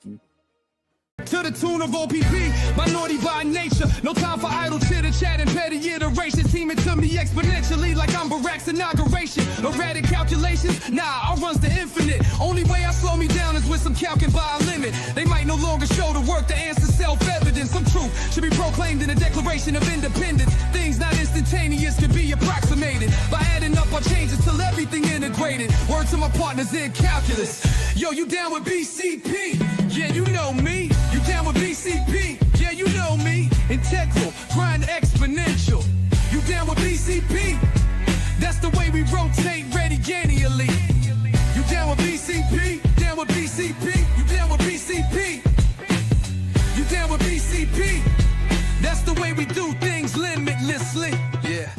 To the tune of OPP, minority by nature. No time for idle chitter chat and petty iterations. Teaming to me exponentially like I'm Barack's inauguration. Erratic calculations, nah, I runs the infinite. Only way I slow me down is with some calcing by a limit. They might no longer show the work, the answer self-evident. Some truth should be proclaimed in the Declaration of Independence. Things not instantaneous could be approximated by adding up our changes till everything integrated. Word to my partners in calculus. Yo, you down with BCP? Yeah, you know me. You down with BCP? Yeah, you know me. Integral, grind exponential. You down with BCP? That's the way we rotate radiannually. You down with BCP? Down with BCP? You down with BCP? You down with BCP? That's the way we do things limitlessly. Yeah.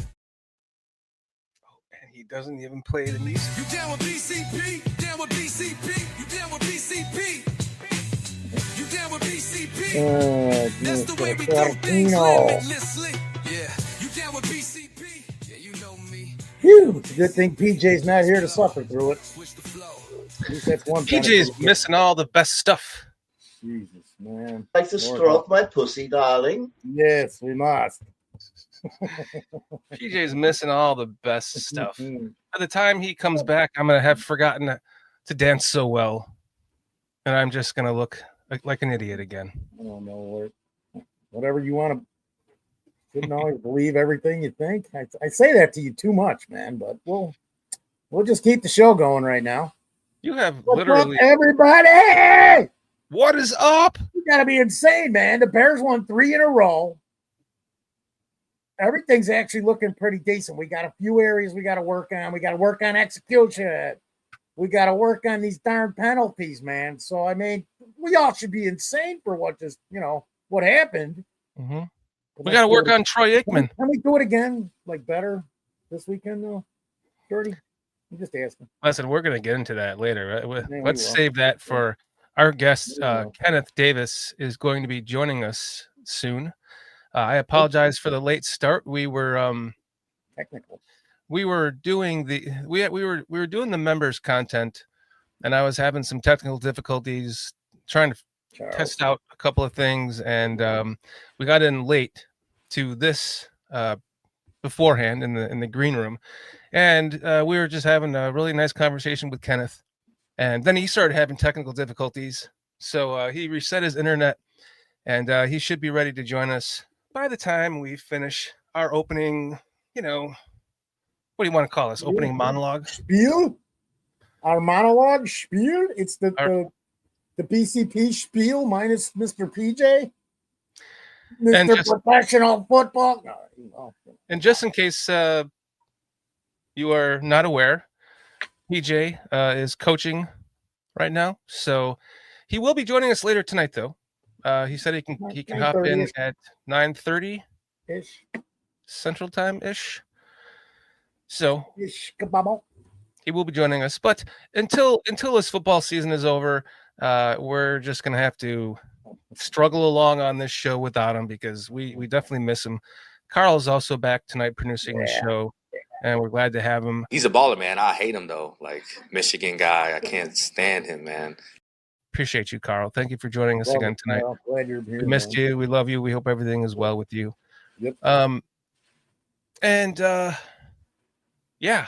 Oh, and he doesn't even play the music. You down with BCP? Down with BCP? You down with BCP? That's the way we do things limitlessly. Yeah, you down with BCP? Yeah, you know me. Phew, it's a good thing PJ's not here to suffer through it. At least that's one PJ's missing all the best stuff. Jesus, man. Like to stroke my pussy, darling? Yes, we must. PJ's missing all the best stuff. By the time he comes back, I'm going to have forgotten to dance so well. And I'm just going to look like an idiot again. I don't know. Whatever you want to. Shouldn't always believe everything you think. I say that to you too much, man, but we'll just keep the show going right now. You have What's literally... up, everybody! What is up? You got to be insane, man. The Bears won 3 in a row. Everything's actually looking pretty decent. We got a few areas we got to work on. We got to work on execution. We got to work on these darn penalties, man. So, I mean, we all should be insane for what just, what happened. Mm-hmm. We got to work on Troy Aikman. Can we do it again, like better this weekend, though? 30? I'm just asking. Listen, we're going to get into that later. Let's save that for our guest. Kenneth Davis is going to be joining us soon. I apologize for the late start. We were technical. We were doing we were doing the members content, and I was having some technical difficulties trying to test out a couple of things, and we got in late to this beforehand in the green room, and we were just having a really nice conversation with Kenneth, and then he started having technical difficulties, so he reset his internet, and he should be ready to join us by the time we finish our opening, what do you want to call this? Opening monologue? Spiel? Our monologue? Spiel? It's the BCP spiel minus Mr. PJ? Mr. Professional Football? No. And just in case you are not aware, PJ is coaching right now. So he will be joining us later tonight, though. He said he can hop in at 9:30-ish Central Time-ish. So he will be joining us, but until this football season is over, we're just gonna have to struggle along on this show without him because we definitely miss him. Carl is also back tonight producing the show, and we're glad to have him. He's a baller, man. I hate him though, like Michigan guy. I can't stand him, man. Appreciate you, Carl. Thank you for joining us again tonight. Glad you're here. We missed you. We love you. We hope everything is well with you. Yep. Yeah,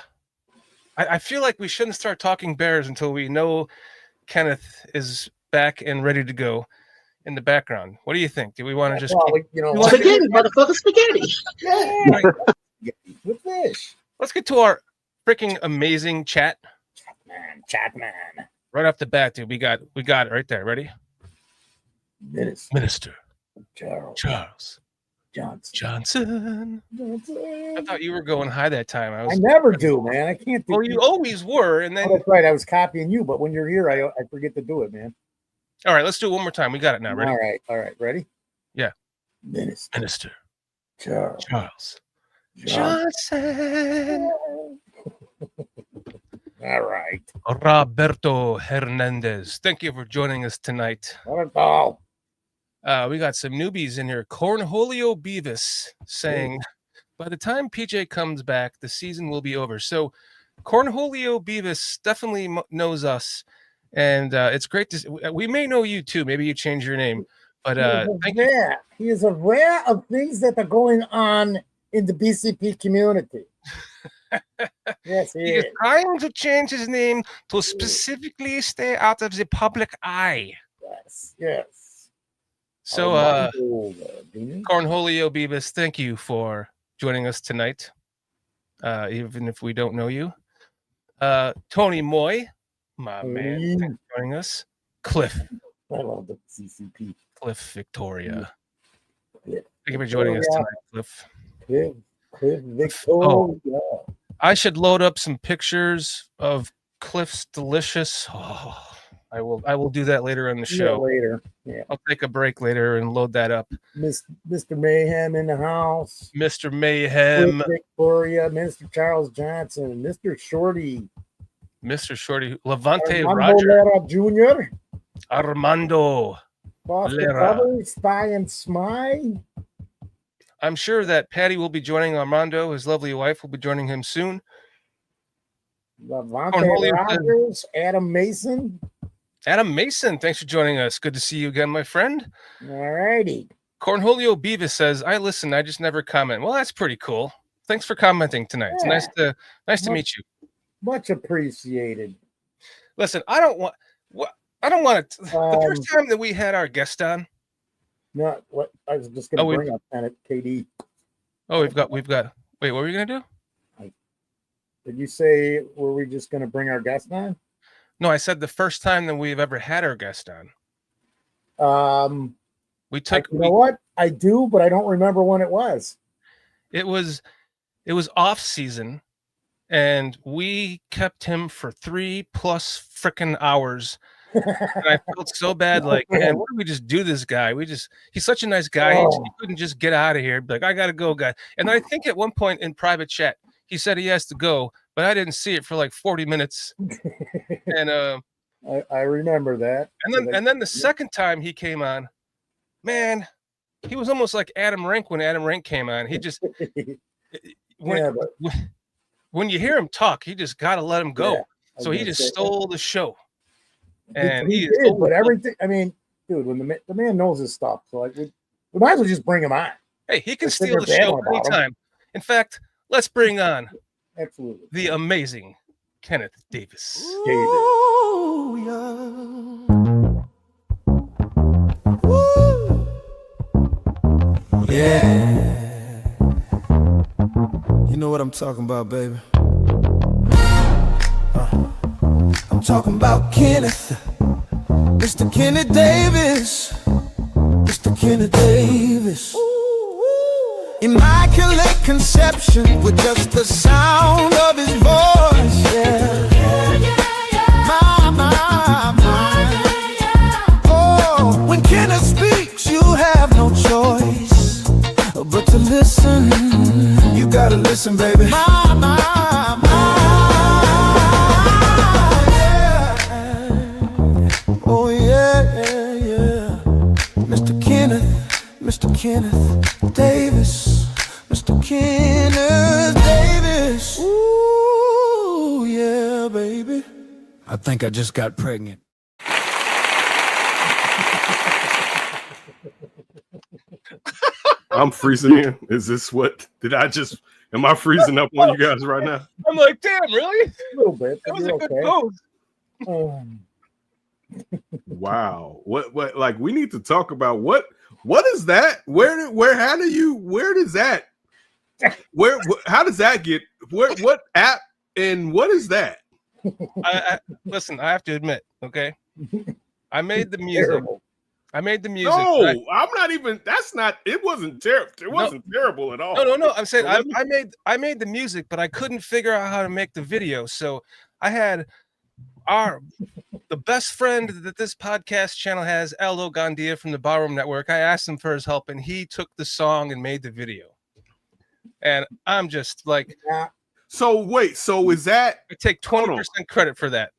I feel like we shouldn't start talking Bears until we know Kenneth is back and ready to go in the background. What do you think? Do we want to just spaghetti, motherfucker, spaghetti? Yeah. With fish. Let's get to our freaking amazing chat. Chatman. Right off the bat, dude, we got it right there. Ready? Minister Charles Johnson. I thought you were going high that time. I never do, man. I can't do. Well, you always were, and then that's right. I was copying you, but when you're here, I forget to do it, man. All right, let's do it one more time. We got it now. Ready? All right. Ready? Yeah. Minister Charles Johnson. All right. Roberto Hernandez. Thank you for joining us tonight. Not at all. We got some newbies in here. Cornholio Beavis saying, by the time PJ comes back, the season will be over. So Cornholio Beavis definitely knows us and it's great to. We may know you too. Maybe you change your name, but thank you. He is aware of things that are going on in the BCP community. Yes, he He is. is trying to change his name to specifically stay out of the public eye. Yes. So, Cornholio Beavis, thank you for joining us tonight, even if we don't know you. Tony Moy, my man, thanks for joining us. Cliff. I love the CCP. Cliff Victoria. Yeah. Thank you for joining us tonight, Cliff. Cliff Victoria. I should load up some pictures of Cliff's delicious. Oh, I will do that later in the show. Later. Yeah. I'll take a break later and load that up. Mr. Mayhem in the house. Mr. Mayhem. Cliff Victoria, Mr. Charles Johnson, Mr. Shorty. Mr. Shorty. Levante Armando Roger. Lara Jr. Armando. Foster Lera. Brothers, Spy and Smy. I'm sure that Patty will be joining Armando. His lovely wife will be joining him soon. Levante Cornholio Rogers, Adam Mason. Adam Mason, thanks for joining us. Good to see you again, my friend. All righty. Cornholio Beavis says, I listen, I just never comment. Well, that's pretty cool. Thanks for commenting tonight. Yeah. It's nice to meet you. Much appreciated. Listen, I don't want to. The first time that we had our guest on. No, what I was just going to bring up Kenneth KD. Oh, we've got. Wait, what were you going to do? Did you say were we just going to bring our guest on? No, I said the first time that we've ever had our guest on. You know what? I do, but I don't remember when it was. It was off season, and we kept him for 3+ freaking hours. And I felt so bad, like, man, what do we just do this guy? He's such a nice guy. He couldn't just get out of here. Be like, I gotta go, guy. And I think at one point in private chat, he said he has to go, but I didn't see it for like 40 minutes. And I remember that. And then the second time he came on, man, he was almost like Adam Rink when Adam Rink came on. He just when you hear him talk, you just gotta let him go. Yeah, so he just stole the show. And he did, but everything. I mean, dude, when the man knows his stuff, so like we might as well just bring him on. Hey, he can steal the show anytime. In fact, let's bring on absolutely the amazing Kenneth Davis. Ooh, yeah. You know what I'm talking about, baby. I'm talking about Kenneth, Mr. Kenneth Davis, Mr. Kenneth Davis. Immaculate conception with just the sound of his voice. Oh, when Kenneth speaks, you have no choice but to listen. You gotta listen, baby. Oh yeah. Mr. Kenneth Davis, Mr. Kenneth Davis. Ooh yeah, baby. I think I just got pregnant. I'm freezing here. Is this what? Am I freezing up on you guys right now? I'm like, damn, really? A little bit. That was a good pose. Wow. What like we need to talk about what is that? How does that get what app and what is that? Listen, I have to admit, okay? I made the music. Terrible. I made the music. No, I'm not even. That's not. It wasn't terrible. It wasn't terrible at all. No. I'm saying I made the music, but I couldn't figure out how to make the video. So I had the best friend that this podcast channel has, Aldo Gandia from the Barroom Network. I asked him for his help, and he took the song and made the video. And I'm just like, so wait. So is that? I take 20% credit for that.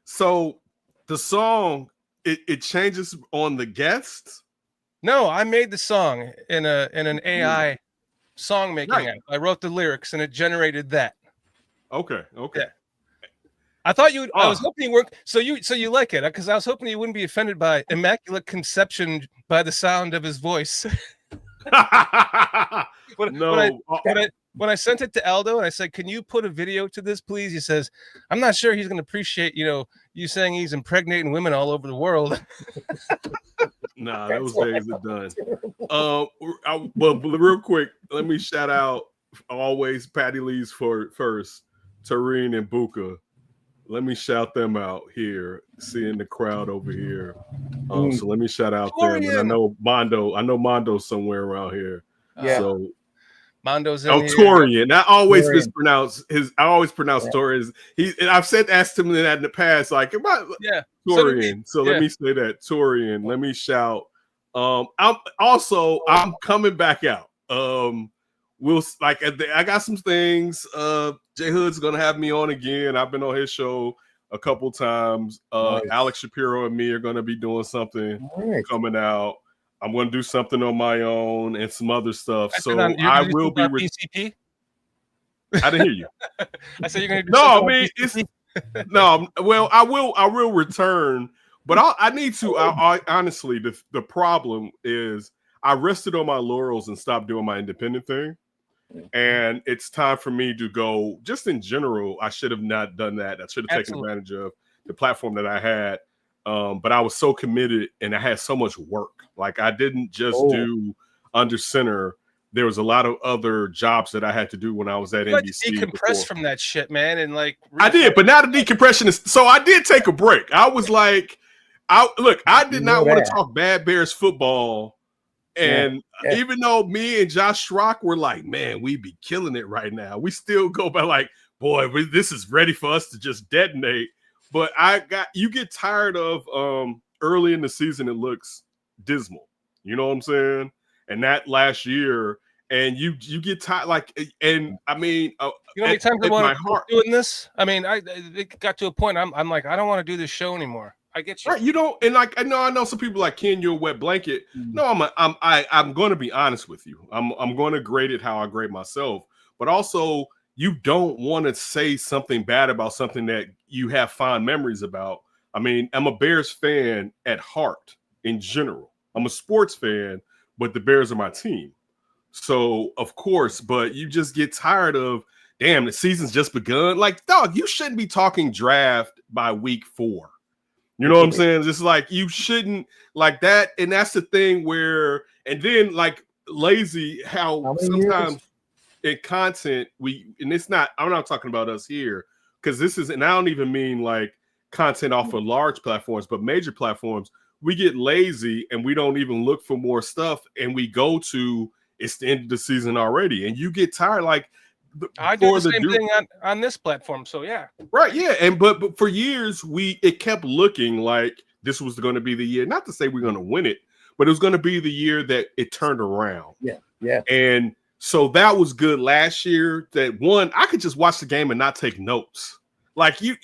So the song. It changes on the guests? No, I made the song in an AI song making app. I wrote the lyrics and it generated that. Okay. Yeah. I thought you. I was hoping you weren't. So you like it because I was hoping you wouldn't be offended by immaculate conception by the sound of his voice. When I sent it to Aldo and I said, "Can you put a video to this, please?" He says, "I'm not sure he's going to appreciate you saying he's impregnating women all over the world." Nah, those days are done. But real quick, let me shout out always Patty Lee's for first, Tareen and Buka. Let me shout them out here, seeing the crowd over here. So let me shout out them. And I know Mondo's somewhere around here. Yeah. So Mondo's in Torian. I always Torian. mispronounce his. I always pronounce Torian. And I've asked him that in the past, like, Torian. So let me say that Torian. Let me shout. I'm coming back out. I got some things. J Hood's gonna have me on again. I've been on his show a couple times. Nice. Alex Shapiro and me are gonna be doing something Right. coming out. I'm gonna do something on my own and some other stuff. So I will be PCP. I didn't hear you. I said you're gonna do No, I mean it's no. Well, I will return, but I need to. I honestly, the problem is I rested on my laurels and stopped doing my independent thing. And it's time for me to go. Just in general, I should have not done that. I should have taken advantage of the platform that I had. But I was so committed and I had so much work. Like I didn't just do Under Center. There was a lot of other jobs that I had to do when I was at NBC. Decompress from that shit, man, and like I did, but now the decompression is. So I did take a break. I was like, I did not want to talk Bad Bears football. And even though me and Josh Schrock were like, man, we be killing it right now. We still go by like, boy, this is ready for us to just detonate. But you get tired of early in the season, it looks dismal. You know what I'm saying? And that last year, and you get tired, like, and I mean, you know how many times I want to doing this? I mean, it got to a point. I'm like, I don't want to do this show anymore. I get you. Right, you don't, and like I know some people like Ken, you're a wet blanket. No, I'm going to be honest with you. I'm going to grade it how I grade myself, but also you don't want to say something bad about something that you have fond memories about. I mean, I'm a Bears fan at heart in general. I'm a sports fan, but the Bears are my team. So of course, but you just get tired of, damn, the season's just begun. Like, dog, you shouldn't be talking draft by week 4. You know what I'm saying? Just like you shouldn't like that. And that's the thing where, and then like lazy, how sometimes in content and it's not, I'm not talking about us here because this is, and I don't even mean like content off of large platforms, but major platforms, we get lazy and we don't even look for more stuff. And we go to, it's the end of the season already. And you get tired. Like, I do the same thing on this platform, so yeah. Right, yeah, and but for years it kept looking like this was going to be the year. Not to say we're going to win it, but it was going to be the year that it turned around. Yeah. And so that was good last year. That one, I could just watch the game and not take notes. You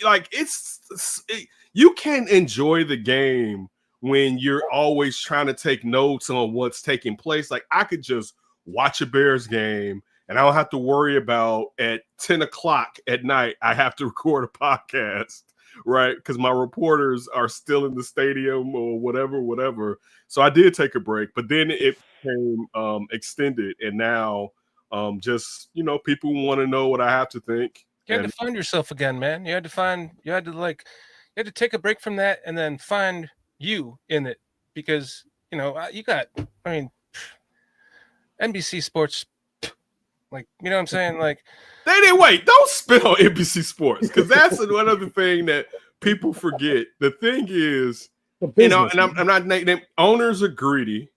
can't enjoy the game when you're always trying to take notes on what's taking place. Like I could just watch a Bears game. And I don't have to worry about at 10 o'clock at night, I have to record a podcast, right? Because my reporters are still in the stadium or whatever. So I did take a break, but then it became extended. And now just, people want to know what I have to think. You had to find yourself again, man. You had to take a break from that and then find you in it because, NBC Sports. Like, you know what I'm saying? Like, they didn't wait. Don't spit on NBC Sports because that's one other thing that people forget. The thing is, and I'm not owners are greedy,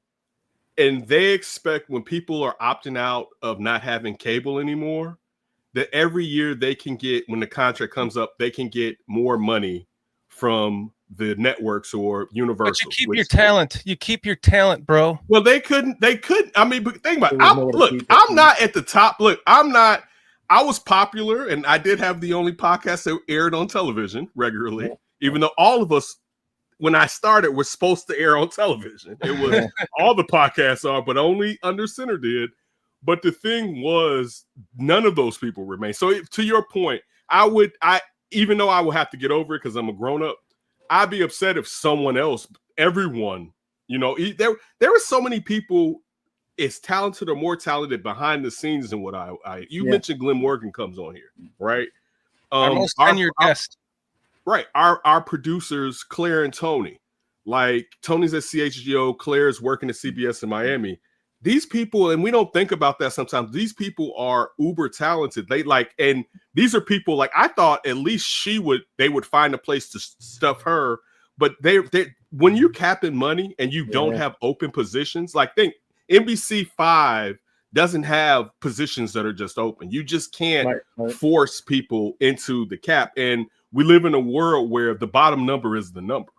and they expect when people are opting out of not having cable anymore, that every year they can get, when the contract comes up, they can get more money from the networks or Universal. But you keep your talent. You keep your talent, bro. Well, they couldn't. I mean, but think about it. I'm not at the top. Look, I'm not. I was popular, and I did have the only podcast that aired on television regularly, even though all of us, when I started, were supposed to air on television. It was all the podcasts are, but only Under Center did. But the thing was, none of those people remain. So to your point, even though I will have to get over it because I'm a grown up, I'd be upset if someone else, everyone, you know, there are so many people as talented or more talented behind the scenes than what you mentioned. Glenn Morgan comes on here, right? Our most tenured guest. Right. Our producers, Claire and Tony, like Tony's at CHGO, Claire's working at CBS in Miami. These people, and we don't think about that sometimes, these people are uber talented. And these are people like I thought at least they would find a place to stuff her. But they when you're capping money and you don't have open positions, like think NBC 5 doesn't have positions that are just open. You just can't force people into the cap. And we live in a world where the bottom number is the number.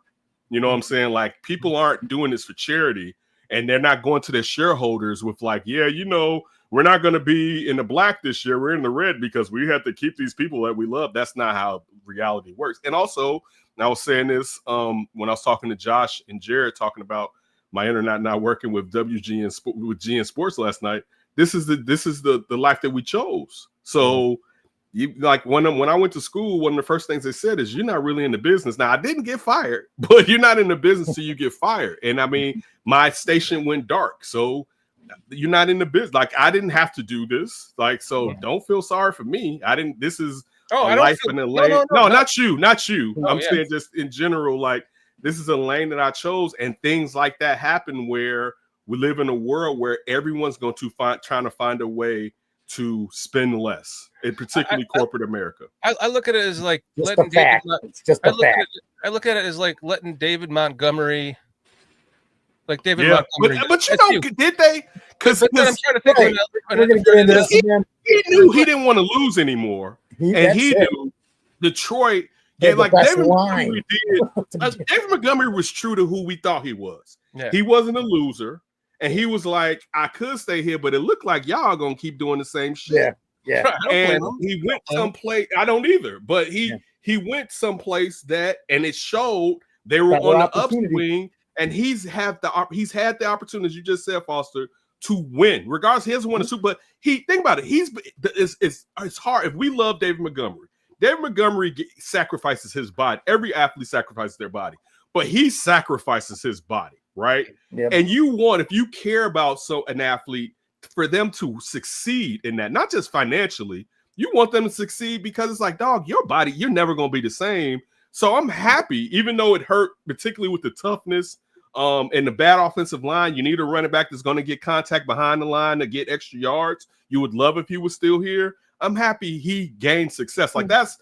You know what I'm saying? Like people aren't doing this for charity. And they're not going to their shareholders with like, yeah, you know, we're not going to be in the black this year. We're in the red because we have to keep these people that we love. That's not how reality works. And also, I was saying this when I was talking to Josh and Jared talking about my internet not working with WGN with GN Sports last night. This is the life that we chose. So like when I went to school, one of the first things they said is you're not really in the business. Now I didn't get fired, but you're not in the business till you get fired. And I mean, my station went dark. So you're not in the business. Like I didn't have to do this. Like, so don't feel sorry for me. This is a life in a lane. No, not you. Oh, I'm saying just in general, like this is a lane that I chose. And things like that happen where we live in a world where everyone's going to trying to find a way to spend less, in particularly corporate America. I look at it as like letting David. It's just a fact. I look at it as like letting David Montgomery, Montgomery. But you know, did they? Because I'm trying to think. We're going to get into this again. He knew he didn't want to lose anymore, and he knew Detroit. David Montgomery David Montgomery was true to who we thought he was. Yeah. He wasn't a loser. And he was like, I could stay here, but it looked like y'all gonna keep doing the same shit. Yeah. And he went someplace. I don't either, but he went someplace and it showed they were on the upswing, and he's had the opportunity, as you just said, Foster, to win. Regardless, he hasn't won a Super. But think about it. It's hard. If we love David Montgomery sacrifices his body. Every athlete sacrifices their body, but he sacrifices his body. Right. Yep. And if you care about an athlete, for them to succeed in that, not just financially, you want them to succeed because it's like, dog, your body, you're never going to be the same. So I'm happy, even though it hurt, particularly with the toughness and the bad offensive line. You need a running back that's going to get contact behind the line to get extra yards. You would love if he was still here. I'm happy he gained success. Like that's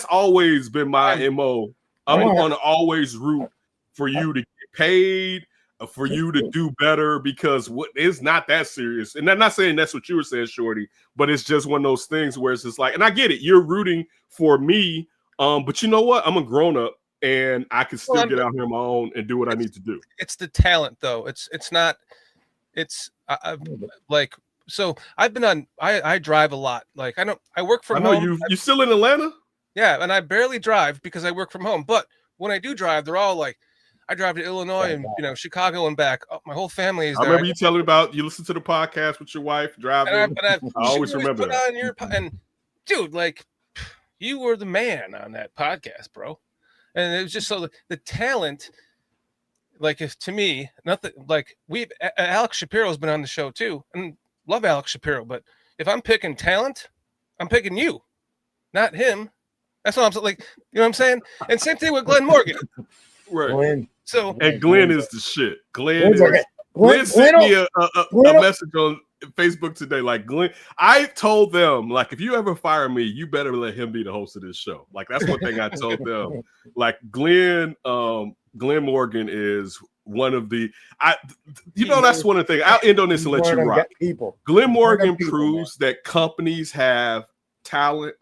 always been my MO. I'm going to always root for you to paid, for you to do better, because it's not that serious. And I'm not saying that's what you were saying, Shorty, but it's just one of those things where it's just like, and I get it, you're rooting for me, but you know what? I'm a grown up and I can still get out here on my own and do what I need to do. It's the talent, though. So I've been on. I drive a lot. Like I work from home. You still in Atlanta? Yeah, and I barely drive because I work from home. But when I do drive, they're all like, I drive to Illinois and Chicago and back. Oh, my whole family is there. I remember you telling about you listen to the podcast with your wife driving. I always remember that. And dude, like you were the man on that podcast, bro. And it was just so the talent, like if to me, nothing like Alex Shapiro's been on the show too, and love Alex Shapiro. But if I'm picking talent, I'm picking you, not him. That's what I'm saying. Like, you know what I'm saying? And same thing with Glenn Morgan. Right. Glenn. So and Glenn is the shit. Glenn sent me a message on Facebook today. Like Glenn, I told them, like, if you ever fire me, you better let him be the host of this show. Like that's one thing I told them. Like Glenn Morgan is one of the that's one of the things. I'll end on this and let you rock. Glenn Morgan proves that companies have talent.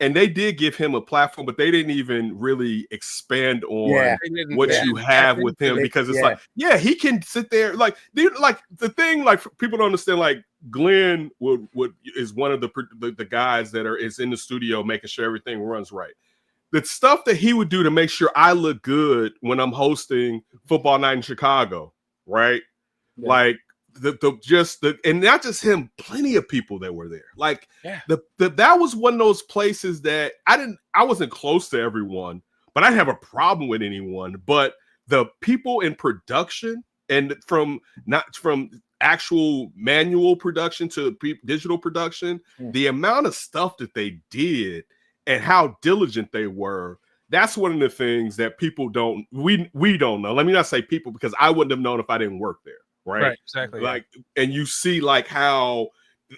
And they did give him a platform, but they didn't even really expand on what you have with him, because it's like, he can sit there. Like the thing, like people don't understand. Like Glenn is one of the guys that is in the studio making sure everything runs right. The stuff that he would do to make sure I look good when I'm hosting Football Night in Chicago, right? Yeah. Like and not just him, plenty of people that were there. Like Yeah. that was one of those places that I wasn't close to everyone, but I didn't have a problem with anyone. But the people in production, and from actual manual production to digital production, the amount of stuff that they did and how diligent they were, that's one of the things that people don't know. Let me not say people, because I wouldn't have known if I didn't work there. Right, exactly. Like, and you see like how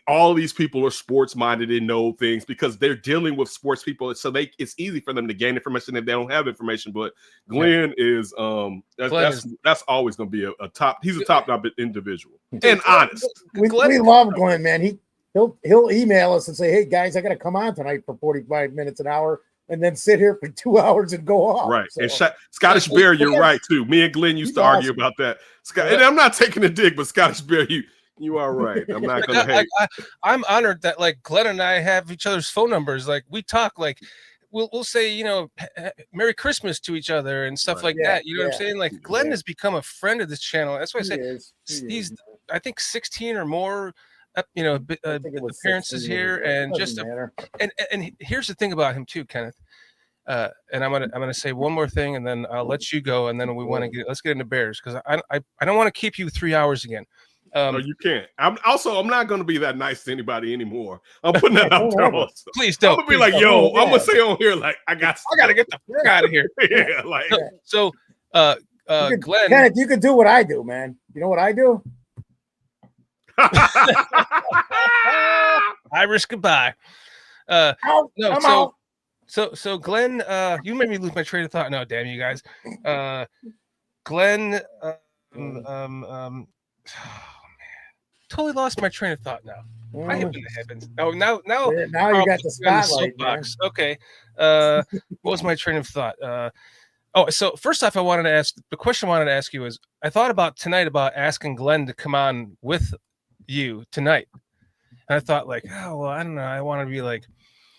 all these people are sports minded and know things because they're dealing with sports people, so it's easy for them to gain information if they don't have information. But Glenn is that's always going to be a top. He's a top individual and honest. We love Glenn, man. He'll email us and say, "Hey guys, I got to come on tonight for 45 minutes, an hour." And then sit here for 2 hours and go off. Right. So. And Scottish Bear, you're right too. Me and Glenn used to argue about that. And I'm not taking a dig, but Scottish Bear, you are right. I'm not gonna hate. I'm honored that like Glenn and I have each other's phone numbers. Like we talk, like we'll say, Merry Christmas to each other and stuff like that. You know what I'm saying? Like Glenn has become a friend of this channel. That's why I say he's I think 16 or more appearances here, and just and here's the thing about him too, Kenneth. And I'm gonna say one more thing, and then I'll let you go, and then let's get into Bears, because I don't want to keep you 3 hours again. No, you can't. I'm not going to be that nice to anybody anymore. I'm putting that out there also. Please don't. I'm gonna be like, yo, I'm gonna say on here like I gotta get the fuck out of here. Yeah, like so. Glenn, Kenneth, you could do what I do, man. You know what I do? Irish goodbye. Out. No, I'm out. So Glenn, you made me lose my train of thought. No, damn you guys. Glenn, oh man, totally lost my train of thought now. I have in the heavens. Oh, now you got the spotlight. Okay. What was my train of thought? So first off, the question I wanted to ask you is, I thought about tonight about asking Glenn to come on with you tonight. And I thought like, oh, well, I don't know. I want to be like,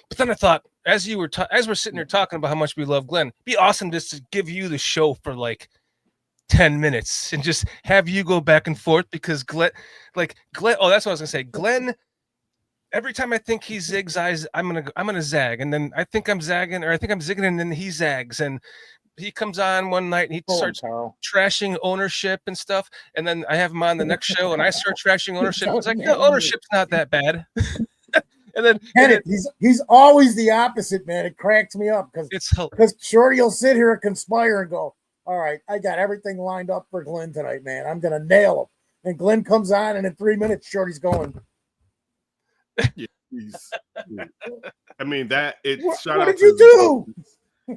but then I thought, as we're sitting here talking about how much we love Glenn, it'd be awesome just to give you the show for like 10 minutes and just have you go back and forth, because Glenn, oh, that's what I was gonna say. Glenn, every time I think he zigs, I'm gonna zag, and then I think I'm zagging, or I think I'm zigging, and then he zags, and he comes on one night and he starts trashing ownership and stuff, and then I have him on the next show and I start trashing ownership. It's like, no, ownership's not that bad. and then he's always the opposite, man. It cracks me up because Shorty will sit here and conspire and go, all right, I got everything lined up for Glenn tonight, man. I'm gonna nail him. And Glenn comes on, and in 3 minutes, Shorty's going. Yeah, I mean that. What did you do?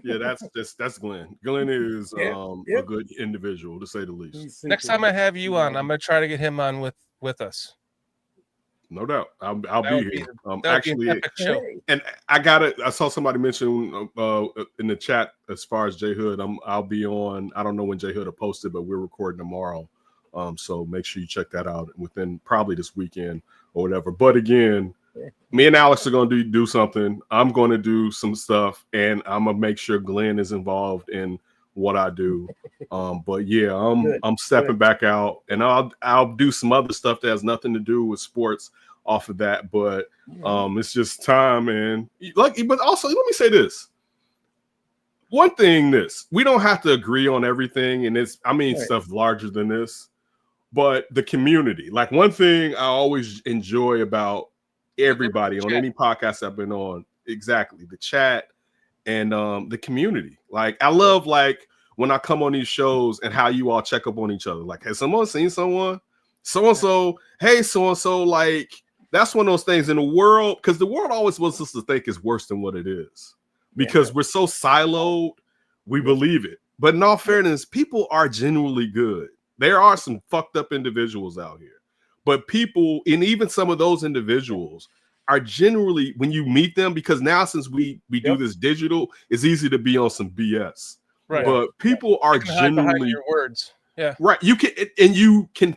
Yeah, that's Glenn. Glenn is a good individual, to say the least. Next time I have you on, I'm gonna try to get him on with us. No doubt, I'll be here. Actually, and I saw somebody mention in the chat as far as J Hood. I'll be on. I don't know when J Hood will post it, but we're recording tomorrow. So make sure you check that out within probably this weekend or whatever. But again, me and Alex are going to do something. I'm going to do some stuff, and I'm going to make sure Glenn is involved in what I do. But yeah, I'm stepping back out, and I'll do some other stuff that has nothing to do with sports off of that. But it's just time, and but also let me say this. One thing, we don't have to agree on everything, and stuff larger than this, but the community. Like, one thing I always enjoy about everybody on any podcast I've been on, exactly, the chat and the community. Like, I love when I come on these shows and how you all check up on each other. Like, has someone seen someone? So-and-so, hey, so-and-so, like, that's one of those things in the world, because the world always wants us to think it's worse than what it is. Because we're so siloed, we believe it. But in all fairness, people are genuinely good. There are some fucked up individuals out here. But people, and even some of those individuals, are generally, when you meet them, because now since we do this digital, it's easy to be on some BS. Right. But people are genuinely your words. Yeah. Right. You can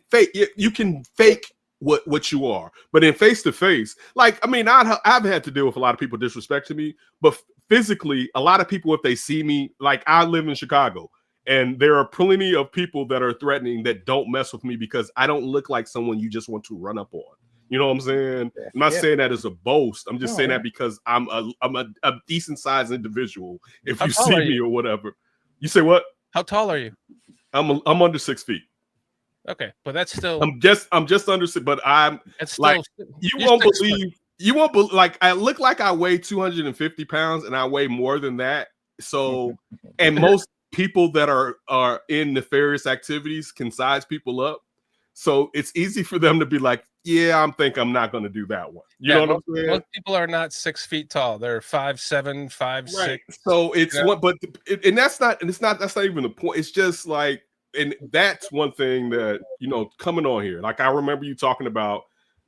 fake what you are. But in face to face, like, I mean, I've had to deal with a lot of people disrespecting me, but physically, a lot of people, if they see me, like, I live in Chicago, And there are plenty of people that are threatening that don't mess with me because I don't look like someone you just want to run up on. You know what I'm saying? I'm not saying that as a boast. I'm just saying that because I'm a decent sized individual. If you see me or whatever, you say what? How tall are you? I'm under 6 feet. Okay, but that's still. I'm just under 6, but I'm It's like still, you won't believe. You won't believe. Like I look like I weigh 250 pounds, and I weigh more than that. So, and most people that are in nefarious activities can size people up. So it's easy for them to be like, yeah, I'm not going to do that one. You know what I'm saying? Most people are not 6 feet tall. They're 5'7", 5'6". Right. So it's one, but and that's not even the point. It's just like, and that's one thing that, you know, coming on here, like I remember you talking about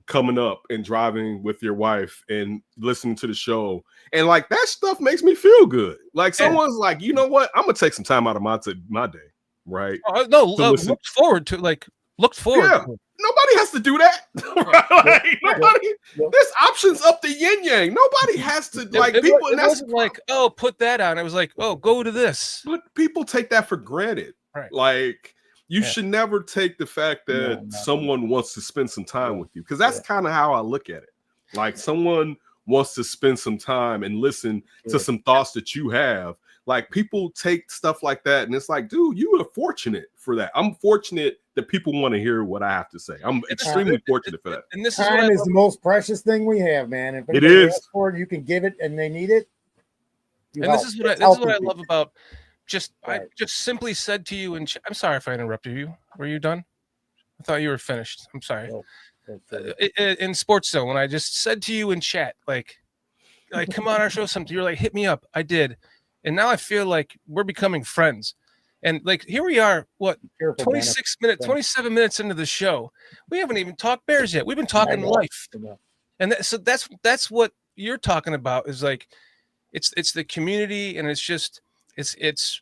coming up and driving with your wife and listening to the show, and like that stuff makes me feel good. Like someone's like, you know what, I'm gonna take some time out of my day, right? Look forward to Yeah. Nobody has to do that. Right? Nobody. There's options up to yin yang. Nobody has to people. It wasn't like, oh, put that on. It was like, oh, go to this. But people take that for granted. Right. Like you should never take the fact that someone wants to spend some time with you, because that's kind of how I look at it. Like someone wants to spend some time and listen to some thoughts that you have. Like people take stuff like that, and it's like, dude, you are fortunate for that. I'm fortunate that people want to hear what I have to say. I'm extremely fortunate for that. And this time is the most precious thing we have, man. If it is for it, you can give it, and they need it. And this is what I love about. I just simply said to you, and I'm sorry if I interrupted you. Were you done? I thought you were finished. I'm sorry. In Sports Zone, when I just said to you in chat, like come on our show something, you're like, hit me up. I did. And now I feel like we're becoming friends. And like, here we are, 27 minutes into the show. We haven't even talked Bears yet. We've been talking life. And so that's what you're talking about, is like, it's the community, and it's just, it's,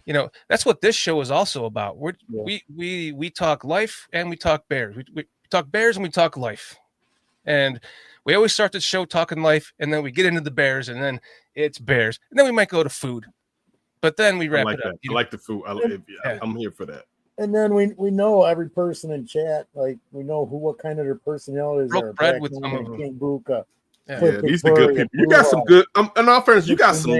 you know, that's what this show is also about. We talk life and we talk Bears. We talk Bears and we talk life. And we always start the show talking life, and then we get into the Bears, and then it's Bears, and then we might go to food, but then we wrap it up. I like the food. I'm here for that. And then we know every person in chat. Like we know what kind of their personalities are. Broke bread with some of them. King Buka. Yeah, these are good people. You got some good. In all fairness, you got some.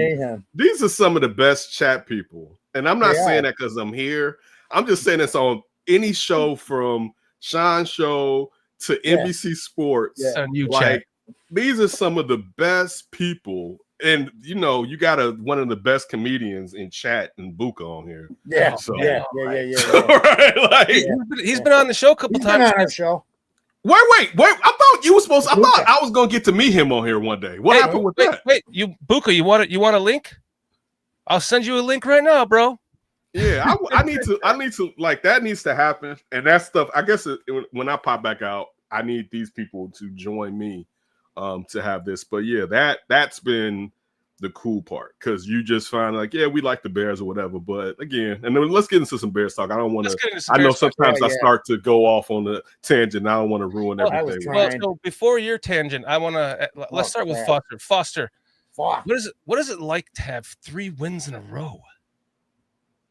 These are some of the best chat people, and I'm not saying that because I'm here. I'm just saying this on any show, from Sean's show to NBC Sports. Like these are some of the best people, and you know, you got one of the best comedians in chat and Buka on here. Yeah, so, yeah. Right, like, he's been on the show a couple times. On our show. Wait! I thought you were supposed. I thought I was gonna get to meet him on here one day. What happened with that? Wait, Buka, you want a link? I'll send you a link right now, bro. Yeah, I need to like that needs to happen, and that stuff. I guess when I pop back out, I need these people to join me to have this. But yeah, that's been the cool part, because you just find like, yeah, we like the Bears or whatever. But again, and then let's get into some Bears talk. I don't want to. I know sometimes I start to go off on the tangent. I don't want to ruin everything. Well, so before your tangent, I want to let's start with Foster. Foster, what is it like to have 3 wins in a row?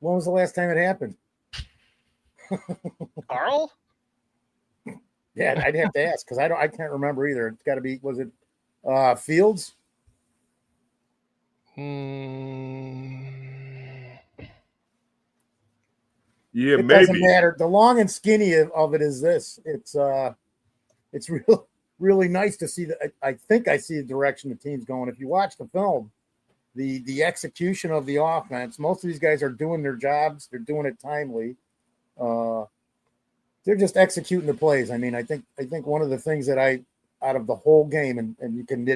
When was the last time it happened? Carl? Yeah, I'd have to ask, because I can't remember either. It's got to be, was it Fields? Yeah, it maybe. Doesn't matter. The long and skinny of it is this. It's really nice to see that. I think I see the direction the team's going. If you watch the film, the execution of the offense, most of these guys are doing their jobs. They're doing it timely. They're just executing the plays. I mean, I think one of the things that out of the whole game, and you can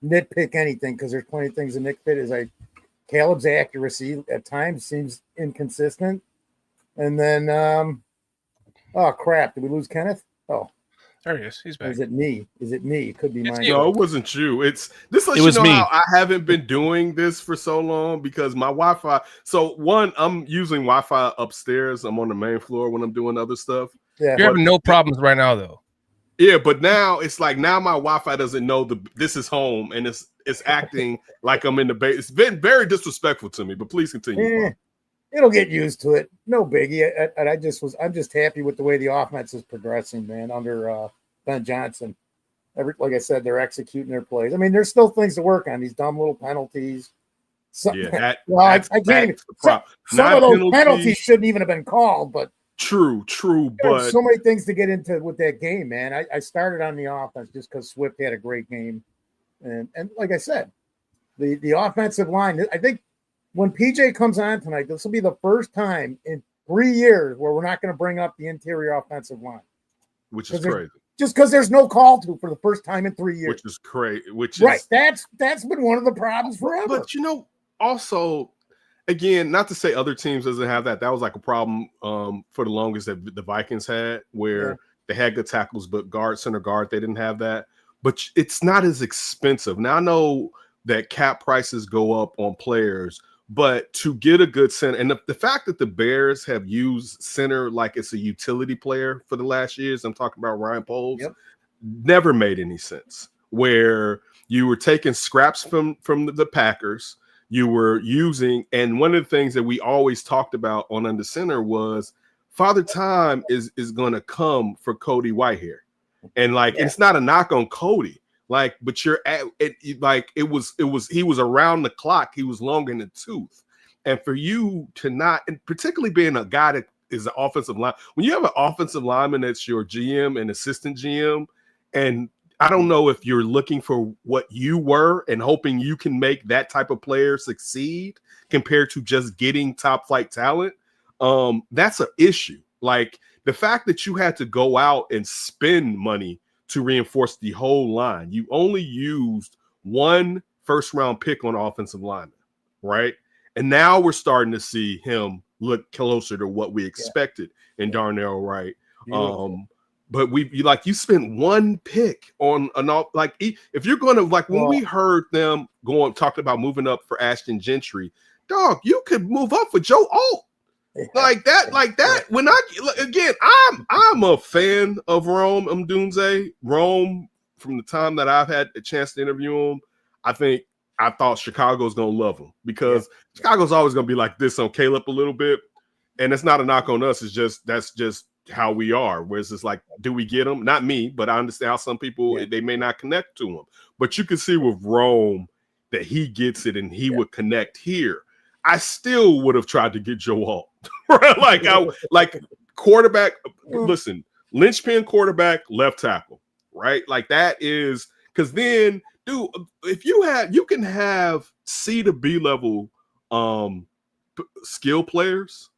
nitpick anything, because there's plenty of things to nitpick, is Caleb's accuracy at times seems inconsistent. And then, oh crap, did we lose Kenneth? Oh, there he is. He's back. Is it me? It could be mine. No, it wasn't you. It was me. How I haven't been doing this for so long, because my Wi-Fi. So one, I'm using Wi-Fi upstairs. I'm on the main floor when I'm doing other stuff. Yeah, you're having no problems right now, though. Yeah, but now it's like my Wi-Fi doesn't know this is home, and it's acting like I'm in the base. It's been very disrespectful to me. But please continue. it'll get used to it. No biggie. I'm just happy with the way the offense is progressing, man, under Ben Johnson. Like I said, they're executing their plays. I mean, there's still things to work on. These dumb little penalties. Yeah, I can't even. Some of those penalties shouldn't even have been called, but true. But so many things to get into with that game, man. I started on the offense just because Swift had a great game, and like I said, the offensive line. I think when PJ comes on tonight, this will be the first time in 3 years where we're not going to bring up the interior offensive line, which is crazy. Just because there's no call to for the first time in 3 years, which is crazy. That's been one of the problems forever. But also, again, not to say other teams doesn't have that. That was like a problem for the longest that the Vikings had, where they had good tackles, but center guard, they didn't have that. But it's not as expensive. Now I know that cap prices go up on players, but to get a good center, and the fact that the Bears have used center like it's a utility player for the last years, I'm talking about Ryan Poles, never made any sense. Where you were taking scraps from the Packers, you were using, and one of the things that we always talked about on under center was Father Time is going to come for Cody Whitehair, and it's not a knock on Cody. But you're at it. It was he was around the clock. He was long in the tooth, and for you to not, and particularly being a guy that is an offensive line, when you have an offensive lineman that's your GM and assistant GM, and I don't know if you're looking for what you were and hoping you can make that type of player succeed compared to just getting top flight talent. That's an issue. Like the fact that you had to go out and spend money to reinforce the whole line. You only used one first round pick on offensive lineman, right? And now we're starting to see him look closer to what we expected in Darnell Wright. But you spent one pick on if you're going to when we heard them talking about moving up for Ashton Gentry, dog, you could move up for Joe Alt. Like that. When I'm a fan of Rome Odunze. Rome, from the time that I've had a chance to interview him, I thought Chicago's gonna love him because Chicago's always gonna be like this on Caleb a little bit, and it's not a knock on us. That's just how we are. Where it's just like, do we get him? Not me, but I understand how some people they may not connect to him. But you can see with Rome that he gets it and he would connect here. I still would have tried to get Joe Alt. Quarterback. Listen, linchpin quarterback, left tackle, right? Like that is because then, dude, if you can have C to B level skill players.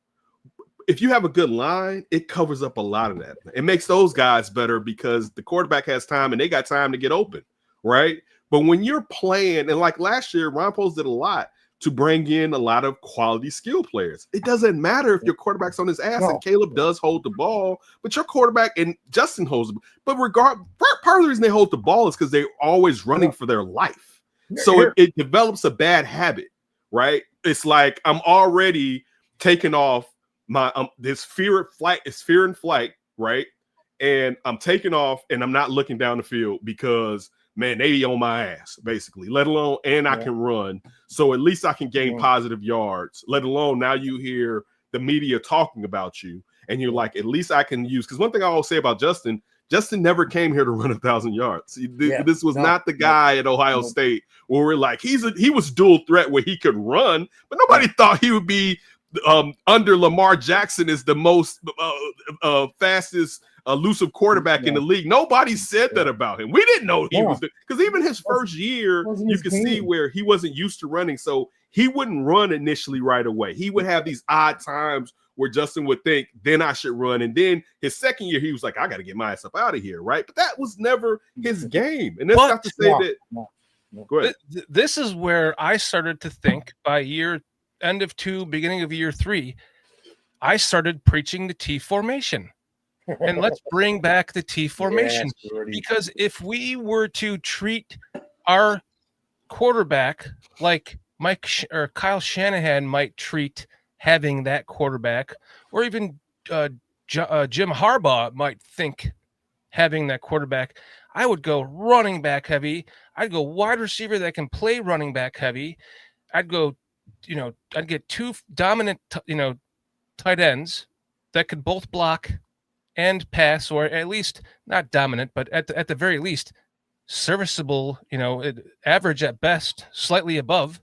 If you have a good line, it covers up a lot of that. It makes those guys better because the quarterback has time and they got time to get open, right? But when you're playing, and like last year, Ron Poles did a lot to bring in a lot of quality skill players. It doesn't matter if your quarterback's on his ass, and Caleb does hold the ball, but your quarterback and Justin holds the ball. But part of the reason they hold the ball is because they're always running for their life. So it develops a bad habit, right? It's like I'm already taking off my this fear and flight, right? And I'm taking off and I'm not looking down the field because man, they be on my ass, basically, let alone, and I can run. So at least I can gain positive yards, let alone now you hear the media talking about you and you're like, at least I can use, because one thing I always say about Justin never came here to run 1,000 yards. This was not the guy at Ohio State where we're like, he was dual threat where he could run, but nobody thought he would be under Lamar Jackson is the most fastest elusive quarterback in the league. Nobody said that about him. We didn't know he was because even his first year, you could see where he wasn't used to running. So he wouldn't run initially right away. He would have these odd times where Justin would think, then I should run. And then his second year, he was like, I got to get my ass up out of here, right? But that was never his game. And that's not to say that. Go ahead. This is where I started to think by end of 2, beginning of year 3, I started preaching the T formation. And let's bring back the T formation. Because if we were to treat our quarterback like Kyle Shanahan might treat having that quarterback, or even Jim Harbaugh might think having that quarterback, I would go running back heavy. I'd go wide receiver that can play running back heavy. I'd go I'd get two dominant, tight ends that could both block and pass, or at least not dominant, but at the very least serviceable, average at best, slightly above.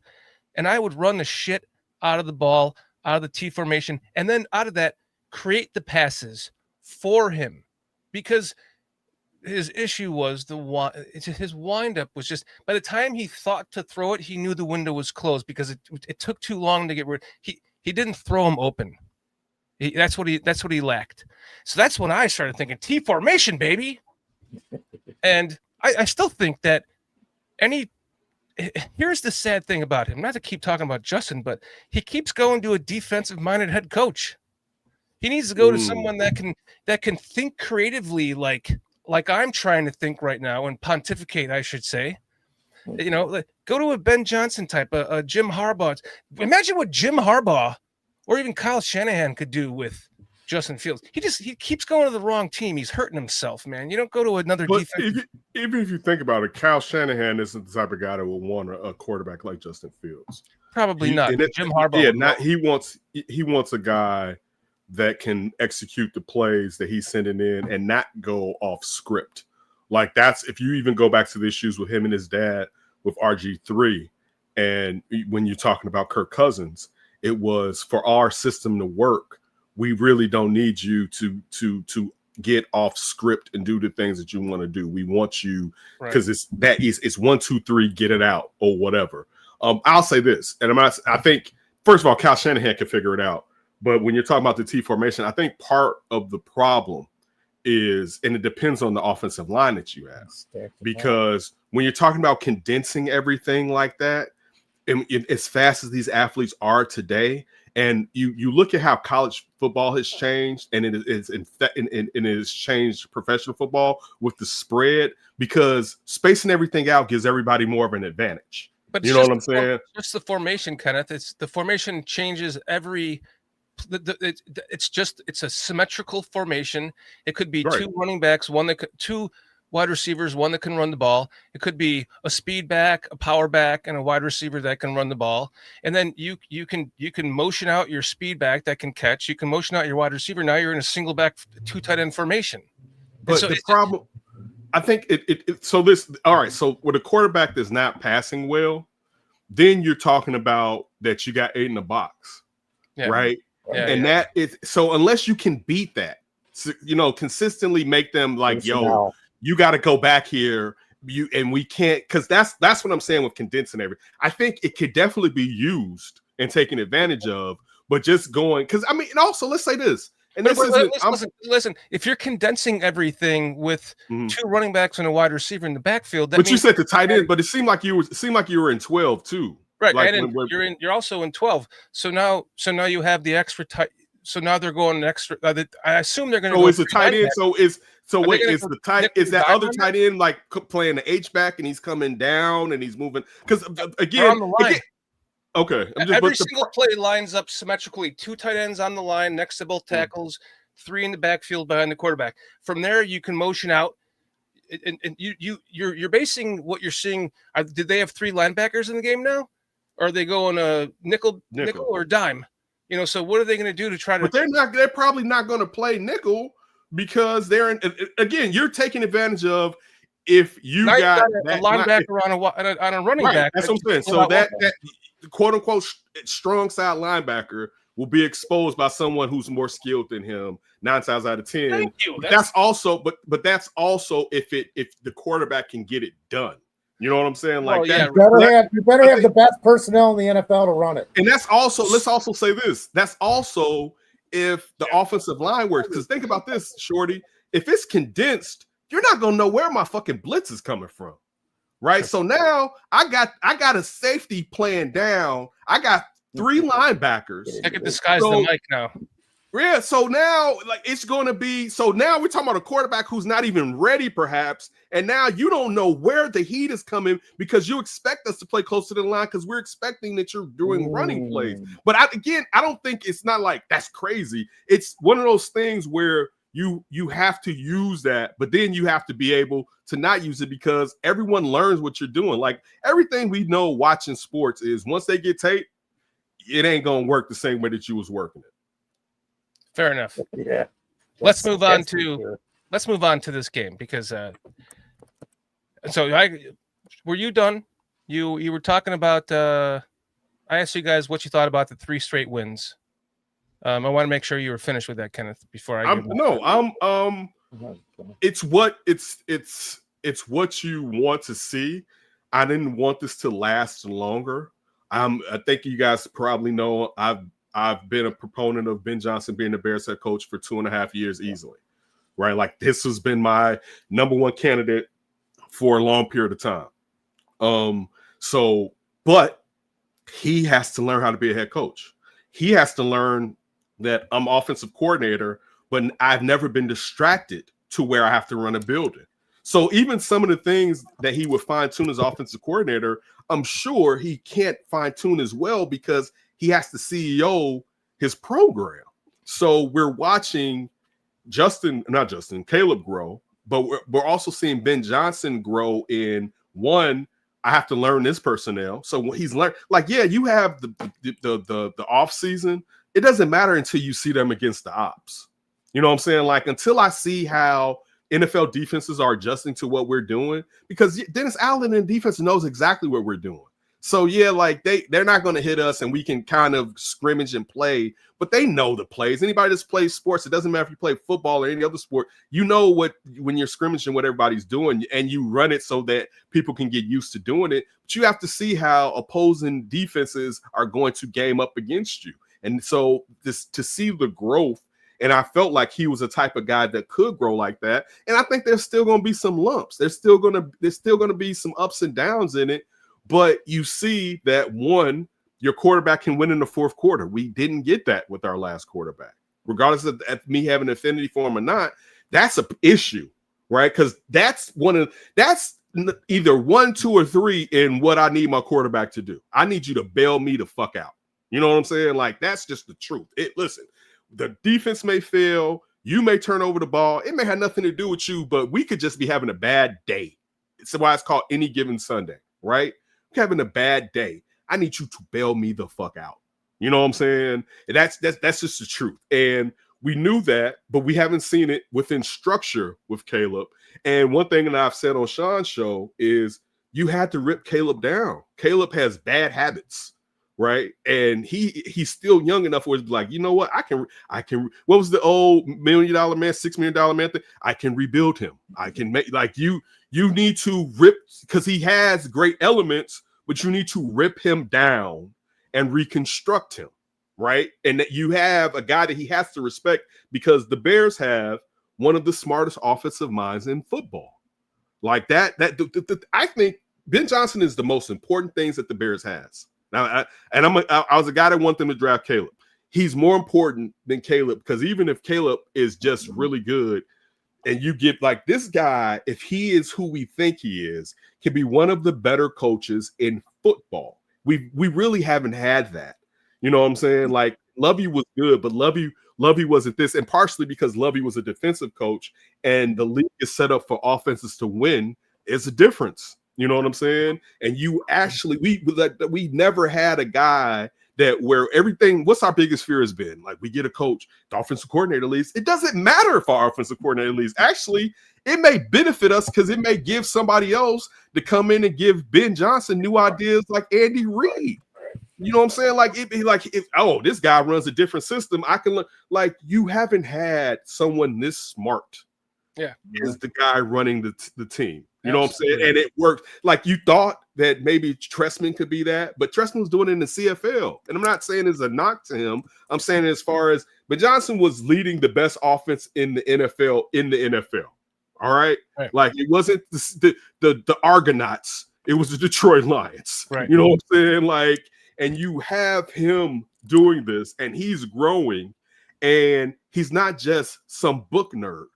And I would run the shit out of the ball, out of the T formation, and then out of that, create the passes for him, because his issue was his windup was just, by the time he thought to throw it, he knew the window was closed because it took too long to get rid. He didn't throw him open. That's what he lacked. So that's when I started thinking T formation, baby. And I still think that here's the sad thing about him, not to keep talking about Justin, but he keeps going to a defensive minded head coach. He needs to go to someone that can think creatively, like I'm trying to think right now, and pontificate, I should say. Go to a Ben Johnson type, a Jim Harbaugh. Imagine what Jim Harbaugh or even Kyle Shanahan could do with Justin Fields. He keeps going to the wrong team. He's hurting himself, man. You don't go to another defense. Even if you think about it, Kyle Shanahan isn't the type of guy that will want a quarterback like Justin Fields. Probably not. Jim Harbaugh. Yeah, he wants a guy that can execute the plays that he's sending in and not go off script. Like, that's, if you even go back to the issues with him and his dad with RG3, and when you're talking about Kirk Cousins, it was, for our system to work, we really don't need you to get off script and do the things that you want to do. We want you, because it's 1, 2, 3, get it out, or whatever. I'll say this, and I think, first of all, Kyle Shanahan can figure it out. But when you're talking about the T formation, I think part of the problem is, and it depends on the offensive line that you have, because when you're talking about condensing everything like that, and as fast as these athletes are today, and you look at how college football has changed, and it has changed professional football with the spread, because spacing everything out gives everybody more of an advantage. But you know what I'm saying? It's the formation, Kenneth. It's the formation changes every. It's a symmetrical formation. It could be two running backs, two wide receivers, one that can run the ball. It could be a speed back, a power back, and a wide receiver that can run the ball. And then you can motion out your speed back that can catch. You can motion out your wide receiver. Now you're in a single back, two tight end formation. But so the problem, I think so with a quarterback that's not passing well, then you're talking about that you got 8 in the box, right? Yeah, and that is, so unless you can beat that, consistently make them like, you got to go back here. And we can't, because that's what I'm saying with condensing everything. I think it could definitely be used and taken advantage of, but just going, because and also let's say this. And listen, if you're condensing everything with two running backs and a wide receiver in the backfield, but you said the tight end, but it seemed like you were in 12 too. Right, like, and you're also in 12. So now you have the extra tight. So now they're going an extra. I assume they're going to. So is the tight end? Is that other tight end like playing the H back and he's coming down and he's moving? Because again, on the line. Okay. Every single play lines up symmetrically. 2 tight ends on the line next to both tackles, 3 in the backfield behind the quarterback. From there, you can motion out. And you're basing what you're seeing. Did they have 3 linebackers in the game now? Or are they going a nickel or dime? So what are they going to do to try to? But they're probably not going to play nickel, because again, you're taking advantage of, if you got a linebacker on a running back. That's what I'm saying. So that quote unquote strong side linebacker will be exposed by someone who's more skilled than him 9 times out of 10. Thank you. That's also if the quarterback can get it done. You know what I'm saying? Like, you better have the best personnel in the NFL to run it. And that's also, let's also say this. That's also if the offensive line works. Because think about this, Shorty. If it's condensed, you're not gonna know where my fucking blitz is coming from, right? So now I got a safety plan down. I got 3 linebackers. I can disguise the mic now. Yeah, so now it's going to be, so now we're talking about a quarterback who's not even ready, perhaps, and now you don't know where the heat is coming, because you expect us to play close to the line because we're expecting that you're doing running plays. But I don't think, it's not like that's crazy. It's one of those things where you have to use that, but then you have to be able to not use it, because everyone learns what you're doing. Like, everything we know watching sports is, once they get tape, it ain't gonna work the same way that you was working it. Fair enough. Yeah. Let's move on That's for to sure. let's move on to this game because were you done? You were talking about I asked you guys what you thought about the 3 straight wins. I want to make sure you were finished with that, Kenneth, before I give it's what you want to see. I didn't want this to last longer. I think you guys probably know I've been a proponent of Ben Johnson being the Bears head coach for 2.5 years easily, right? Like this has been my number one candidate for a long period of time. But he has to learn how to be a head coach. He has to learn that I'm offensive coordinator, but I've never been distracted to where I have to run a building. So even some of the things that he would fine tune as offensive coordinator, I'm sure he can't fine tune as well because he has to CEO his program. So we're watching Caleb grow, but we're also seeing Ben Johnson grow in one. I have to learn this personnel. So he's learned, like, yeah, you have the off season. It doesn't matter until you see them against the ops. You know what I'm saying? Like until I see how NFL defenses are adjusting to what we're doing, because Dennis Allen and defense knows exactly what we're doing. So yeah, like they're not going to hit us and we can kind of scrimmage and play, but they know the plays. Anybody that's plays sports, it doesn't matter if you play football or any other sport, you know when you're scrimmaging what everybody's doing and you run it so that people can get used to doing it. But you have to see how opposing defenses are going to game up against you. And so to see the growth, and I felt like he was a type of guy that could grow like that. And I think there's still going to be some lumps. There's still going to be some ups and downs in it. But you see that one, your quarterback can win in the fourth quarter. We didn't get that with our last quarterback, regardless of me having an affinity for him or not. That's an issue, right? Because that's either 1, 2, or 3 in what I need my quarterback to do. I need you to bail me the fuck out. You know what I'm saying? Like that's just the truth. Listen, the defense may fail. You may turn over the ball. It may have nothing to do with you, but we could just be having a bad day. It's why it's called any given Sunday, right? Having a bad day. I need you to bail me the fuck out. You know what I'm saying? And that's just the truth. And we knew that, but we haven't seen it within structure with Caleb. And one thing that I've said on Sean's show is you had to rip Caleb down. Caleb has bad habits, right? And he's still young enough where it's like, you know what? I can. What was the old $1 million man, $6 million man thing? I can rebuild him. I can make like you. You need to rip because he has great elements, but you need to rip him down and reconstruct him, right? And that you have a guy that he has to respect because the Bears have one of the smartest offensive minds in football. Like that. I think Ben Johnson is the most important things that the Bears has. Now, I was a guy that wanted them to draft Caleb. He's more important than Caleb because even if Caleb is just really good, and you get like this guy, if he is who we think he is, can be one of the better coaches in football. We really haven't had that. You know what I'm saying? Like Lovey was good, but Lovey wasn't this, and partially because Lovey was a defensive coach, and the league is set up for offenses to win. It's a difference. You know what I'm saying? And you actually we never had a guy that where everything, what's our biggest fear has been? Like we get a coach, the offensive coordinator leaves. It doesn't matter if our offensive coordinator leaves. Actually, it may benefit us because it may give somebody else to come in and give Ben Johnson new ideas like Andy Reid. You know what I'm saying? Like it'd be like, this guy runs a different system. I can look like you haven't had someone this smart. Yeah, is the guy running the team. You know what I'm saying? And it worked. Like you thought that maybe Trestman could be that, but Trestman was doing it in the CFL. And I'm not saying it's a knock to him. I'm saying as far as, but Johnson was leading the best offense in the NFL. All right. Like it wasn't the Argonauts. It was the Detroit Lions. Right. You know what I'm saying? Like, and you have him doing this and he's growing and he's not just some book nerd.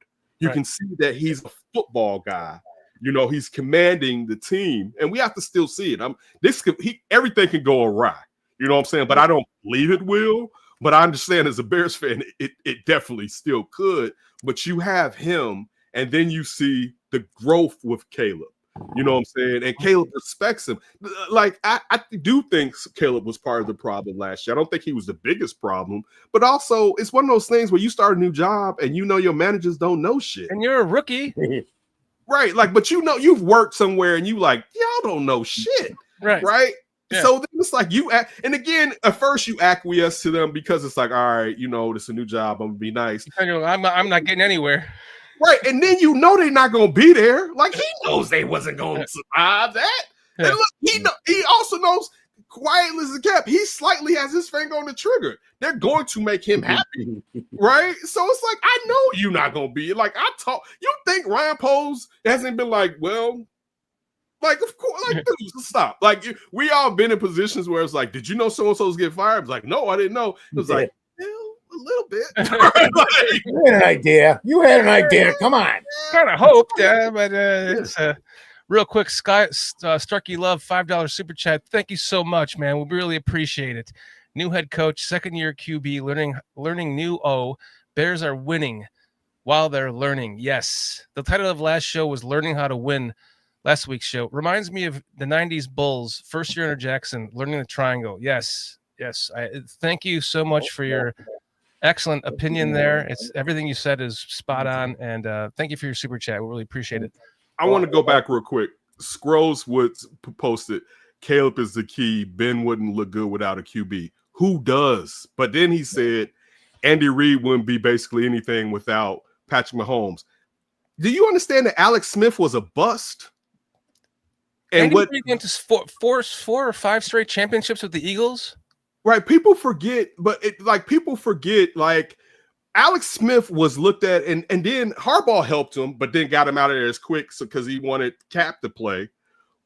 You can see that he's a football guy. You know, he's commanding the team, and we have to still see it. Everything can go awry. You know what I'm saying? But I don't believe it will. But I understand as a Bears fan, it definitely still could. But you have him, and then you see the growth with Caleb. You know what I'm saying? And Caleb respects him. Like, I do think Caleb was part of the problem last year. I don't think he was the biggest problem, but also it's one of those things where you start a new job and you know your managers don't know shit. And you're a rookie. Right. Like, but you know, you've worked somewhere and you like, y'all don't know shit. Right. Yeah. So then it's like and again, at first you acquiesce to them because it's like, all right, you know, this is a new job. I'm gonna be nice. I'm not getting anywhere. Right. And then you know they're not gonna be there. Like, he knows they wasn't gonna survive that. Yeah. And look, he also knows, quietly as a cap, he slightly has his finger on the trigger. They're going to make him happy. Right. So it's like, I know you're not gonna be like, you think Ryan Poles hasn't been like, well, like, of course, like, dude, stop. Like, we all been in positions where it's like, did you know so-and-so's get fired? It's like, no, I didn't know. It was like, well, a little bit. Like, you had an idea. Come on. Kind of hoped, but it's real quick. Starkey Love, $5 super chat. Thank you so much, man. We really appreciate it. New head coach, second-year QB, learning new O. Bears are winning while they're learning. Yes. The title of last show was Learning How to Win. Last week's show reminds me of the 90s Bulls, first year under Jackson, learning the triangle. Yes. Thank you so much for your excellent opinion there. It's everything you said is spot on, and thank you for your super chat. We really appreciate it. I want to go back real quick. Scrolls would posted, Caleb is the key. Ben wouldn't look good without a QB. Who does? But then he said Andy Reid wouldn't be basically anything without Patrick Mahomes. Do you understand that Alex Smith was a bust? And what went to four or five straight championships with the Eagles? Right. People forget, like Alex Smith was looked at, and then Harbaugh helped him, but then got him out of there as quick because he wanted Cap to play.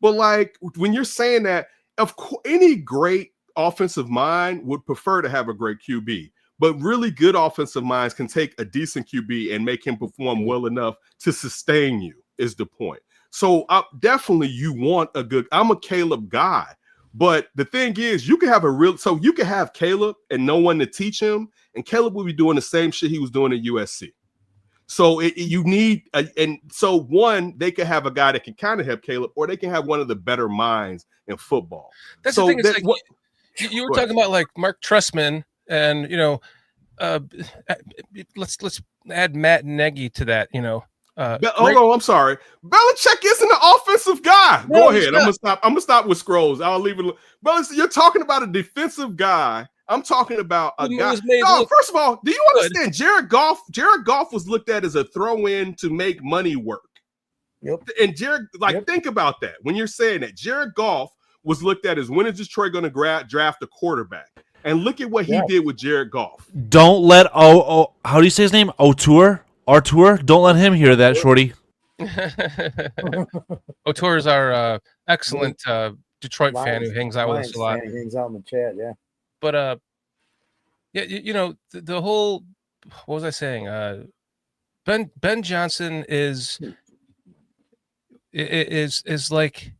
But like, when you're saying that, of course, any great offensive mind would prefer to have a great QB. But really good offensive minds can take a decent QB and make him perform well enough to sustain you, is the point. So definitely you want a good, I'm a Caleb guy, but the thing is you can have Caleb and no one to teach him, and Caleb will be doing the same shit he was doing at USC. So you need, they could have a guy that can kind of help Caleb, or they can have one of the better minds in football. That's the thing. It's like, you were talking about like Mark Trestman, and let's add Matt Nagy to that. I'm sorry. Belichick isn't an offensive guy. No, go ahead. I'm gonna stop with Scrolls. I'll leave it. Belichick, you're talking about a defensive guy. I'm talking about a guy. No, first of all, do you understand Jared Goff? Jared Goff was looked at as a throw-in to make money work. Yep. And Jared, think about that. When you're saying that, Jared Goff was looked at as, when is Detroit going to draft a quarterback? And look at what he did with Jared Goff. Don't let how do you say his name? Artur? Don't let him hear that, Shorty. O'Toole is our excellent Detroit fan who hangs out with us a lot. He hangs out in the chat, yeah. But the whole, what was I saying? Ben Johnson is like,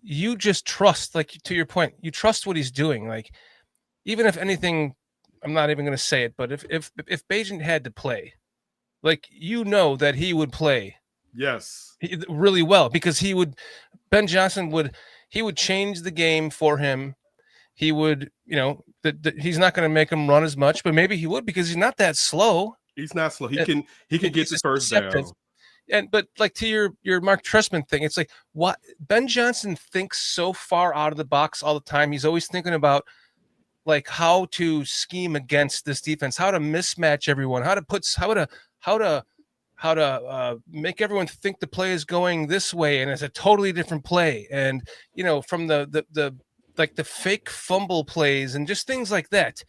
you just trust, like, to your point, you trust what he's doing. Like, even if anything, I'm not even going to say it, but if Bagent had to play, like, that he would play. Yes. Really well, because Ben Johnson would change the game for him. He would, he's not going to make him run as much, but maybe he would, because he's not that slow. He's not slow. He can get the first down. But like, to your Mark Trestman thing, it's like, what Ben Johnson thinks so far out of the box all the time. He's always thinking about, like, how to scheme against this defense, how to mismatch everyone, how to make everyone think the play is going this way and it's a totally different play. And, from the fake fumble plays and just things like that.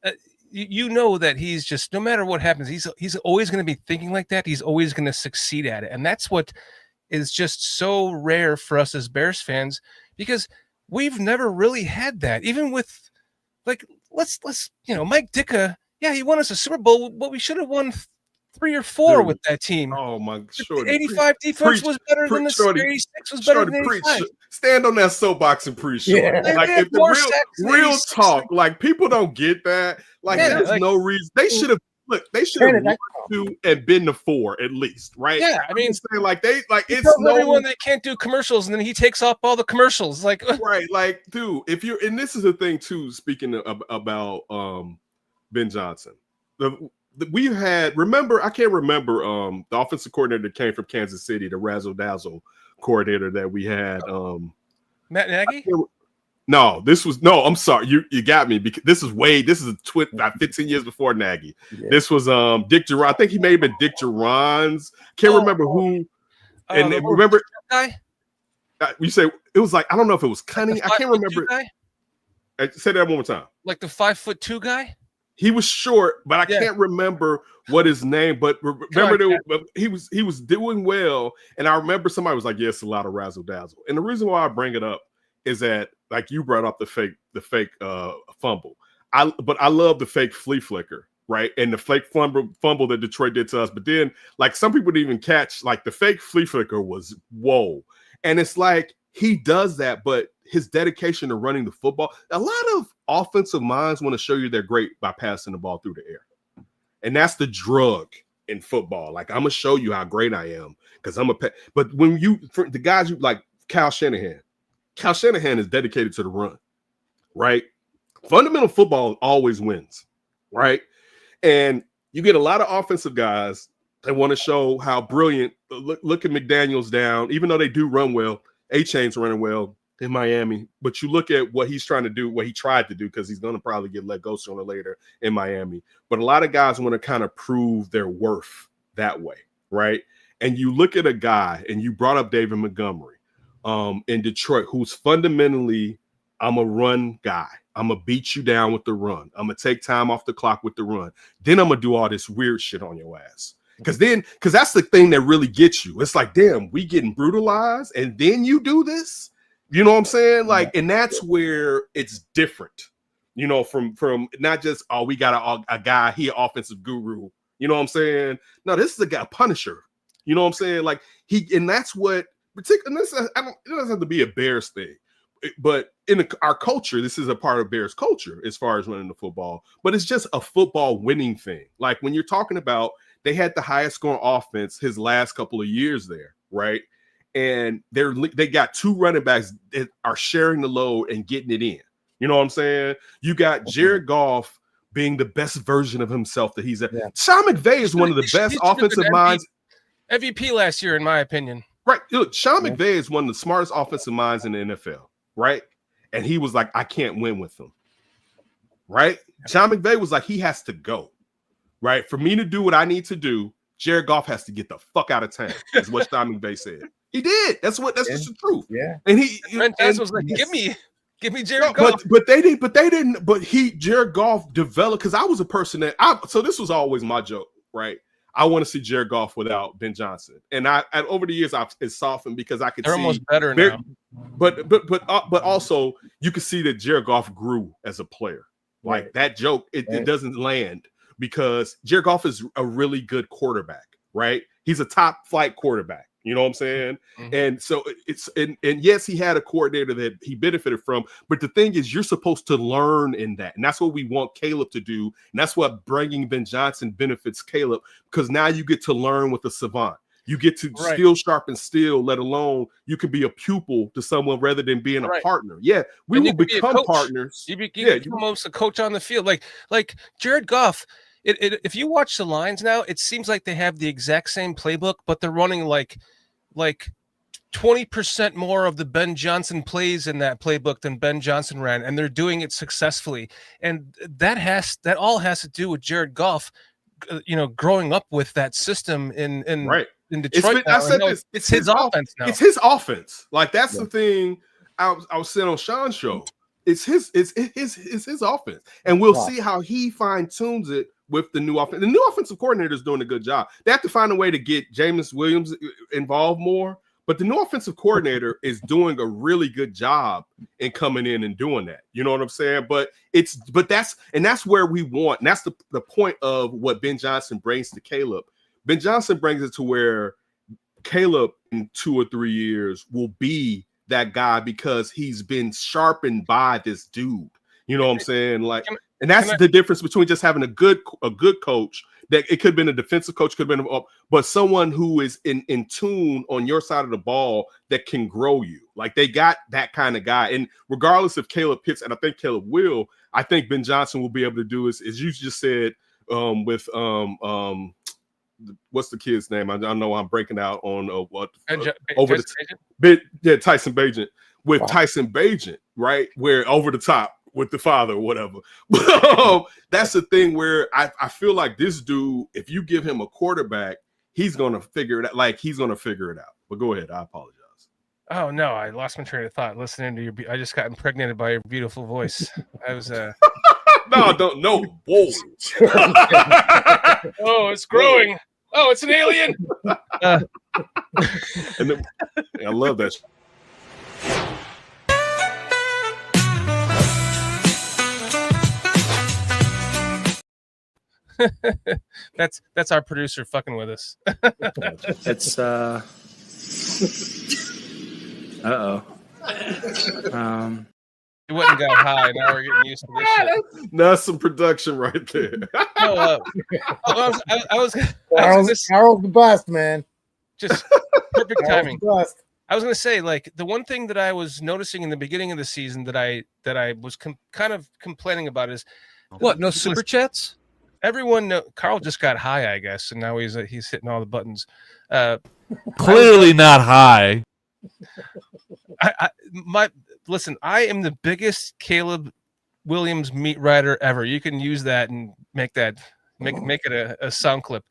That he's just, no matter what happens, he's always going to be thinking like that. He's always going to succeed at it. And that's what is just so rare for us as Bears fans, because we've never really had that. Even with, like, let's Mike Ditka, he won us a Super Bowl, but we should have won 3 or 4 with that team. Oh my, Shorty. 85 defense was better than the 86 was better than 85. Stand on that soapbox and preach. Yeah. Like, if the real talk, like, people don't get that. Like, there's no reason. They should have 2 and been to 4 at least, right? Yeah, I mean, I'm just saying, like he it's tells no everyone they can't do commercials, and then he takes off all the commercials. Like, right, like, dude, if you're, and this is the thing too. Speaking about Ben Johnson, we had, remember, I can't remember the offensive coordinator that came from Kansas City, the razzle dazzle coordinator that we had. Matt Nagy? No, I'm sorry, you got me, because this is about 15 years before Nagy. Yeah. This was Dick Duran. I think he may have been Dick Duran's. Can't remember who. And remember, guy. You say it was like, I don't know if it was Cunning. I can't remember. Say that one more time. Like the 5'2" guy. He was short, but I can't remember what his name. But remember, he was doing well, and I remember somebody was like, "Yes, a lot of razzle dazzle." And the reason why I bring it up is that, like, you brought up the fake fumble. But I love the fake flea flicker, right? And the fake fumble that Detroit did to us. But then, like, some people didn't even catch, like, the fake flea flicker was whoa. And it's like, he does that, but his dedication to running the football, a lot of offensive minds want to show you they're great by passing the ball through the air. And that's the drug in football. Like, I'm going to show you how great I am because I'm but when for the guys like Kyle Shanahan is dedicated to the run, right? Fundamental football always wins, right? And you get a lot of offensive guys that want to show how brilliant. Look at McDaniels down, even though they do run well. A-Chain's running well in Miami, but you look at what he's trying to do, what he tried to do, because he's going to probably get let go sooner or later in Miami. But a lot of guys want to kind of prove their worth that way, right? And you look at a guy, and you brought up David Montgomery in Detroit, who's fundamentally, I'm a run guy. I'm going to beat you down with the run. I'm going to take time off the clock with the run. Then I'm going to do all this weird shit on your ass. Because that's the thing that really gets you. It's like, damn, we getting brutalized, and then you do this. You know what I'm saying? Like, and that's where it's different, you know, from not just, oh, we got a guy, he an offensive guru. You know what I'm saying? No, this is a guy, Punisher. You know what I'm saying? Like, and that's what, particularly, it doesn't have to be a Bears thing, but in our culture, this is a part of Bears culture as far as running the football, but it's just a football winning thing. Like, when you're talking about, they had the highest scoring offense his last couple of years there, right? And they got 2 running backs that are sharing the load and getting it in. You know what I'm saying? You got Jared Goff being the best version of himself that he's at. Yeah. Sean McVay is one of the best offensive minds. MVP last year, in my opinion. Right. Look, Sean McVay is one of the smartest offensive minds in the NFL, right? And he was like, I can't win with them. Right? Sean McVay was like, he has to go. Right? For me to do what I need to do, Jared Goff has to get the fuck out of town, is what Sean McVay said. He did. That's just the truth. Yeah. And Brent was like, give me Jared Goff. But Jared Goff developed, because I was a person that so this was always my joke, right? I want to see Jared Goff without Ben Johnson. And I over the years it's softened because I could They're see almost better now. But also you could see that Jared Goff grew as a player. Like, right. That joke, it doesn't land. Because Jared Goff is a really good quarterback, right? He's a top flight quarterback. You know what I'm saying? Mm-hmm. And so and yes, he had a coordinator that he benefited from. But the thing is, you're supposed to learn in that. And that's what we want Caleb to do. And that's what bringing Ben Johnson benefits Caleb, because now you get to learn with a savant. You get to still sharpen steel, let alone you can be a pupil to someone rather than being a partner. Yeah, we will become partners. You become almost a coach on the field. Like Jared Goff, if you watch the lines now, it seems like they have the exact same playbook, but they're running like 20% more of the Ben Johnson plays in that playbook than Ben Johnson ran, and they're doing it successfully. And that all has to do with Jared Goff, growing up with that system in Detroit. It's his offense now. It's his offense. Like, that's the thing. I was saying on Sean's show. It's his offense, and we'll see how he fine tunes it with the new offense. The new offensive coordinator is doing a good job. They have to find a way to get Jameis Williams involved more, but the new offensive coordinator is doing a really good job in coming in and doing that. You know what I'm saying? But that's where we want, and that's the point of what Ben Johnson brings to Caleb. Ben Johnson brings it to where Caleb in 2 or 3 years will be that guy, because he's been sharpened by this dude. You know what I'm saying? Like, and that's the difference between just having a good coach that it could have been a defensive coach, could have been, but someone who is in tune on your side of the ball that can grow you. Like they got that kind of guy. And regardless if Caleb Pitts, and I think Caleb will, I think Ben Johnson will be able to do is, as you just said, with what's the kid's name? I know I'm breaking out on Tyson Bagent with Tyson Bagent, right? Where over the top with the father or whatever. But that's the thing where I feel like this dude, if you give him a quarterback, he's gonna figure it out. Like he's gonna figure it out. But go ahead. I apologize. Oh no, I lost my train of thought listening to your. I just got impregnated by your beautiful voice. I was No, I don't know. Whoa. Oh, it's growing. Oh, it's an alien. And then, I love that. That's our producer fucking with us. It's It wouldn't go high. Now we're getting used to this shit. That's some production right there. I was Carl's the best, man. just perfect timing. Carl's the best. I was going to say, like, the one thing that I was noticing in the beginning of the season that I was kind of complaining about is what? No super chats? everyone Carl just got high, I guess, and now he's hitting all the buttons. Clearly not high. Listen, I am the biggest Caleb Williams meat rider ever. You can use that and make it a sound clip.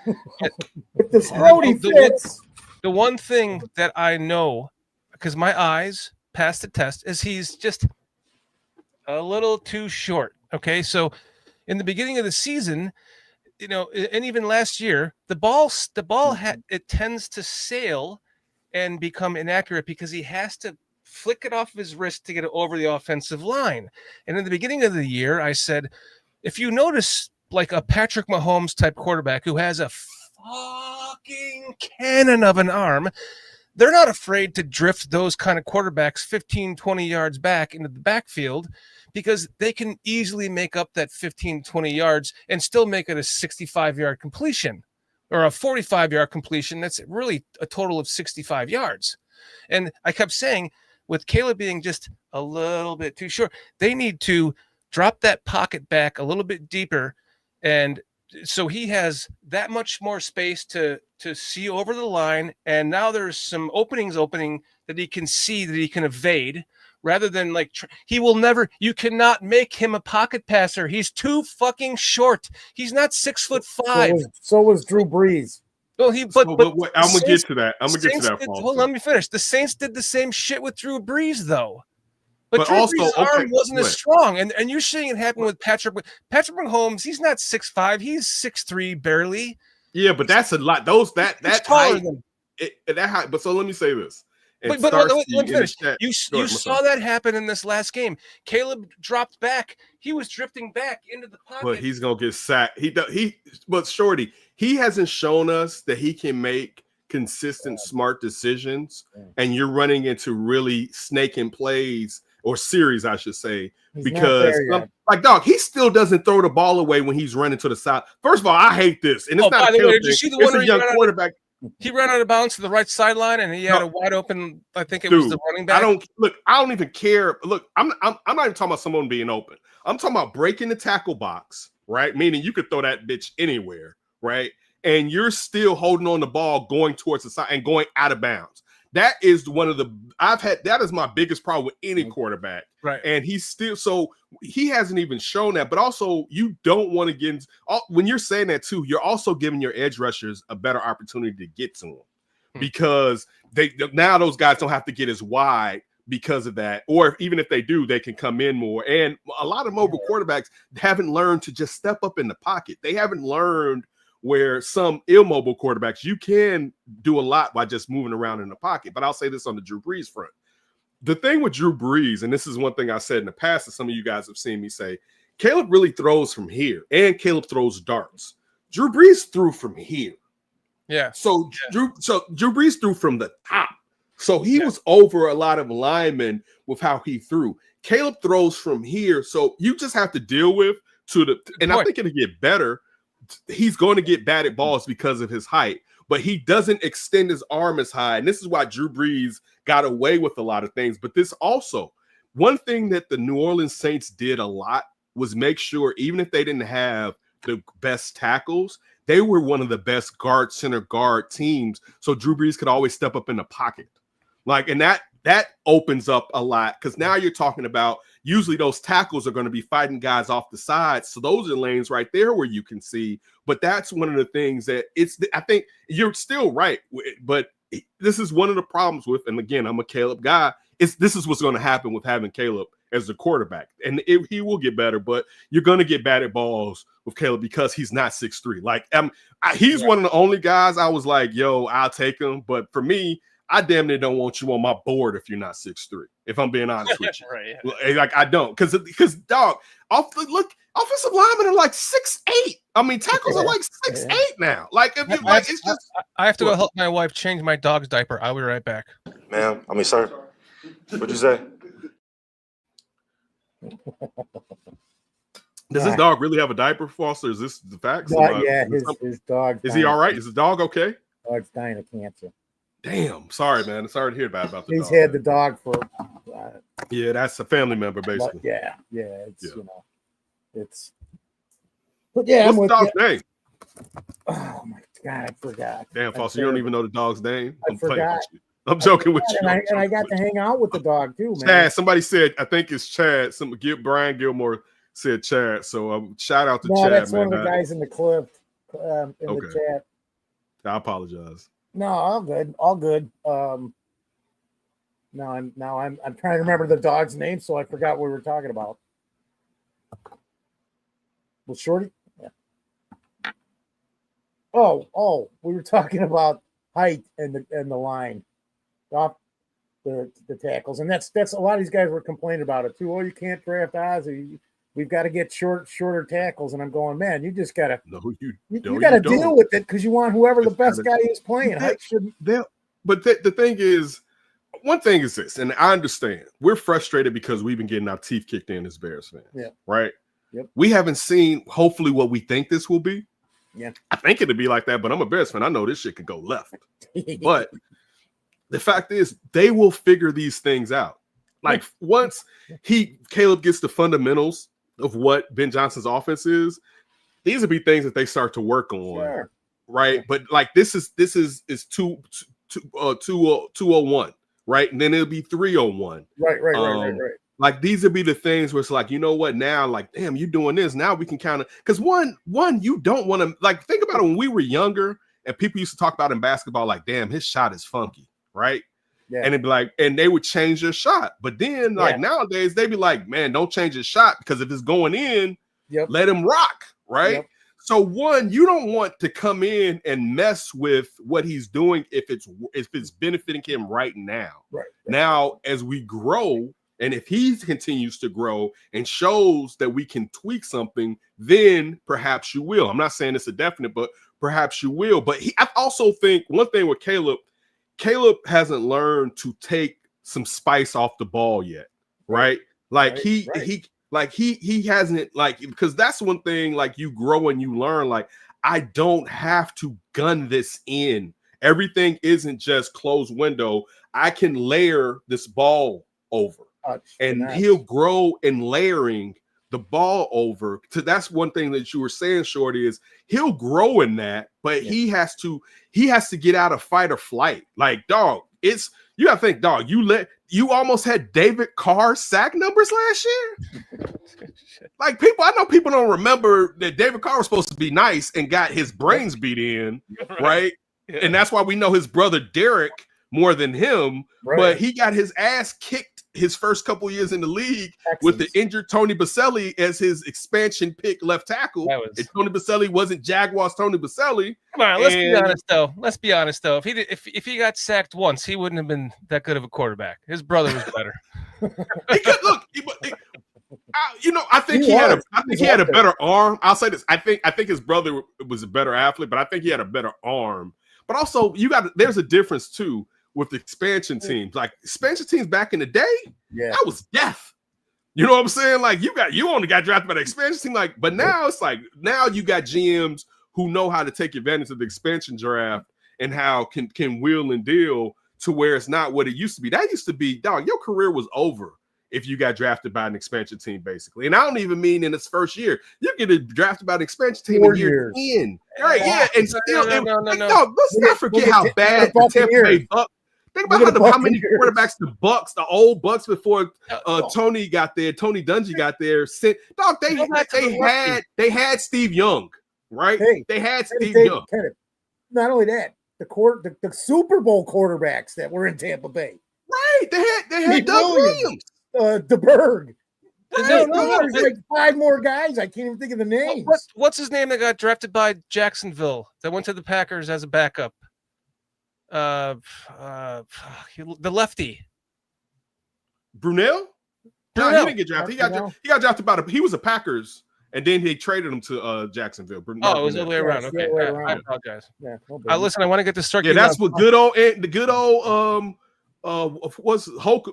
With this roadie fits. The one thing that I know, because my eyes passed the test, is he's just a little too short. Okay, so in the beginning of the season, and even last year, the ball it tends to sail and become inaccurate because he has to flick it off of his wrist to get it over the offensive line. And in the beginning of the year, I said, if you notice like a Patrick Mahomes type quarterback who has a fucking cannon of an arm, they're not afraid to drift those kind of quarterbacks 15, 20 yards back into the backfield because they can easily make up that 15, 20 yards and still make it a 65-yard completion or a 45-yard completion. That's really a total of 65 yards. And I kept saying, with Caleb being just a little bit too short, they need to drop that pocket back a little bit deeper, and so he has that much more space to see over the line. And now there's some opening that he can see, that he can evade, rather than like he will never. You cannot make him a pocket passer. He's too fucking short. He's not 6'5". So was Drew Brees. Well, I'm gonna get to that. Hold on, let me finish. The Saints did the same shit with Drew Brees, though. But Drew Brees' arm wasn't as strong, and you're seeing it happen with Patrick Mahomes. He's not 6'5", he's 6'3", barely. Yeah, but that's a lot. That's height. That height. But so let me say this. But let me finish. You saw that happen in this last game. Caleb dropped back. He was drifting back into the pocket. But he's gonna get sacked. But Shorty, he hasn't shown us that he can make consistent, smart decisions. And you're running into really snaking plays or series, I should say, because like dog, he still doesn't throw the ball away when he's running to the side. First of all, I hate this, and it's not a Caleb thing. It's a young quarterback. He ran out of bounds to the right sideline, and he had a wide open. I think it was the running back. I don't even care. Look, I'm not even talking about someone being open. I'm talking about breaking the tackle box, right? Meaning you could throw that bitch anywhere, right? And you're still holding on the ball, going towards the side and going out of bounds. That is that is my biggest problem with any quarterback. Right. And he hasn't even shown that. But also, you don't want to get when you're saying that too, you're also giving your edge rushers a better opportunity to get to them because now those guys don't have to get as wide because of that. Or even if they do, they can come in more. And a lot of mobile quarterbacks haven't learned to just step up in the pocket. They haven't learned where some immobile quarterbacks, you can do a lot by just moving around in the pocket. But I'll say this on the Drew Brees front. The thing with Drew Brees, and this is one thing I said in the past that some of you guys have seen me say, Caleb really throws from here, and Caleb throws darts. Drew Brees threw from here. Yeah. So Drew Brees threw from the top. So he was over a lot of linemen with how he threw. Caleb throws from here. So you just have to deal with and I think it'll get better. he's going to get batted balls because of his height, but he doesn't extend his arm as high. And this is why Drew Brees got away with a lot of things. But this also, one thing that the New Orleans Saints did a lot was make sure, even if they didn't have the best tackles, they were one of the best guard, center guard teams. So Drew Brees could always step up in the pocket. Like, and that opens up a lot, because now you're talking about usually those tackles are going to be fighting guys off the side. So those are lanes right there where you can see. But that's one of the things that I think you're still right. But this is one of the problems with, and again, I'm a Caleb guy. This is what's going to happen with having Caleb as the quarterback. And he will get better, but you're going to get batted balls with Caleb because he's not 6'3". Like, he's one of the only guys I was like, yo, I'll take him. But for me, I damn near don't want you on my board if you're not 6'3", if I'm being honest with you. Right, yeah. Like, I don't. Because dog, offensive linemen are like 6'8". I mean, tackles are like 6'8" now. Like, if you like, it's just. I have to go help my wife change my dog's diaper. I'll be right back. Ma'am, sir. What'd you say? Does this dog really have a diaper, Foster? Is this the facts? Yeah, his dog. Is he all right? Is the dog okay? Dog's dying of cancer. Damn, sorry, man. Sorry to hear about the He's dog. had the dog for. Yeah, that's a family member, basically. Yeah. It's it's. But yeah, what's the dog's name? Oh my God, I forgot. Damn, Foster, you don't even know the dog's name. I forgot. I'm joking with you. And I got to hang out with the dog too, man. Chad, somebody said, I think it's Chad. Brian Gilmore said Chad. So shout out to Chad. That's man. one of the guys in the clip in the chat. I apologize. No, all good, all good. Now I'm trying to remember the dog's name, so I forgot what we were talking about. Was Shorty? Yeah. Oh, we were talking about height and the line, off the tackles, and that's a lot of these guys were complaining about it too. Oh, you can't draft Ozzy. We've got to get shorter tackles, and I'm going, man, you just gotta you gotta deal with it because you want whoever the best guy is playing. But the thing is, one thing is this, and I understand we're frustrated because we've been getting our teeth kicked in as Bears fans. Yeah. Right. Yep. We haven't seen hopefully what we think this will be. Yeah. I think it'd be like that, but I'm a Bears fan. I know this shit could go left. But the fact is, they will figure these things out. Like once Caleb gets the fundamentals of what Ben Johnson's offense is, these will be things that they start to work on. Sure. Right. But like this is 201, right? And then it'll be 301. Right. Like these would be the things where it's like, you know what, now, like, damn, you're doing this. Now we can kind of, because one, you don't want to, like, think about it when we were younger and people used to talk about in basketball, like, damn, his shot is funky, right? Yeah. And it'd be like, and they would change their shot. But then, like, nowadays, they'd be like, man, don't change his shot because if it's going in, let him rock, right? Yep. So one, you don't want to come in and mess with what he's doing if it's benefiting him right now. Right. Now, as we grow, and if he continues to grow and shows that we can tweak something, then perhaps you will. I'm not saying it's a definite, but perhaps you will. But I also think one thing with Caleb hasn't learned to take some spice off the ball yet, right? Like he hasn't, like, because that's one thing, like, you grow and you learn, like, I don't have to gun this in. Everything isn't just closed window. I can layer this ball over. And he'll grow in layering the ball over. So that's one thing that you were saying, Shorty, is he'll grow in that, but he has to get out of fight or flight. Like, dog, you gotta think, dog, you almost had David Carr sack numbers last year. Like, I know people don't remember that David Carr was supposed to be nice and got his brains beat in, right? Yeah. And that's why we know his brother Derek more than him, but he got his ass kicked his first couple years in the league with the injured Tony Baselli as his expansion pick left tackle. And Tony Baselli wasn't Jaguars Tony Baselli. Come on, let's be honest though. If he got sacked once, he wouldn't have been that good of a quarterback. His brother was better. He could look. I think he had a better arm. I'll say this. I think his brother was a better athlete, but I think he had a better arm. But also, there's a difference too with the expansion teams. Like, expansion teams back in the day, that was death. You know what I'm saying? Like, you only got drafted by the expansion team. Like, but now it's like, now you got GMs who know how to take advantage of the expansion draft and how can wheel and deal to where it's not what it used to be. That used to be, dog, your career was over if you got drafted by an expansion team, basically. And I don't even mean in its first year. You get drafted by an expansion team 4 in year years. 10. Right, yeah. And still, no. let's not forget how bad the Tampa Bay Bucks. Think about how many quarterbacks the Bucks, the old Bucks before Tony got there, Tony Dungy got there. Dog, they had Steve Young, right? Hey, they had Steve David, Young. Kenneth, not only that, the Super Bowl quarterbacks that were in Tampa Bay. Right, they had Doug Williams. DeBerg. No. There's like 5 more guys. I can't even think of the names. What's his name that got drafted by Jacksonville that went to the Packers as a backup? The lefty. Brunel? No, he didn't get drafted. He got drafted he was a Packers, and then he traded him to Jacksonville. It was the other way around. Okay, I apologize. Yeah, no listen, I want to get this start. Yeah, that's what the good old what's Hulk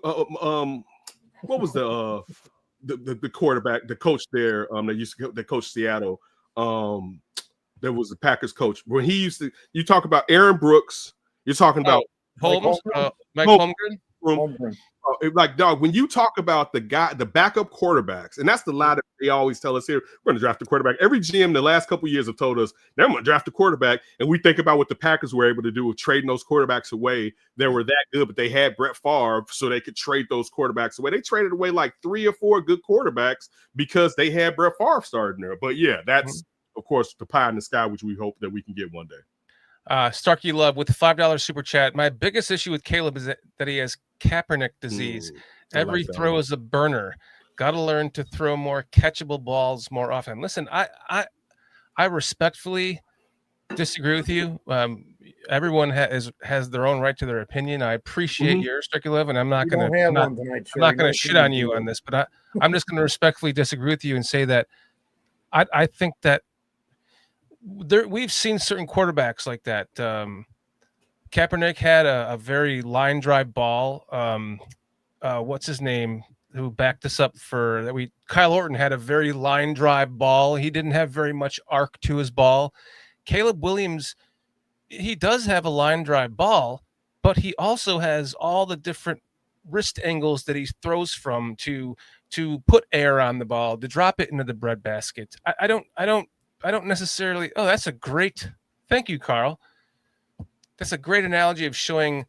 what was the quarterback, the coach there that coached Seattle. There was the Packers coach when he used to. You talk about Aaron Brooks. You're talking about Holmes, Mike Holmgren. Like, dog, when you talk about the backup quarterbacks, and that's the lie that they always tell us here, we're going to draft a quarterback. Every GM the last couple of years have told us they're going to draft a quarterback, and we think about what the Packers were able to do with trading those quarterbacks away. They were that good, but they had Brett Favre, so they could trade those quarterbacks away. They traded away like 3 or 4 good quarterbacks because they had Brett Favre starting there. But yeah, that's of course the pie in the sky, which we hope that we can get one day. Starkey Love with the $5 super chat. My biggest issue with Caleb is that he has Kaepernick disease. Every throw is a burner. Got to learn to throw more catchable balls more often. Listen, I respectfully disagree with you. Everyone has their own right to their opinion. I appreciate yours, Starkey Love, and I'm not going to shit on you on this, but I'm just going to respectfully disagree with you and say that I think that we've seen certain quarterbacks like that. Kaepernick had a very line drive ball. What's his name? Who backed us up for that? Kyle Orton had a very line drive ball. He didn't have very much arc to his ball. Caleb Williams, he does have a line drive ball, but he also has all the different wrist angles that he throws from to put air on the ball, to drop it into the breadbasket. I don't necessarily. Oh, that's a great. Thank you, Carl. That's a great analogy of showing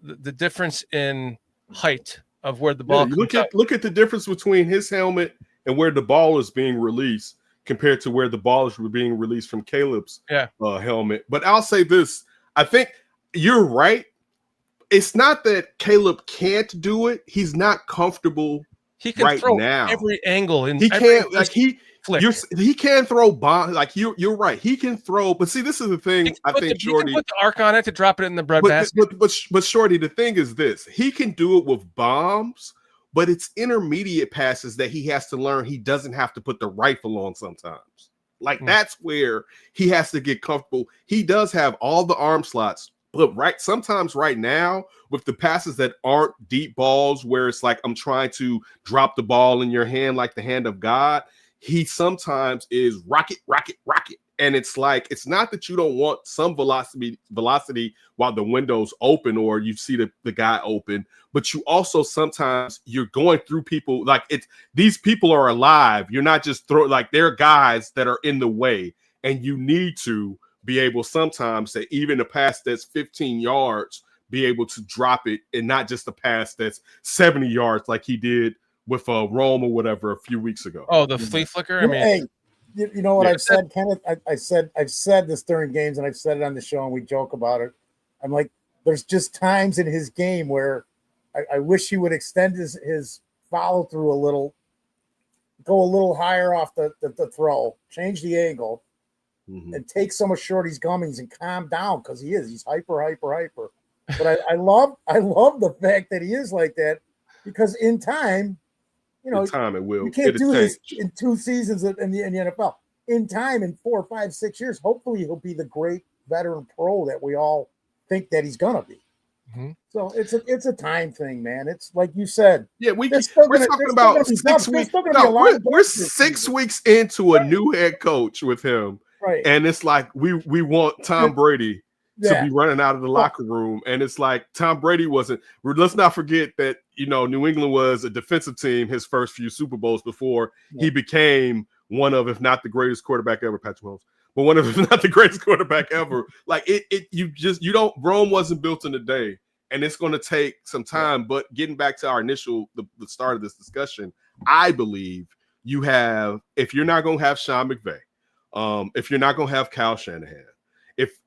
the difference in height of where the ball. Look at the difference between his helmet and where the ball is being released compared to where the ball is being released from Caleb's helmet. But I'll say this: I think you're right. It's not that Caleb can't do it; he's not comfortable. He can throw now every angle, and he can't flick. He can throw bombs. Like you're right. He can throw, but see, this is the thing. I think Shorty he can put the arc on it to drop it in the breadbasket. But Shorty, the thing is this: he can do it with bombs, but it's intermediate passes that he has to learn. He doesn't have to put the rifle on sometimes. Like that's where he has to get comfortable. He does have all the arm slots, but sometimes right now with the passes that aren't deep balls, where it's like I'm trying to drop the ball in your hand like the hand of God. He sometimes is rocket. And it's like, it's not that you don't want some velocity while the window's open or you see the guy open, but you also sometimes you're going through people like these people are alive. You're not just they're guys that are in the way, and you need to be able sometimes to even a pass that's 15 yards, be able to drop it and not just a pass that's 70 yards like he did with Rome or whatever a few weeks ago. Oh, the flea flicker. I mean, hey, you know what I've said, Kenneth? I've said this during games, and I've said it on the show, and we joke about it. I'm like, there's just times in his game where I wish he would extend his follow through a little, go a little higher off the throw, change the angle, and take some of Shorty's gummies and calm down, because he's hyper. But I love the fact that he is like that, because in time. In time it will. You can't do this in 2 seasons in the NFL. In time, in 4, 5, 6 years, hopefully he'll be the great veteran pro that we all think that he's gonna be. So it's a time thing, man. It's like you said. Yeah, we're talking about 6 weeks. We're 6 weeks into a new head coach with him, Right. And it's like we want Tom Brady to Yeah. be running out of the locker room. And it's like Tom Brady wasn't. Let's not forget that, New England was a defensive team his first few Super Bowls before he became one of, if not the greatest quarterback ever, Patrick Mahomes, but one of, if not the greatest quarterback ever. Like Rome wasn't built in a day, and it's going to take some time. But getting back to our the start of this discussion, I believe if you're not going to have Sean McVay, if you're not going to have Kyle Shanahan,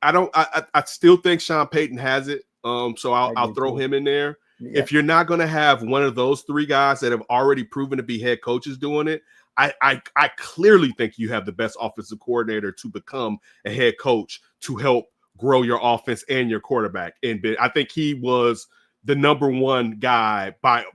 I still think Sean Payton has it. So I'll throw him in there. Yeah. If you're not going to have one of those three guys that have already proven to be head coaches doing it, I clearly think you have the best offensive coordinator to become a head coach to help grow your offense and your quarterback. And I think he was the number one guy by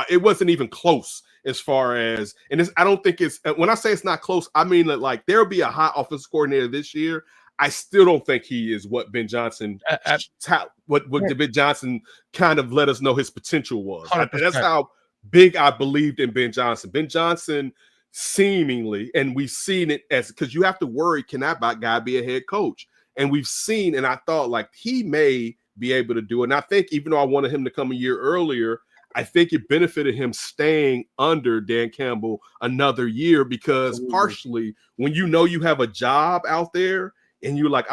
it wasn't even close as far as, and I don't think it's, when I say it's not close, I mean that like there'll be a hot offensive coordinator this year. I still don't think he is what Ben Johnson, what Ben Johnson kind of let us know his potential was. That's how big I believed in Ben Johnson. Ben Johnson seemingly, and we've seen it because you have to worry, can that guy be a head coach? And we've seen, and I thought like he may be able to do it. And I think even though I wanted him to come a year earlier, I think it benefited him staying under Dan Campbell another year because partially when you have a job out there, and you're like,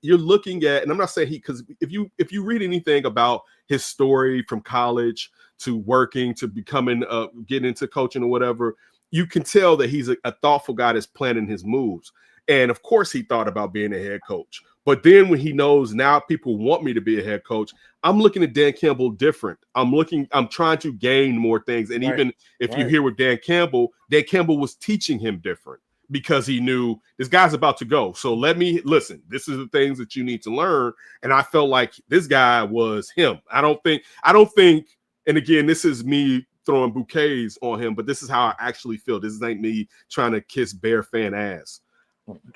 you're looking at, and I'm not saying because if you read anything about his story from college to working to becoming, getting into coaching or whatever, you can tell that he's a thoughtful guy that's planning his moves. And of course he thought about being a head coach. But then when he knows now people want me to be a head coach, I'm looking at Dan Campbell different. I'm trying to gain more things. And even if you hear with Dan Campbell was teaching him different. Because he knew this guy's about to go. So let me listen. This is the things that you need to learn. And I felt like this guy was him. I don't think, and again, this is me throwing bouquets on him, but this is how I actually feel. This ain't me trying to kiss Bear fan ass.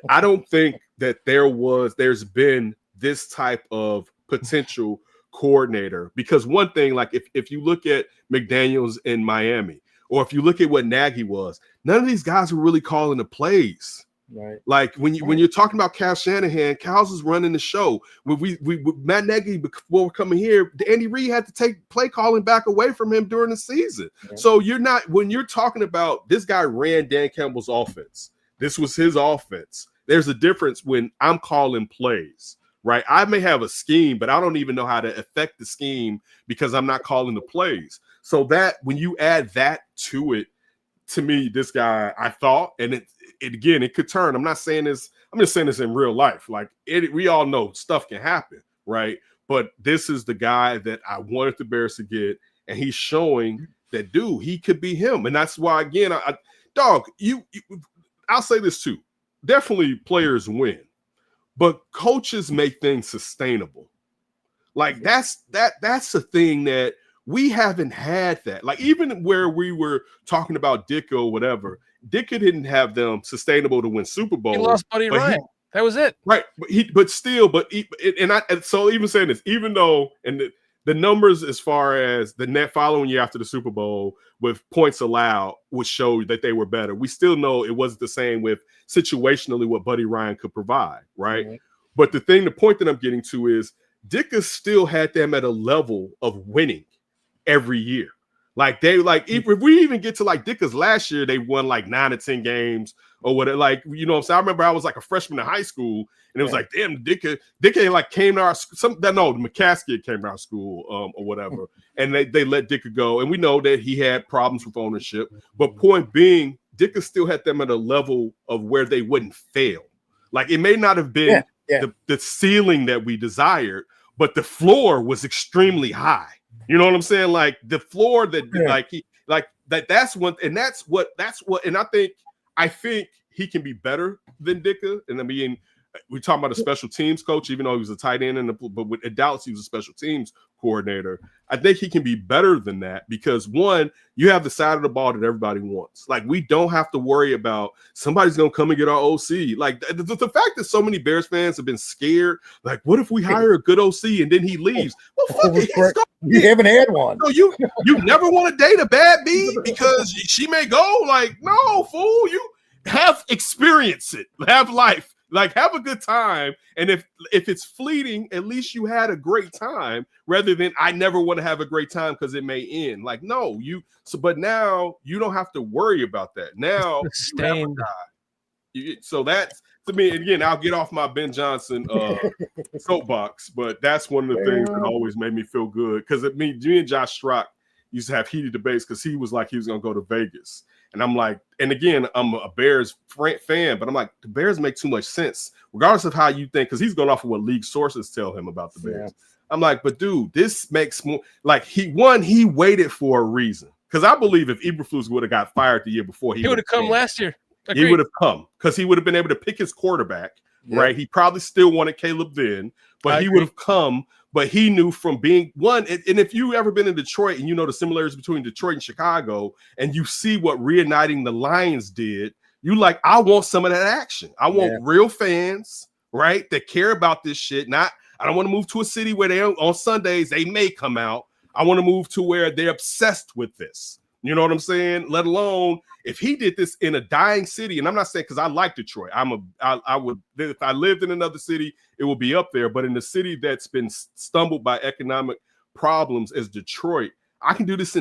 I don't think that there's been this type of potential coordinator, because one thing, like if you look at McDaniels in Miami, or if you look at what Nagy was, none of these guys were really calling the plays. Right. Like when you're talking about Kyle Shanahan, Kyle's is running the show. When we Matt Nagy, before we're coming here, Andy Reid had to take play calling back away from him during the season. Yeah. So when you're talking about this guy ran Dan Campbell's offense, this was his offense. There's a difference when I'm calling plays, right? I may have a scheme, but I don't even know how to affect the scheme because I'm not calling the plays. So that when you add that to it, to me, this guy, I thought, and it could turn. I'm not saying this. I'm just saying this in real life. Like we all know stuff can happen, right? But this is the guy that I wanted the Bears to get, and he's showing that, dude, he could be him. And that's why, again, I'll say this too. Definitely players win, but coaches make things sustainable. Like that's the thing that we haven't had that. Like even where we were talking about Ditka or whatever, Ditka didn't have them sustainable to win Super Bowl. He lost Buddy Ryan. That was it. Right. So even saying this, even though, and the numbers as far as the net following year after the Super Bowl with points allowed would show that they were better. We still know it wasn't the same with situationally what Buddy Ryan could provide. Right. Mm-hmm. But the point that I'm getting to is Ditka still had them at a level of winning every year. Like if we even get to like Dicka's last year, they won like 9 or 10 games or whatever. Like, you know what I'm saying? I remember I was like a freshman in high school and it was like, damn, Dicka like came to our McCaskey came to our school or whatever. And they let Dicka go. And we know that he had problems with ownership. But point being, Dicka still had them at a level of where they wouldn't fail. Like it may not have been the ceiling that we desired, but the floor was extremely high. You know what I'm saying? Like the floor that's one, and that's what, and I think he can be better than Ditka. And I mean, we're talking about a special teams coach, even though he was a tight end, but with Dallas, he was a special teams coordinator. I think he can be better than that because one, you have the side of the ball that everybody wants. Like we don't have to worry about somebody's going to come and get our OC. Like the fact that so many Bears fans have been scared, like what if we hire a good OC and then he leaves? Well, fuck it. You haven't had one. No, you never want to date a bad bee because she may go. Like, no, fool, you have experience it, have life. Like, have a good time. And if it's fleeting, at least you had a great time rather than I never want to have a great time because it may end. Like, no, but now you don't have to worry about that. Now you have a guy. So that's, to me, again, I'll get off my Ben Johnson soapbox, but that's one of the things that always made me feel good. Because me and Josh Strock used to have heated debates because he was like he was going to go to Vegas. And I'm like, and again, I'm a Bears fan, but I'm like, the Bears make too much sense, regardless of how you think, because he's going off of what league sources tell him about the Bears. Yeah. I'm like, but dude, this makes more like he waited for a reason. Because I believe if Eberflus would have got fired the year before, he would have come last year. Agreed. He would have come because he would have been able to pick his quarterback, right? He probably still wanted Caleb then, but he would have come. But he knew from being one, and if you ever been in Detroit and you know the similarities between Detroit and Chicago, and you see what reuniting the Lions did, you like, I want some of that action. I want real fans, right, that care about this shit. I don't want to move to a city where they on Sundays they may come out. I want to move to where they're obsessed with this. You know what I'm saying? Let alone if he did this in a dying city, and I'm not saying because I like Detroit. I would, if I lived in another city, it would be up there. But in a city that's been stumbled by economic problems as Detroit, I can do this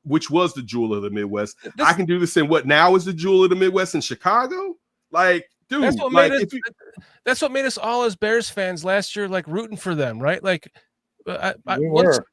which was the jewel of the Midwest. I can do this in what now is the jewel of the Midwest in Chicago. Like, dude, that's what made us all as Bears fans last year, like rooting for them, right? Like.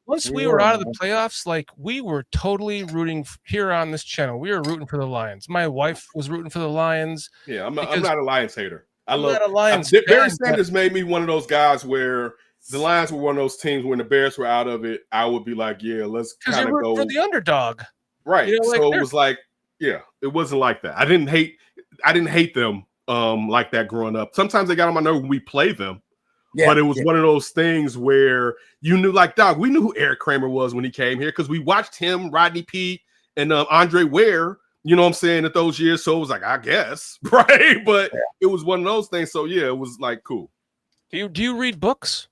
Once we were out of the playoffs, like we were totally rooting here on this channel. We were rooting for the Lions. My wife was rooting for the Lions. Yeah, I'm not a Lions hater. I love a Lions. Barry Sanders made me one of those guys where the Lions were one of those teams when the Bears were out of it. I would be like, yeah, let's kind of go for the underdog, right? You know, so it was like, yeah, it wasn't like that. I didn't hate them like that growing up. Sometimes they got on my nerve when we play them. Yeah, but it was one of those things where you knew, like, dog, we knew who Eric Kramer was when he came here because we watched him, Rodney Peete, and Andre Ware, you know what I'm saying, at those years. So it was like, I guess, right? But it was one of those things. So, yeah, it was like, cool. Do you read books?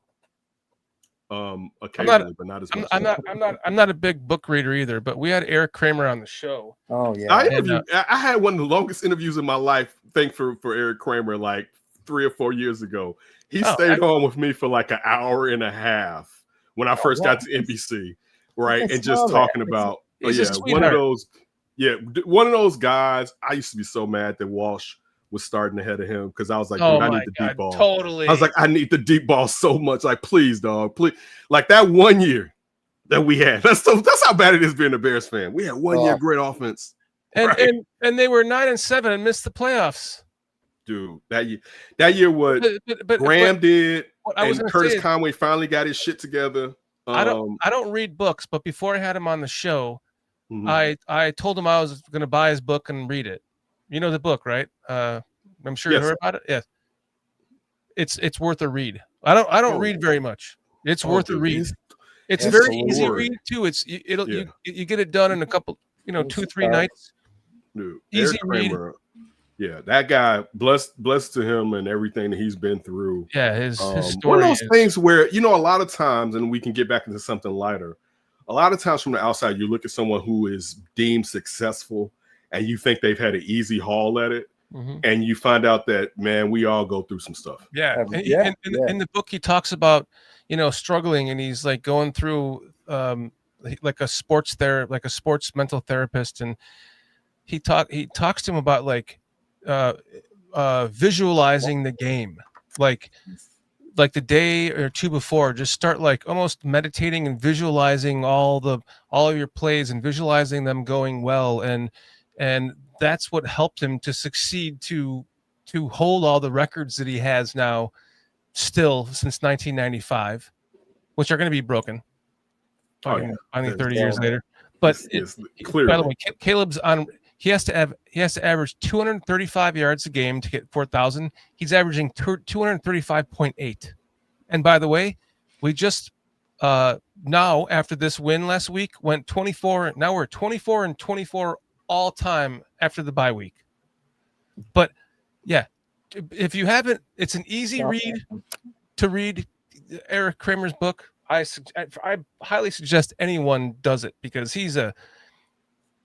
Occasionally, but not as much. I'm not a big book reader either, but we had Eric Kramer on the show. Oh, yeah. I had one of the longest interviews in my life, for Eric Kramer, like 3 or 4 years ago. He stayed on with me for like an hour and a half when I first got to NBC, right? And just talking about, one of those guys. I used to be so mad that Walsh was starting ahead of him because I was like, dude, I need the deep ball. Totally. I was like, I need the deep ball so much. Like, please, dog, please. Like that 1 year that we had. That's how bad it is being a Bears fan. We had 1 year great offense. And they were 9-7 and missed the playoffs. Dude, that year, what Graham did, and Curtis Conway finally got his shit together. I don't read books, but before I had him on the show, I told him I was going to buy his book and read it. You know the book, right? I'm sure you heard about it. Yes, it's worth a read. I don't read very much. It's worth a read. It's very easy to read too. You get it done in a couple, 2-3 nights. Dude, easy read. Yeah, that guy, blessed to him and everything that he's been through. Yeah, his story. One of those things where, a lot of times, and we can get back into something lighter, a lot of times from the outside, you look at someone who is deemed successful and you think they've had an easy haul at it. Mm-hmm. And you find out that, man, we all go through some stuff. Yeah. In the book, he talks about, struggling, and he's like going through like a sports mental therapist. And he talks to him about like, visualizing the game, like the day or two before, just start like almost meditating and visualizing all of your plays and visualizing them going well, and that's what helped him to succeed to hold all the records that he has now still since 1995, which are going to be broken I think 30 years later. But by the way, Caleb's on. He has to average 235 yards a game to get 4,000. He's averaging 235.8. And by the way, we just now after this win last week went 24. Now we're 24-24 all time after the bye week. But yeah, if you haven't, it's an easy read to read Eric Kramer's book. I highly suggest anyone does it because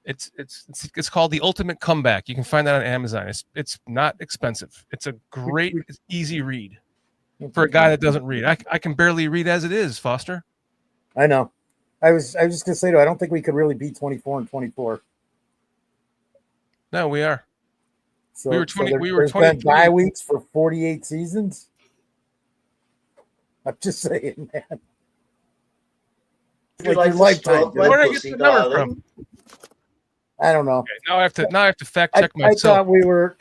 It's called The Ultimate Comeback. You can find that on Amazon. It's not expensive. It's a great, easy read for a guy that doesn't read. I can barely read as it is, Foster. I know. I was just gonna say though, I don't think we could really beat 24 and 24. No, we are. So We were 20. So we were there's 23. been bye weeks for 48 seasons. I'm just saying, man. Would you Like like your to lifetime, stroke dude. my Where did I get pussy, the number darling? I don't know. Okay, now I have to fact I check myself. thought we were.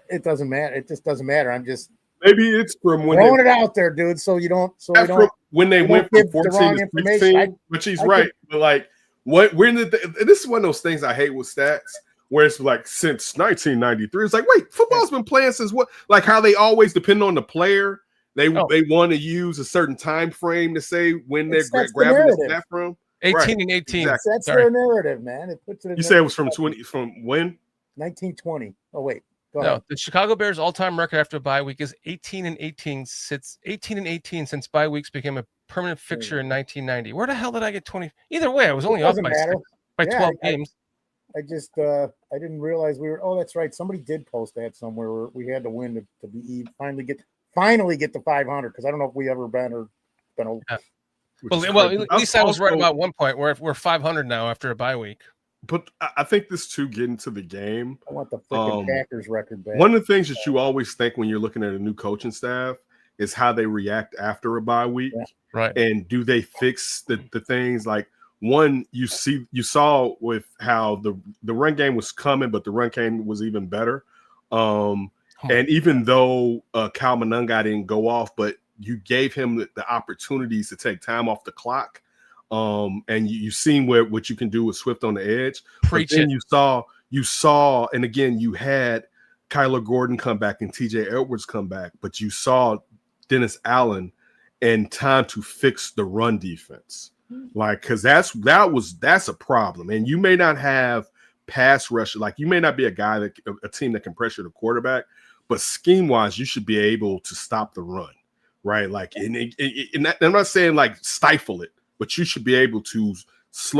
It doesn't matter. It just doesn't matter. I'm just Maybe it's from when throwing it out there, dude. So you don't. So we from don't. when they we went don't from give the 14 wrong to information. 16. But she's right. But like, what? When did this is one of those things I hate with stats, where it's like since 1993. It's like, wait, football's been playing since what? Like how they always depend on the player. They want to use a certain time frame to say when they're grabbing the stat from. 18 and 18. Exactly. That's their narrative, man. It puts it. In You said it was from 20. From when? 1920. Oh wait. Go No, ahead. the Chicago Bears' all-time record after a bye week is 18 and 18. Since 18 and 18 since bye weeks became a permanent fixture in 1990. Where the hell did I get 20? Either way, I was only off by matter. by 12 games. I just I didn't realize we were. Oh, that's right. Somebody did post that somewhere where we had to win to be finally get to 500 because I don't know if we ever been or been over. Yeah. Well, at least I was right about one point where we're 500 now after a bye week. But I think this too, getting to the game. I want the freaking Packers record back. One of the things that you always think when you're looking at a new coaching staff is how they react after a bye week, right? And do they fix the things like one you saw with how the run game was coming, but the run game was even better. And even though Kyle Monunga didn't go off, but you gave him the opportunities to take time off the clock. And you've seen what you can do with Swift on the edge. Preach but then it. you saw, and again, you had Kyler Gordon come back and TJ Edwards come back, but you saw Dennis Allen and time to fix the run defense. Like, because that's a problem. And you may not have pass rush, like you may not be a team that can pressure the quarterback, but scheme wise, you should be able to stop the run, right? Like, and I'm not saying like stifle it, but you should be able to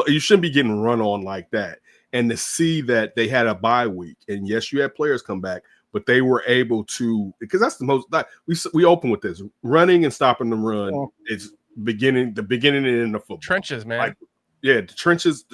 you shouldn't be getting run on like that. And to see that they had a bye week, and yes, you had players come back, but they were able to, because that's the most, like we open with this running and stopping the run. It's the beginning and end of football. Trenches, man. Like, yeah, the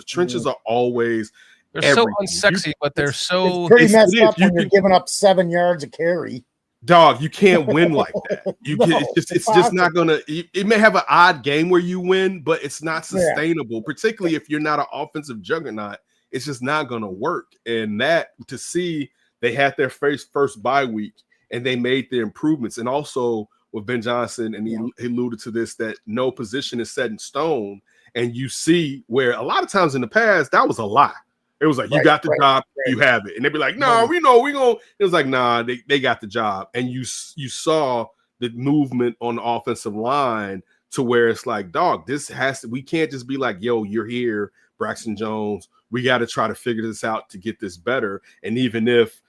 trenches are always they're so unsexy, but they're so it's pretty messed up when you're giving up 7 yards a carry. Dog, you can't win like that. It's just not gonna. It may have an odd game where you win, but it's not sustainable. Particularly if you're not an offensive juggernaut, it's just not gonna work. And that to see they had their first bye week and they made the improvements, and also with Ben Johnson, and he alluded to this, that no position is set in stone. And you see where a lot of times in the past that was a lie. It was like, you got the job, you have it. And they'd be like, no, we know, we going. It was like, nah, they got the job. And you saw the movement on the offensive line to where it's like, dog, we can't just be like, yo, you're here, Braxton Jones. We got to try to figure this out to get this better. And even if,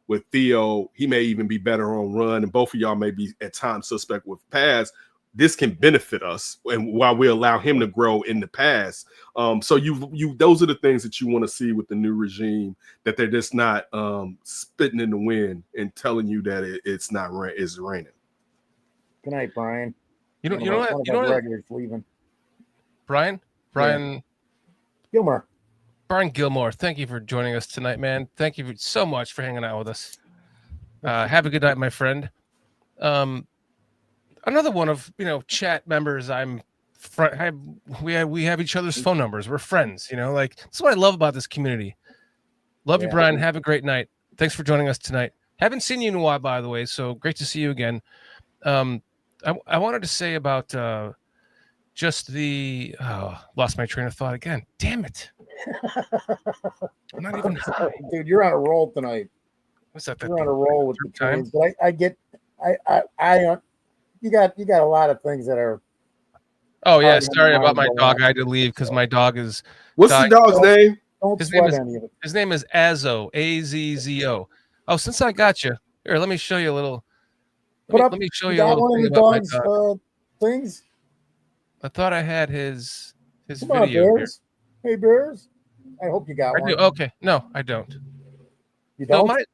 with Theo, he may even be better on run, and both of y'all may be at times suspect with pass. This can benefit us, and while we allow him to grow in the pass. So those are the things that you want to see with the new regime, that they're just not spitting in the wind and telling you that it's raining. Good night, Brian. You know what? Regulars leaving. Brian Gilmore. Brian Gilmore, thank you for joining us tonight, man. Thank you so much for hanging out with us. Have a good night, my friend. Another one of chat members. We have each other's phone numbers. We're friends. Like, that's what I love about this community. Love you, Brian. Have a great night. Thanks for joining us tonight. Haven't seen you in a while, by the way. So great to see you again. I wanted to say about just lost my train of thought again. Damn it! I'm not even high. Dude, you're on a roll tonight. What's that? You're on a roll with the time. trains, but I you got a lot of things that are. Oh yeah, sorry about my dog. I had to leave because my dog is. What's the dog's name? Don't sweat any of it. His name is Azzo, Azzo. Oh, since I got you here, let me show you a little. Let me show you a little one thing of the about dog's my dog. things. I thought I had his Come video on, Bears. here. Hey, Bears. I hope you got I one. do. Okay. No, I don't. You No, don't?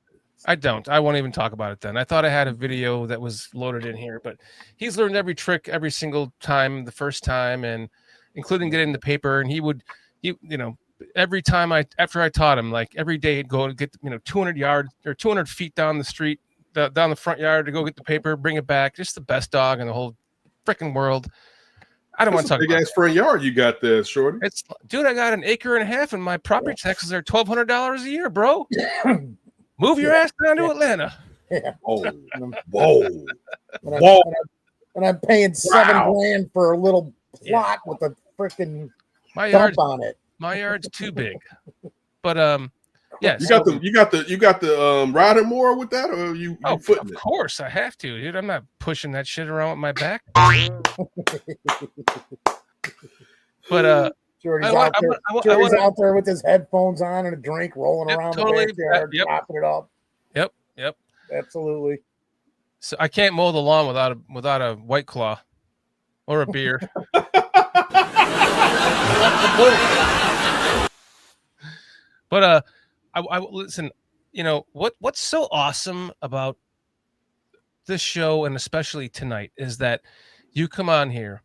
I don't. I won't even talk about it then. I thought I had a video that was loaded in here, but he's learned every trick every single time, the first time, and including getting the paper. And you know, every time after I taught him, like every day he'd go and get, 200 yards or 200 feet down the street, down the front yard to go get the paper, bring it back. Just the best dog in the whole freaking world. I don't want to talk big about ass front yard you got there, Shorty. Dude, I got an acre and a half, and my property taxes are $1,200 a year, bro. Move your ass down to Atlanta. Yeah. Oh, whoa, and I'm paying $7,000 for a little plot with a freaking dump on it. My yard's too big. But yeah. You got the riding more with that, or you footing it? Of course, I have to, dude. I'm not pushing that shit around with my back. But Jordy's out there with his headphones on and a drink, rolling around the backyard, chopping it up. Yep. Absolutely. So I can't mow the lawn without a White Claw or a beer. But I listen. What's so awesome about this show, and especially tonight, is that you come on here.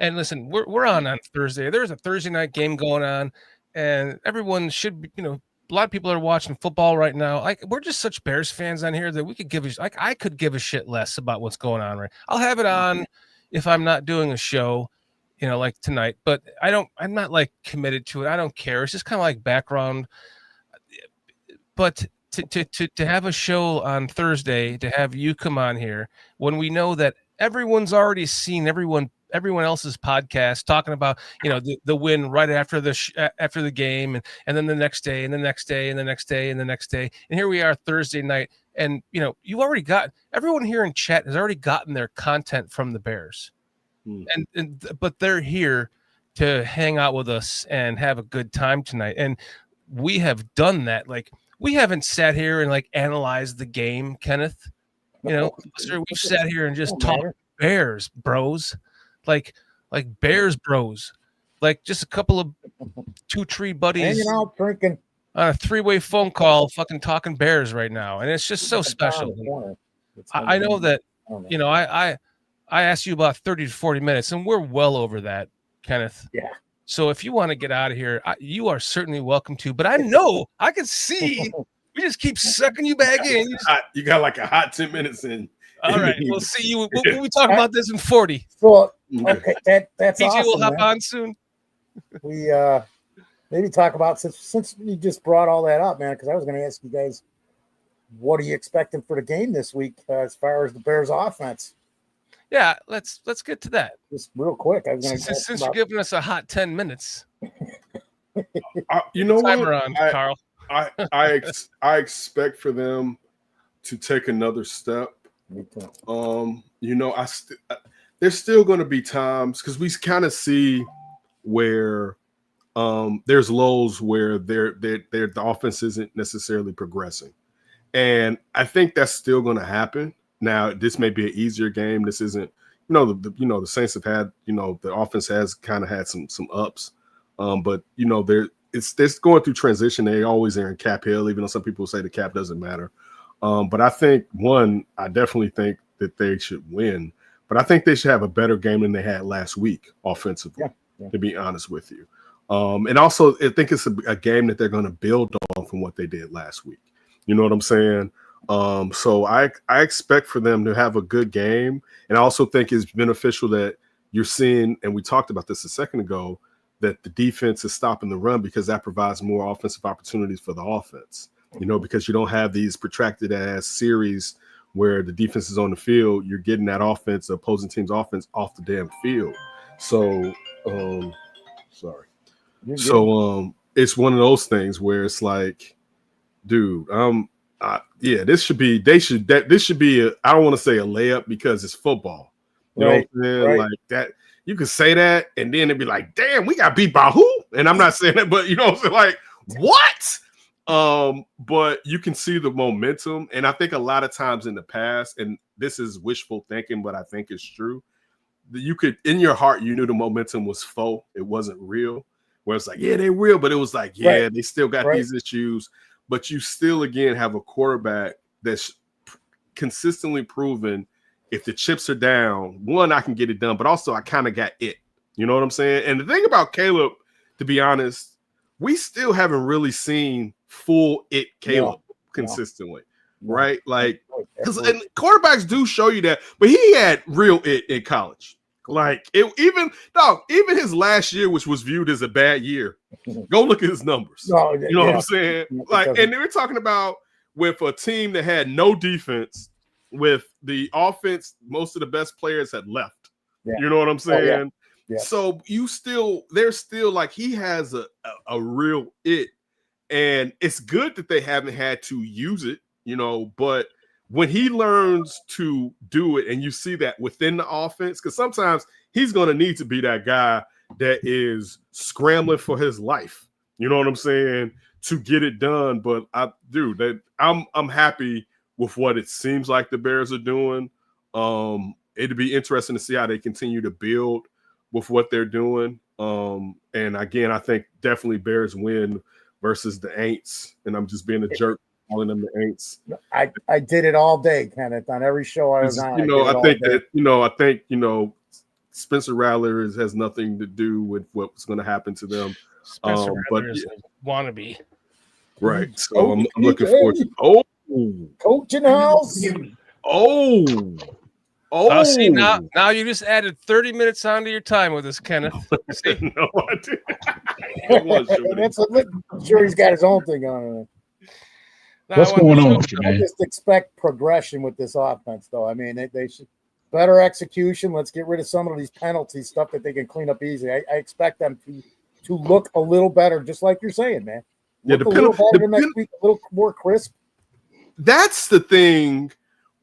And listen, we're on Thursday. There's a Thursday night game going on, and everyone should be, a lot of people are watching football right now. Like, we're just such Bears fans on here that we could I could give a shit less about what's going on, right? I'll have it on if I'm not doing a show, like tonight, but I'm not like committed to it. I don't care. It's just kind of like background. But to have a show on Thursday, to have you come on here when we know that everyone's already seen everyone else's podcast talking about the win right after the game, and then the next day and the next day and the next day and the next day, and here we are Thursday night, and you've already got everyone here in chat has already gotten their content from the Bears, but they're here to hang out with us and have a good time tonight, and we have done that. Like, we haven't sat here and like analyzed the game, Kenneth. We've sat here and just talked Bears, bros. Like Bears bros, like just a couple of two tree buddies hanging out, drinking on a 3-way phone call, fucking talking Bears right now, and it's just so special. I know that I asked you about 30 to 40 minutes, and we're well over that, Kenneth. Yeah. So if you want to get out of here, you are certainly welcome to. But I know I can see we just keep sucking you back in. You got like a hot 10 minutes in. All right, we'll see you. We'll talk about this in 40. So okay, that's PJ awesome. will hop man. on soon. We maybe talk about since you just brought all that up, man. Because I was going to ask you guys, what are you expecting for the game this week as far as the Bears offense? Yeah, let's get to that. Just real quick. I was going to since you're giving us a hot 10 minutes. You know Timer what, on, Carl. I expect for them to take another step. There's still going to be times because we kind of see where there's lows where the offense isn't necessarily progressing, and I think that's still going to happen. Now, this may be an easier game. This isn't, the Saints have had, the offense has kind of had some ups, but it's going through transition. They always are in cap hill, even though some people say the cap doesn't matter. But I think I definitely think that they should win, but I think they should have a better game than they had last week offensively, to be honest with you. And also I think it's a game that they're going to build on from what they did last week. You know what I'm saying? So I expect for them to have a good game. And I also think it's beneficial that you're seeing, and we talked about this a second ago, that the defense is stopping the run because that provides more offensive opportunities for the offense. Because you don't have these protracted ass series where the defense is on the field, you're getting that offense, the opposing team's offense, off the damn field. So, it's one of those things where it's like, dude, this should be I don't want to say a layup because it's football. You know what I'm saying? Right. Like that, you could say that, and then it'd be like, damn, we got beat by who? And I'm not saying that, but you know what I'm saying? Like, what? But you can see the momentum, and I think a lot of times in the past, and this is wishful thinking, but I think it's true, that you could, in your heart, you knew the momentum was faux, it wasn't real. where it's like, yeah, they real, but it was like, yeah, they still got these issues. But you still, again, have a quarterback that's consistently proven if the chips are down, one, I can get it done, but also I kind of got it. You know what I'm saying? And the thing about Caleb, to be honest, we still haven't really seen full it Caleb consistently, right? Like, because quarterbacks do show you that, but he had real it in college. Like, even his last year, which was viewed as a bad year, go look at his numbers. You know what I'm saying? Like, and we're talking about with a team that had no defense, with the offense, most of the best players had left. You know what I'm saying? So there's still like he has a real it, and it's good that they haven't had to use it, you know, but when he learns to do it, and you see that within the offense, because sometimes he's going to need to be that guy that is scrambling for his life. You know what I'm saying? To get it done. But I'm happy with what it seems like the Bears are doing. It'd be interesting to see how they continue to build with what they're doing. And again, I think definitely Bears win versus the Aints. And I'm just being a jerk calling them the Aints. I did it all day, Kenneth, on every show I was on. I think Spencer Rattler has nothing to do with what's going to happen to them. Spencer Rattler is a wannabe. Right. So I'm looking forward to Coach in the house. See, now you just added 30 minutes onto your time with us, Kenneth. No, I didn't. I'm sure he's got his own thing on it. What's going on with you, man? I just expect progression with this offense, though. I mean, they should better execution. Let's get rid of some of these penalties, stuff that they can clean up easy. I expect them to look a little better, just like you're saying, man. Look a little better next week, a little more crisp. That's the thing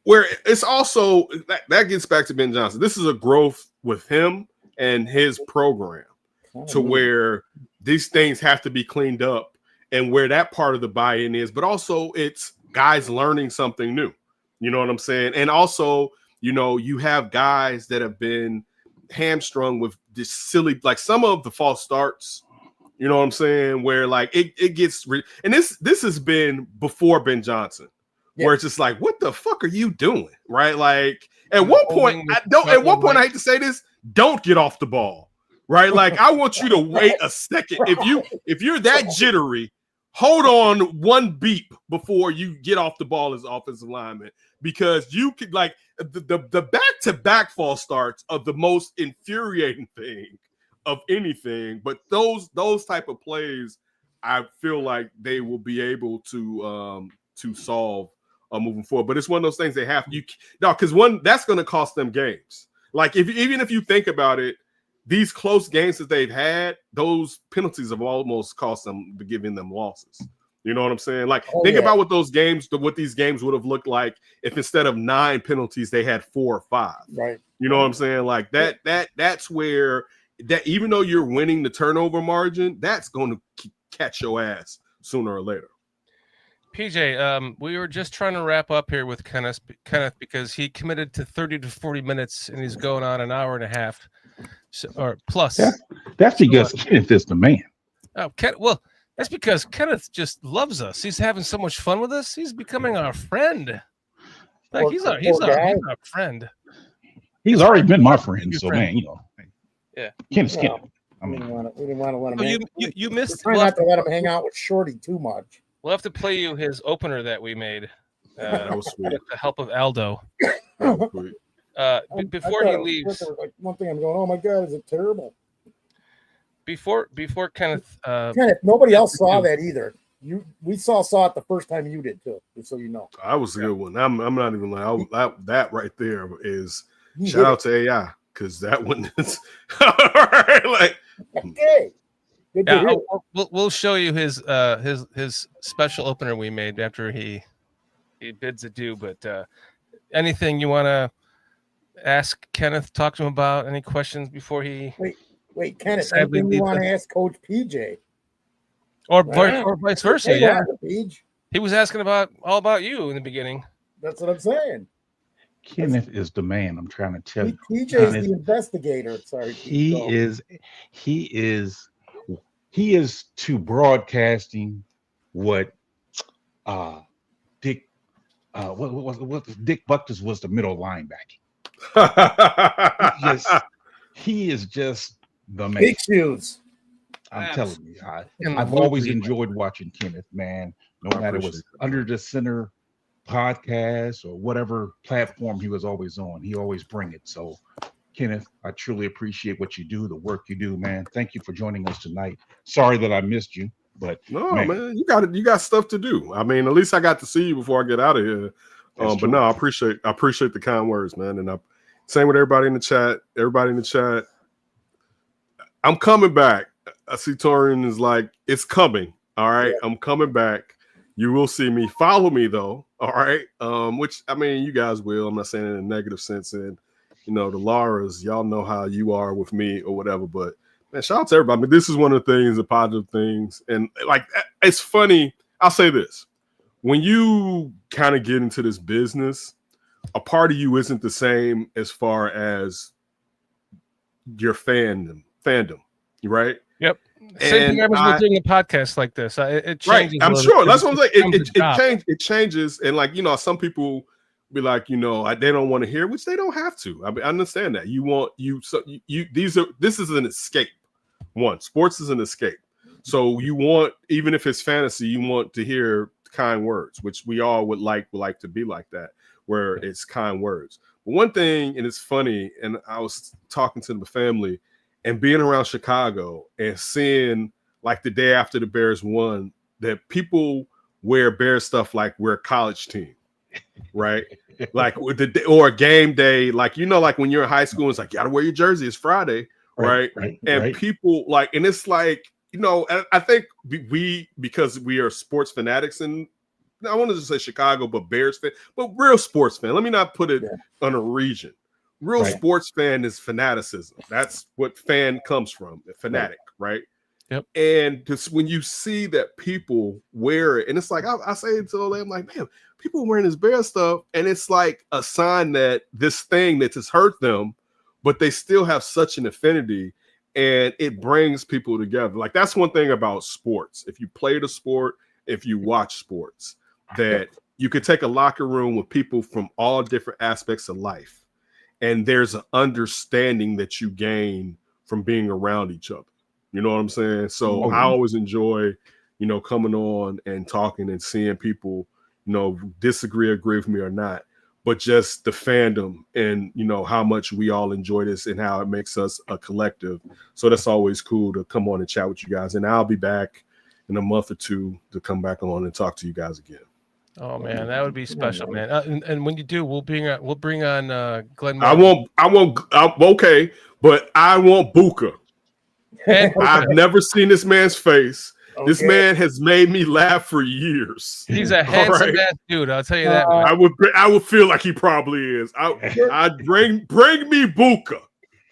where it's also that gets back to Ben Johnson. This is a growth with him and his program to where these things have to be cleaned up, and where that part of the buy-in is, but also it's guys learning something new. You know what I'm saying? And also, you know, you have guys that have been hamstrung with this silly, like some of the false starts, you know what I'm saying? Where like it gets, and this has been before Ben Johnson, where it's just like, what the fuck are you doing? Right? Like at one point, I hate to say this, don't get off the ball. Right? Like I want you to wait a second. If you're that jittery, hold on one beep before you get off the ball as offensive lineman, because you could like the back-to-back false starts are the most infuriating thing of anything. But those type of plays, I feel like they will be able to solve moving forward. But it's one of those things they have because that's going to cost them games. Like even if you think about it, these close games that they've had, those penalties have almost cost them, giving them losses. You know what I'm saying? Like, think about what these games would have looked like if instead of 9 penalties, they had 4 or 5. Right. You know what I'm saying? Like that's where that, even though you're winning the turnover margin, that's going to catch your ass sooner or later. PJ, we were just trying to wrap up here with Kenneth because he committed to 30 to 40 minutes and he's going on an hour and a half. Or plus. That's because Kenneth is the man. Oh, well, that's because Kenneth just loves us. He's having so much fun with us. He's becoming our friend. Like he's our friend. He's already been my friend, so man, you know. Yeah, Kenneth's Kenneth. I mean, we didn't want to let him. You missed. Try not to let him hang out with Shorty too much. We'll have to play you his opener that we made. That was sweet. With the help of Aldo. Before he leaves, like one thing I'm going, oh my god, is it terrible? Before Kenneth, nobody else saw that either. We saw it the first time you did too, just so you know. That was a good one. I'm not even like that right there is shout out to AI, because that one is like okay. We'll show you his special opener we made after he bids adieu. But anything you want to ask Kenneth, talk to him about, any questions before he wait Kenneth, anything you want to ask Coach PJ or vice versa? Yeah, Page. He was asking all about you in the beginning. That's what I'm saying. Kenneth is the man. I'm trying to tell you. PJ is the investigator. Sorry, he is he is to broadcasting what Dick what Dick Buckus was the middle linebacker. He is just the man. Big shoes. I'm telling you, In I've the always movie. enjoyed watching Kenneth, man. No I matter appreciate what's that. under the center podcast or whatever platform he was always on, he always bring it. So, Kenneth, I truly appreciate what you do, the work you do, man. Thank you for joining us tonight. Sorry that I missed you, but No, man, you got it. You got stuff to do. I mean, at least I got to see you before I get out of here. But true. no, I appreciate the kind words, man. And same with everybody in the chat. Everybody in the chat. I'm coming back. I see Torian is like, it's coming. All right, I'm coming back. You will see me. Follow me though. All right. Which I mean, you guys will. I'm not saying in a negative sense. And the Lauras, y'all know how you are with me or whatever. But man, shout out to everybody. I mean, this is one of the things, the positive things, and like it's funny. I'll say this: when you kind of get into this business, a part of you isn't the same as far as your fandom, right? Yep. Same thing happens with doing a podcast like this. It changes. Right. I'm sure. That's what I'm saying. It changes. And like, some people be like, they don't want to hear, which they don't have to. I mean, I understand that. This is an escape. One, sports is an escape. So you want, even if it's fantasy, you want to hear kind words, which we all would like to be like that, where it's kind words. But one thing, and it's funny, and I was talking to the family and being around Chicago and seeing like the day after the Bears won that people wear Bears stuff like we're a college team, right? Like with or a game day, like like when you're in high school, it's like you gotta wear your jersey. It's Friday, right? And people like, and it's like I think because we are sports fanatics, and I wanted to say Chicago, but Bears fan, but real sports fan. Let me not put it on a region. Real sports fan is fanaticism. That's what fan comes from, a fanatic, right? Yep. And just when you see that people wear it, and it's like I say it to them, I'm like, man, people wearing this Bear stuff, and it's like a sign that this thing that has hurt them, but they still have such an affinity, and it brings people together. Like that's one thing about sports. If you play the sport, if you watch sports, that you could take a locker room with people from all different aspects of life. And there's an understanding that you gain from being around each other. You know what I'm saying? So I always enjoy, coming on and talking and seeing people, disagree, agree with me or not, but just the fandom and, how much we all enjoy this and how it makes us a collective. So that's always cool to come on and chat with you guys. And I'll be back in a month or two to come back on and talk to you guys again. Oh man, that would be special, man. And when you do, we'll bring on Glenn. Okay, but I want Buka. I've never seen this man's face. Okay. This man has made me laugh for years. He's a handsome ass dude. I'll tell you that. I would feel like he probably is. I'd bring me Buka.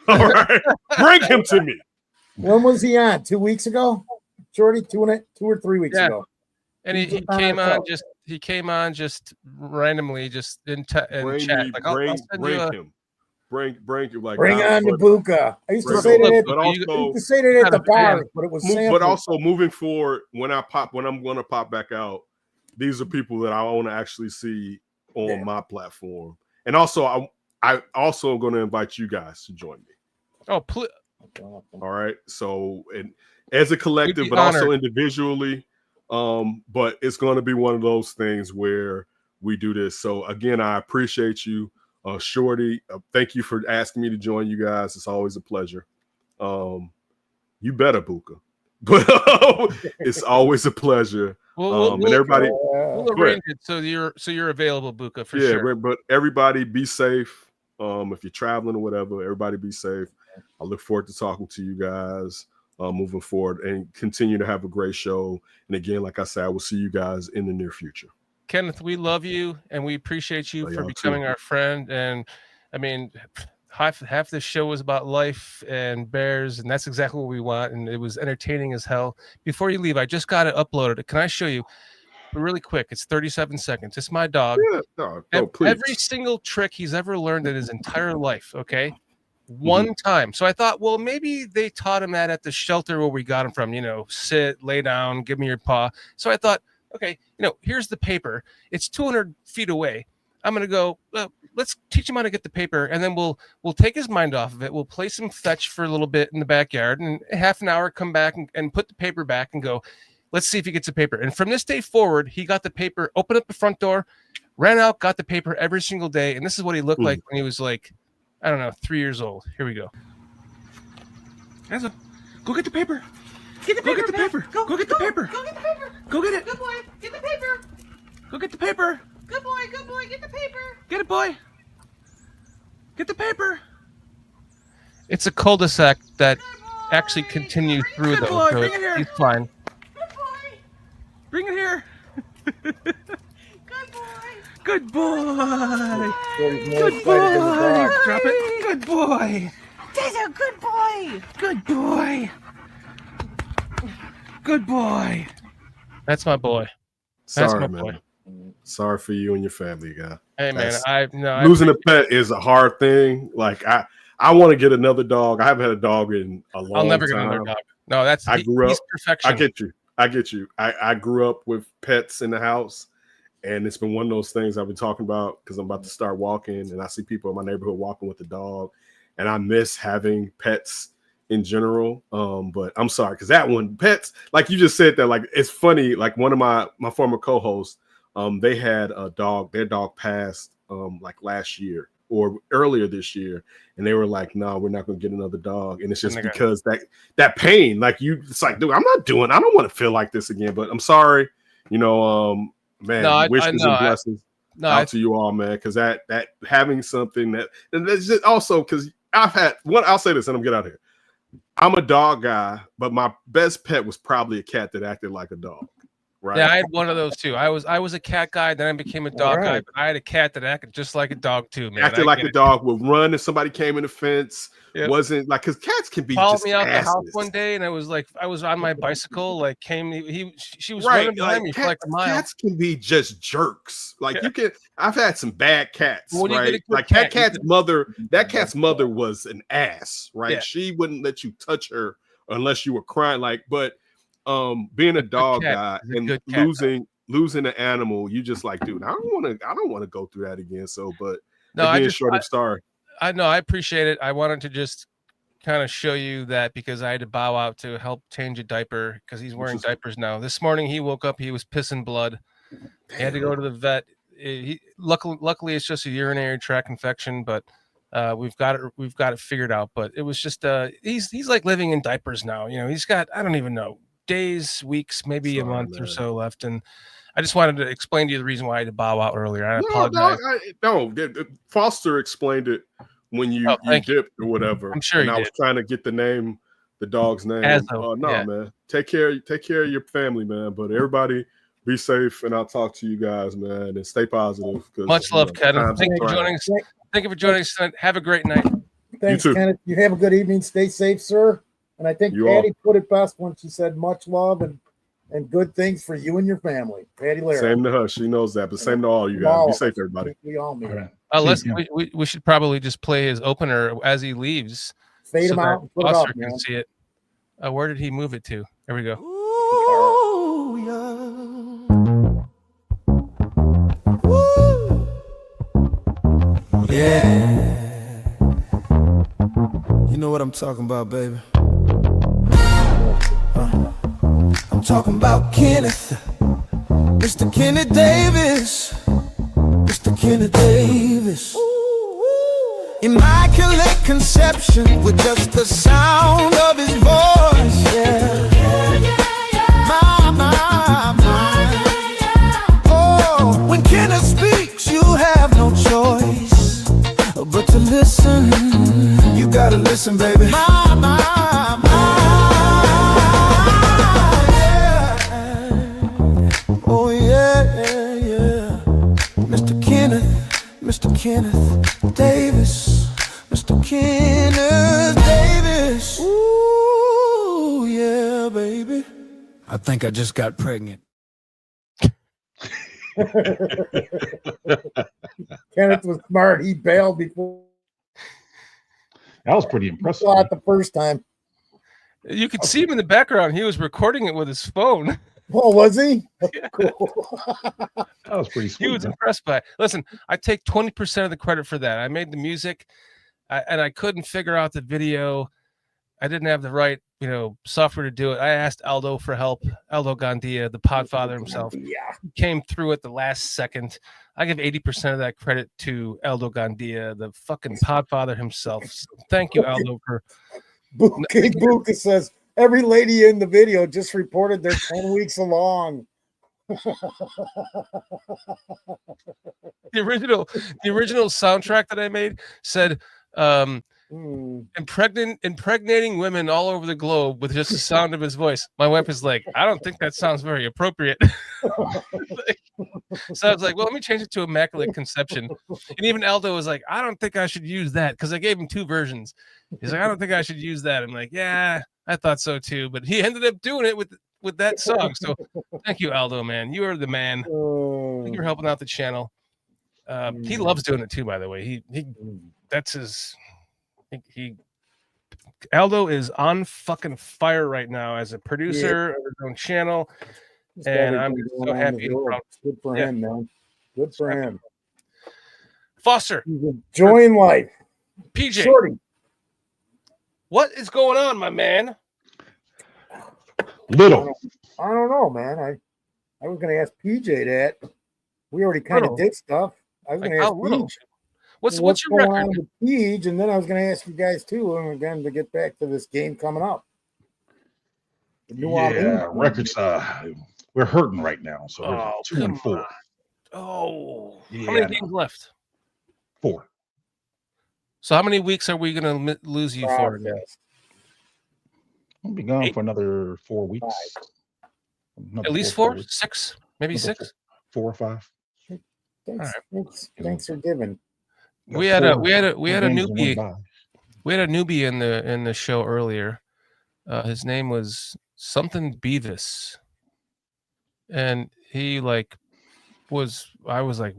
All right, bring him to me. When was he on? 2 weeks ago, Jordy? 2 or 3 weeks ago. And he came on just randomly, just in chat. Like bring him. Bring like bring on the Buka. I used to say that at the bar, but it was but also moving forward, when I'm going to pop back out, these are people that I want to actually see on my platform. And also I also going to invite you guys to join me. Oh, please. All right. So, and as a collective, but also individually. But it's going to be one of those things where we do this. So again, I appreciate you, Shorty. Thank you for asking me to join you guys. It's always a pleasure. You better, Buka, but it's always a pleasure. And everybody, we'll arrange it so you're available, Buka, for sure. Yeah, but everybody be safe. If you're traveling or whatever, everybody be safe. I look forward to talking to you guys. Moving forward and continue to have a great show. And again, like I said, I will see you guys in the near future. Kenneth, we love you and we appreciate you for becoming our friend. And I mean, half the show was about life and Bears, and that's exactly what we want. And it was entertaining as hell. Before you leave, I just got it uploaded. Can I show you? Really quick, it's 37 seconds. It's my dog. Yeah, no, please. Every single trick he's ever learned in his entire life. Okay. one time. So I thought, well, maybe they taught him that at the shelter where we got him from, sit, lay down, give me your paw. So I thought, okay, here's the paper. It's 200 feet away. I'm going to go, let's teach him how to get the paper. And then we'll take his mind off of it. We'll play some fetch for a little bit in the backyard, and half an hour, come back and put the paper back and go, let's see if he gets the paper. And from this day forward, he got the paper, opened up the front door, ran out, got the paper every single day. And this is what he looked like when he was like, I don't know, 3 years old. Here we go. Go get the paper. Get the paper. Go get the paper. Go get the paper. Go get the paper. Go get it. Good boy. Get the paper. Go get the paper. Good boy. Good boy. Get the paper. Get it, boy. Get the paper. It's a cul-de-sac that actually continues through, Good though. boy, So bring it here. he's fine. Good boy. Bring it here. Good boy. Good boy. Shorty's more Good excited than the boy. dog. Drop it. Good boy. That's a good boy. Good boy. Good boy. That's my boy. That's Sorry, my man. boy. Sorry for you and your family, guy. Hey, man. That's- losing a pet is a hard thing. Like I want to get another dog. I haven't had a dog in a long time. I'll never get another dog. No, he's perfection. I get you. I grew up with pets in the house, and it's been one of those things I've been talking about because I'm about to start walking, and I see people in my neighborhood walking with a dog, and I miss having pets in general. But I'm sorry, because that one, pets, like you just said that, like it's funny. Like one of my former co-hosts, they had a dog. Their dog passed like last year or earlier this year, and they were like, no, we're not gonna get another dog. And it's just because that pain, like it's like, dude, I don't want to feel like this again. But I'm sorry, man. Wishes and blessings out to you all, man, because that having something that, and that's just also because I've had one. I'll say this and I'm get out of here. I'm a dog guy, but my best pet was probably a cat that acted like a dog. Right. Yeah, I had one of those too. I was a cat guy, then I became a dog guy. But I had a cat that acted just like a dog too, man. Acted like a dog, would run if somebody came in the fence. Yep. Wasn't like, because cats can be followed just me out asses. the house one day, and I was on my bicycle, like she was Right, running behind me for like a mile. Cats can be just jerks. Like I've had some bad cats, When you get a right? good Like cat, that cat's mother was an ass, right? Yeah. She wouldn't let you touch her unless you were crying. Like, but being a dog guy and losing an animal, you just like, dude, I don't want to go through that again. So, but no, again, sorry. I know, I appreciate it. I wanted to just kind of show you that because I had to bow out to help change a diaper because he's wearing diapers now. This morning he woke up, he was pissing blood. He had to go to the vet. Luckily it's just a urinary tract infection, but we've got it figured out. But it was just he's like living in diapers now. He's got, I don't even know, days, weeks, maybe a month or so left. And I just wanted to explain to you the reason why I had to bow out earlier. I apologize. No, Foster explained it when you dipped or whatever. I'm sure I was trying to get the dog's name. Man. Take care of your family, man. But everybody be safe, and I'll talk to you guys, man, and stay positive. Much love, Kenneth. Thank you for joining us. Thank you for joining us tonight. Have a great night. Thanks, You too. Kenneth. You have a good evening. Stay safe, sir. And I think Patty put it best when she said much love and good things for you and your family. Patty Lara. Same to her. She knows that, but same to all you guys. Be safe, everybody. We all need it. We should probably just play his opener as he leaves. Fade him out and put it Foster up, can man. see it. Where did he move it to? There we go. Ooh, yeah. You know what I'm talking about, baby. I'm talking about Kenneth, Mr. Kenneth Davis, Mr. Kenneth Davis. Immaculate conception with just the sound of his voice. Yeah. Oh, when Kenneth speaks, you have no choice but to listen. You gotta listen, baby. Oh yeah. Mr. Kenneth Davis, Mr. Kenneth Davis. Ooh yeah, baby. I think I just got pregnant. Kenneth was smart. He bailed before. That was pretty impressive. Saw it the first time. You could see him in the background. He was recording it with his phone. Oh, was he? Yeah. Cool. That was pretty sweet. He was man. impressed by it. Listen, I take 20% of the credit for that. I made the music, and I couldn't figure out the video. I didn't have the right, software to do it. I asked Aldo for help. Aldo Gandia, the Podfather himself, Yeah. came through at the last second. I give 80% of that credit to Aldo Gandia, the fucking Podfather himself. So thank you, Aldo, for. King Buka says every lady in the video just reported they're 10 weeks along. The original soundtrack that I made said impregnating women all over the globe with just the sound of his voice. My wife is like, I don't think that sounds very appropriate. So I was like, well, let me change it to Immaculate Conception. And even Aldo was like, I don't think I should use that, because I gave him 2 versions. He's like, I don't think I should use that. I'm like, yeah, I thought so too. But he ended up doing it with that song. So thank you, Aldo, man. You are the man. Thank you for helping out the channel. He loves doing it too, by the way. He that's his. Aldo is on fucking fire right now as a producer of his own channel, and I'm so happy and proud. Good for him, man. Good for him. Foster, He's enjoying life. PJ, Shorty, what is going on, my man? Little. I don't know, man. I was going to ask PJ that. We already kind of did stuff. I was going to ask PJ. What's your going record? on with PJ, and then I was going to ask you guys too, and again to get back to this game coming up. The New Orleans records. We're hurting right now, so we're 2-4. Oh, yeah, how many games left? 4. So how many weeks are we going to lose you for? We'll be gone for another 4 weeks. At least 4, 6, maybe 6, 4 or 5. Thanks for giving. We had a newbie. We had a newbie in the show earlier. His name was something Beavis, and he I was like,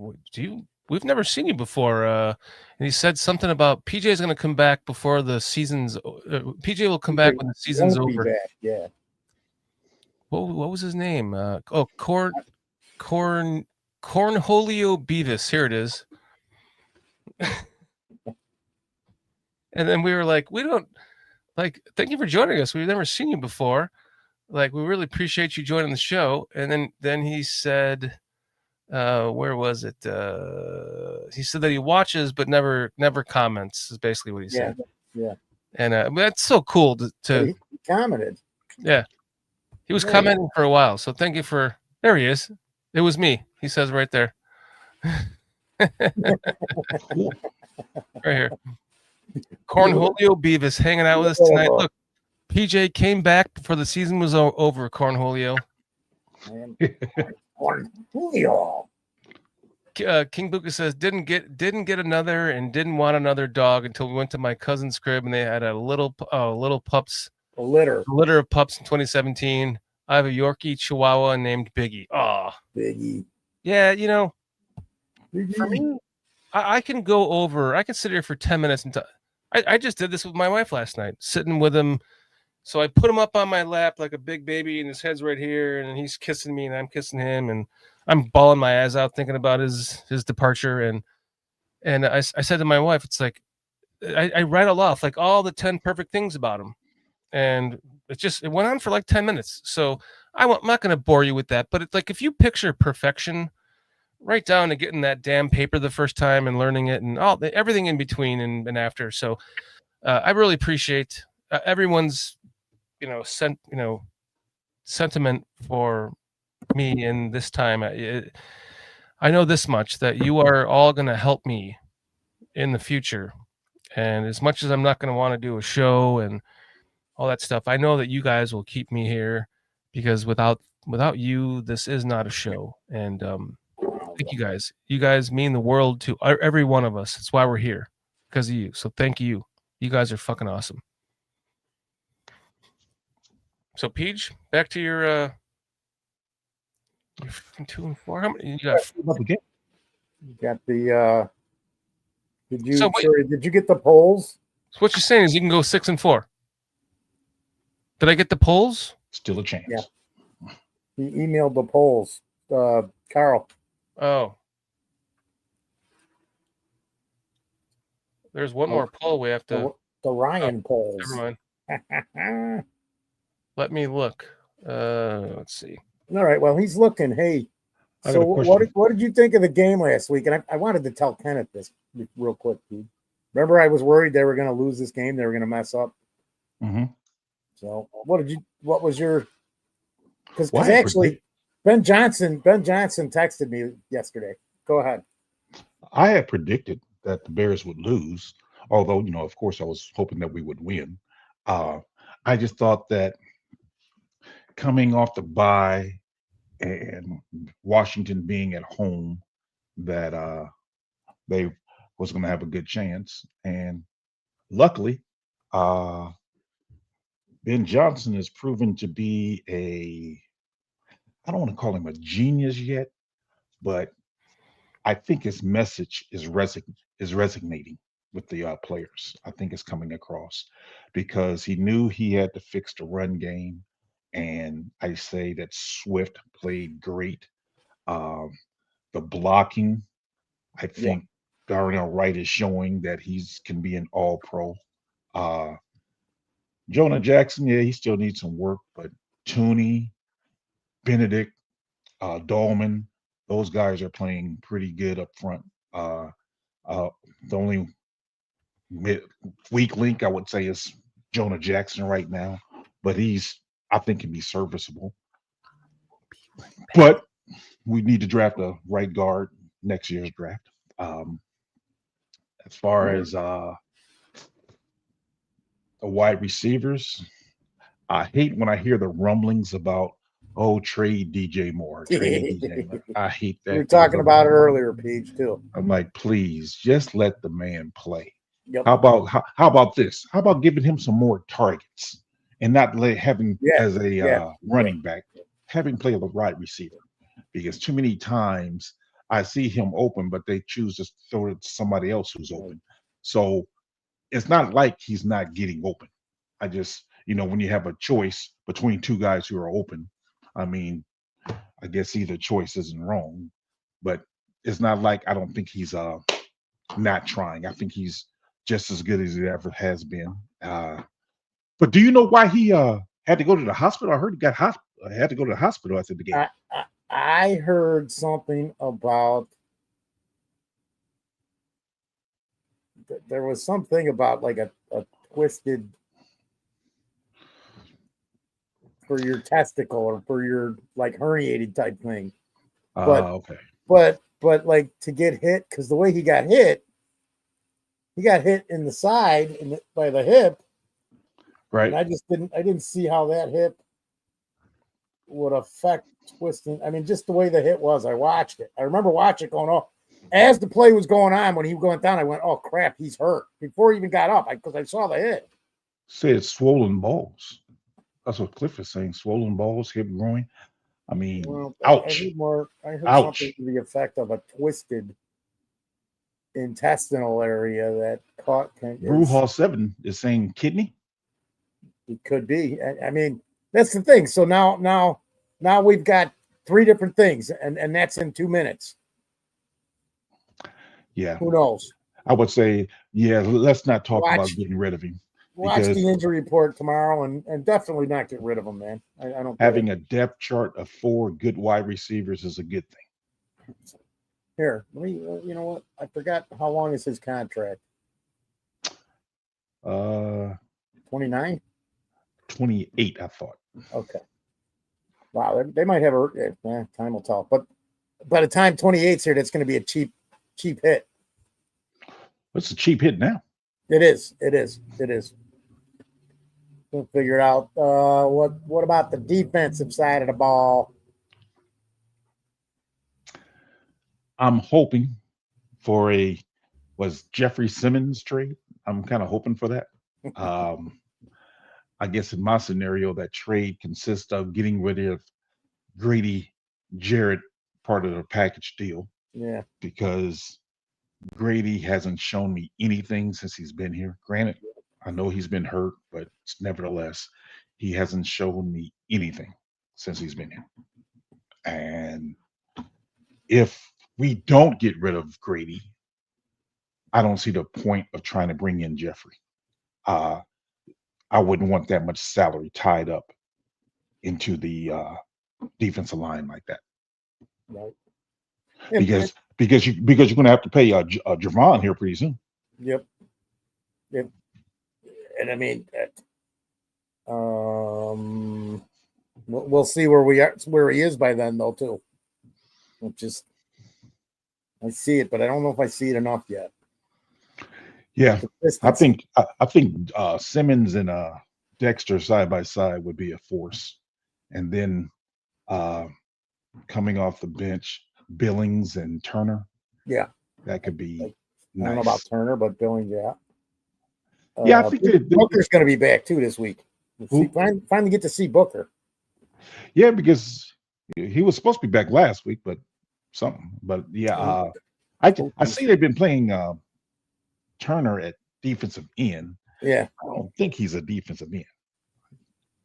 we've never seen you before. And he said something about PJ is going to come back before the season's. PJ will come back when the season's over. Yeah. What was his name? Cornholio Beavis. Here it is. And then we were like, thank you for joining us. We've never seen you before. We really appreciate you joining the show. And then he said, where was it? He said that he watches but never comments, is basically what he said. Yeah. And that's so cool to He commented. Yeah. He was commenting for a while. So thank you for, there he is. It was me. He says right there. Right here. Cornholio Beavis hanging out with us tonight. Look, PJ came back before the season was over. Cornholio. Cornholio. King Buka says didn't get another and didn't want another dog until we went to my cousin's crib and they had a little pups. A litter of pups in 2017. I have a Yorkie Chihuahua named Biggie. Oh, Biggie. Yeah, Biggie. for me, I can go over. I can sit here for 10 minutes and I just did this with my wife last night, sitting with him. So I put him up on my lap like a big baby, and his head's right here, and he's kissing me, and I'm kissing him, and I'm bawling my eyes out thinking about his departure. And I said to my wife, it's like I rattle off like all the 10 perfect things about him, and it went on for like 10 minutes. So I'm not going to bore you with that, but it's like if you picture perfection, right down to getting that damn paper the first time and learning it and everything in between and after. So I really appreciate everyone's sentiment for me in this time. I know this much, that you are all going to help me in the future. And as much as I'm not going to want to do a show and all that stuff, I know that you guys will keep me here, because without you, this is not a show. And thank you guys. You guys mean the world to every one of us. That's why we're here, because of you. So thank you. You guys are fucking awesome. So Peach, back to your 2 and 4. How many you got? You got the. Did you So did you get the polls? So what you're saying is you can go 6-4. Did I get the polls? Still a chance. Yeah. He emailed the polls, Carl. Oh. There's one more poll we have to. The Ryan polls. Never mind. Let me look. Let's see. All right. Well, he's looking. Hey, I got so a question. what did you think of the game last week? And I wanted to tell Kenneth this real quick, dude. Remember, I was worried they were going to lose this game. They were going to mess up. Mm-hmm. So what was your? Because Well, actually, Ben Johnson texted me yesterday. Go ahead. I had predicted that the Bears would lose, although, of course, I was hoping that we would win. I just thought that coming off the bye and Washington being at home, that they was going to have a good chance. And luckily, Ben Johnson has proven to be I don't want to call him a genius yet, but I think his message is resonating with the players. I think it's coming across because he knew he had to fix the run game. And I say that Swift played great. The blocking, I think Darnell Wright is showing that can be an all-pro. Jonah Jackson, he still needs some work, but Tooney, Benedict, Dahlman, those guys are playing pretty good up front. The only weak link I would say is Jonah Jackson right now, but I think can be serviceable. But we need to draft a right guard next year's draft. As far as the wide receivers, I hate when I hear the rumblings about trade DJ Moore. Trade DJ Moore. I hate that. We were talking about it earlier, Paige, too. I'm like, please just let the man play. Yep. How about this? How about giving him some more targets and not having as a running back, having play a wide receiver? Because too many times I see him open, but they choose to throw it to somebody else who's open. So it's not like he's not getting open. I just, when you have a choice between two guys who are open, I mean, I guess either choice isn't wrong, but it's not like I don't think he's not trying. I think he's just as good as he ever has been. But do you know why he had to go to the hospital? I heard he had to go to the hospital after the game. I heard something about there was something about like a twisted for your testicle or for your like herniated type thing. Okay. But like to get hit, because the way he got hit in the side by the hip. Right. And I didn't see how that hip would affect twisting. I mean, just the way the hit was. I watched it. I remember watching it going, oh, as the play was going on, when he went down, I went, oh crap, he's hurt. Before he even got up, because I saw the hit. Say it's swollen balls. That's what Cliff is saying. Swollen balls, hip groin. I mean, ouch. I heard something to the effect of a twisted intestinal area that caught. Bruhall 7 is saying kidney. It could be. I mean, that's the thing. So now we've got three different things, and that's in 2 minutes. Yeah. Who knows? I would say, let's not talk about getting rid of him. Watch the injury report tomorrow and definitely not get rid of him, man. I don't. Having a depth chart of 4 good wide receivers is a good thing. Here, you know what? I forgot how long is his contract. 29? 28, I thought. Okay. Wow, they might have time will tell. But by the time 28's here, that's going to be a cheap hit. What's a cheap hit now? It is. We'll figure it out. What about the defensive side of the ball? I'm hoping for was Jeffrey Simmons trade. I'm kind of hoping for that. I guess in my scenario, that trade consists of getting rid of Grady Jarrett, part of the package deal. Yeah. Because Grady hasn't shown me anything since he's been here. Granted, I know he's been hurt, but nevertheless, he hasn't shown me anything since he's been here. And if we don't get rid of Grady, I don't see the point of trying to bring in Jeffrey. I wouldn't want that much salary tied up into the defensive line like that. Right. Because you're going to have to pay Javon here pretty soon. Yep. And I mean, we'll see where he is by then, though, too. I see it, but I don't know if I see it enough yet. Yeah, I think Simmons and Dexter side by side would be a force, and then coming off the bench, Billings and Turner. Yeah, that could be. I nice. don't know about Turner, but Billings, yeah. Yeah, I think Booker's going to be back too this week. Finally get to see Booker. Yeah, because he was supposed to be back last week, but something. But yeah, I see they've been playing Turner at defensive end. Yeah, I don't think he's a defensive end.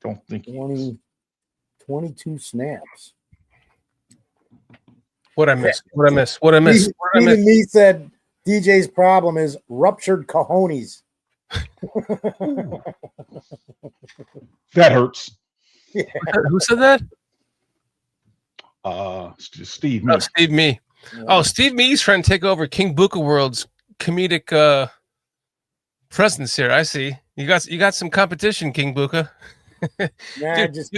Don't think 22 snaps. What I miss? Even me said DJ's problem is ruptured cojones. That hurts. Yeah. Who said that? Steve. Oh, Steve Me. Yeah. Oh, Steve Me's trying to take over King Buka World's comedic presence here. I see. You got some competition, King Buka. Nah, just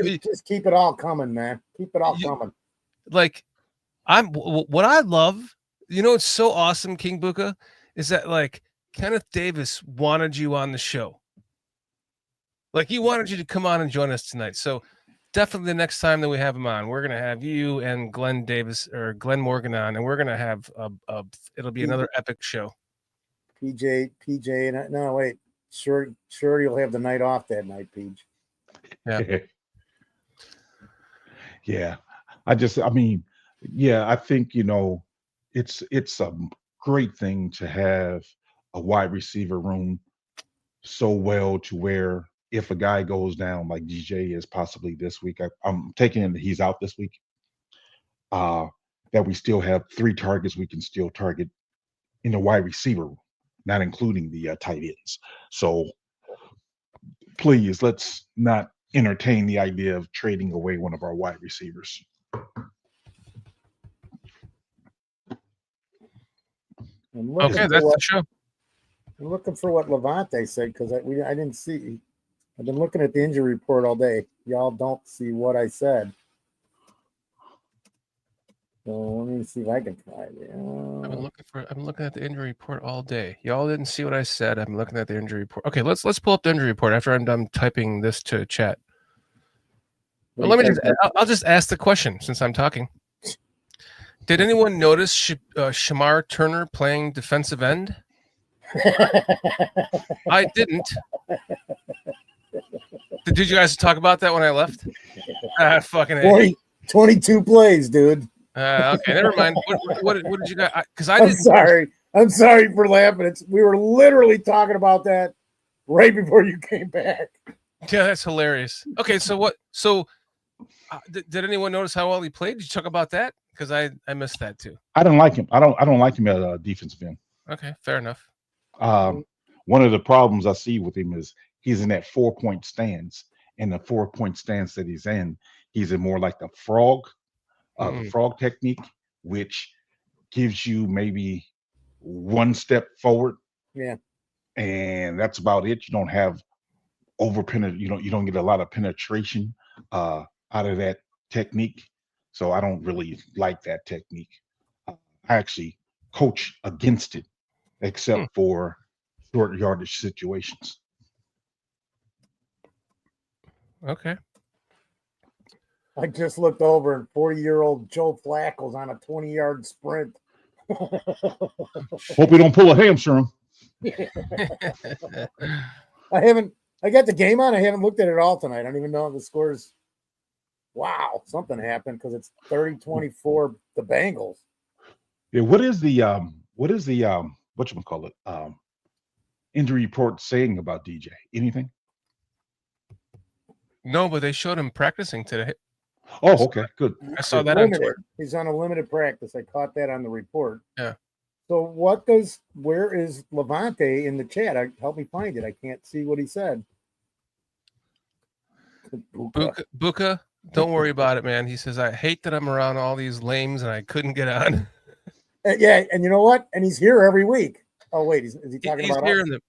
keep it all coming, man. Keep it all coming. Like, what I love, it's so awesome, King Buka, is that like Kenneth Davis wanted you on the show. Like he wanted you to come on and join us tonight. So definitely the next time that we have him on, we're gonna have you and Glenn Davis or Glenn Morgan on, and we're gonna have it'll be another epic show. PJ, and no, wait, sure, you'll have the night off that night, PJ. Yeah. Yeah. I think, it's a great thing to have a wide receiver room so well to where if a guy goes down like DJ is possibly this week, I'm taking him that he's out this week, that we still have 3 targets we can still target in the wide receiver room, not including the tight ends. So please, let's not entertain the idea of trading away one of our wide receivers. Okay, that's the show. I'm looking for what Levante said because I didn't see. I've been looking at the injury report all day. Y'all don't see what I said. So let me see if I can find it. I'm looking at the injury report all day. Y'all didn't see what I said. I'm looking at the injury report. Okay, let's pull up the injury report after I'm done typing this to chat. Well, I'll just ask the question since I'm talking. Did anyone notice Shamar Turner playing defensive end? I didn't. Did you guys talk about that when I left? Fucking 22 plays, dude. Okay, never mind. What did you guys? Because I'm sorry for laughing. We were literally talking about that right before you came back. Yeah, that's hilarious. Okay, so what? So did anyone notice how well he played? Did you talk about that? Because I missed that too. I don't like him. I don't like him at defensive end. Okay, fair enough. One of the problems I see with him is he's in that 4-point stance, and the 4-point stance that he's in more like the frog technique, which gives you maybe 1 step forward. Yeah. And that's about it. You don't have you don't get a lot of penetration out of that technique. So I don't really like that technique. I actually coach against it, except for short yardage situations. Okay. I just looked over and 40-year-old Joe Flacco's on a 20-yard sprint. Hope we don't pull a hamstring. I got the game on. I haven't looked at it all tonight. I don't even know if the scores. Wow, something happened because it's 30-24 the Bengals. Yeah, what is the whatchamacallit? injury report saying about DJ? Anything? No, but they showed him practicing today. Oh, okay, good. I saw that on Limited. Twitter. He's on a limited practice. I caught that on the report. Yeah. So where is Levante in the chat? Help me find it. I can't see what he said. Buka, don't worry about it, man. He says, I hate that I'm around all these lames and I couldn't get on. Yeah, and you know what? And he's here every week. Oh, wait, is he talking He's about here us?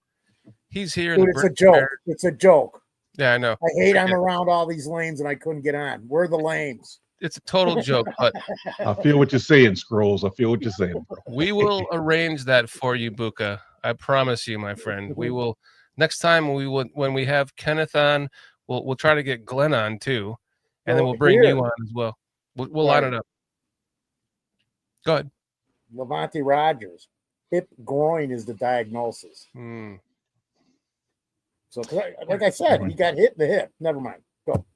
he's here. Dude, in the it's a British joke. Bear. It's a joke. Yeah, I know. I hate I'm around all these lanes and I couldn't get on. We're the lames. It's a total joke, but I feel what you're saying, Scrolls. I feel what you're saying, bro. we will arrange that for you, Buka. I promise you, my friend. We will next time when we have Kenneth on, we'll try to get Glenn on too, and then we'll bring you on as well. We'll line it up. Go ahead. Levante Rogers, hip groin is the diagnosis. So, like I said, he got hit in the hip. Never mind. Go.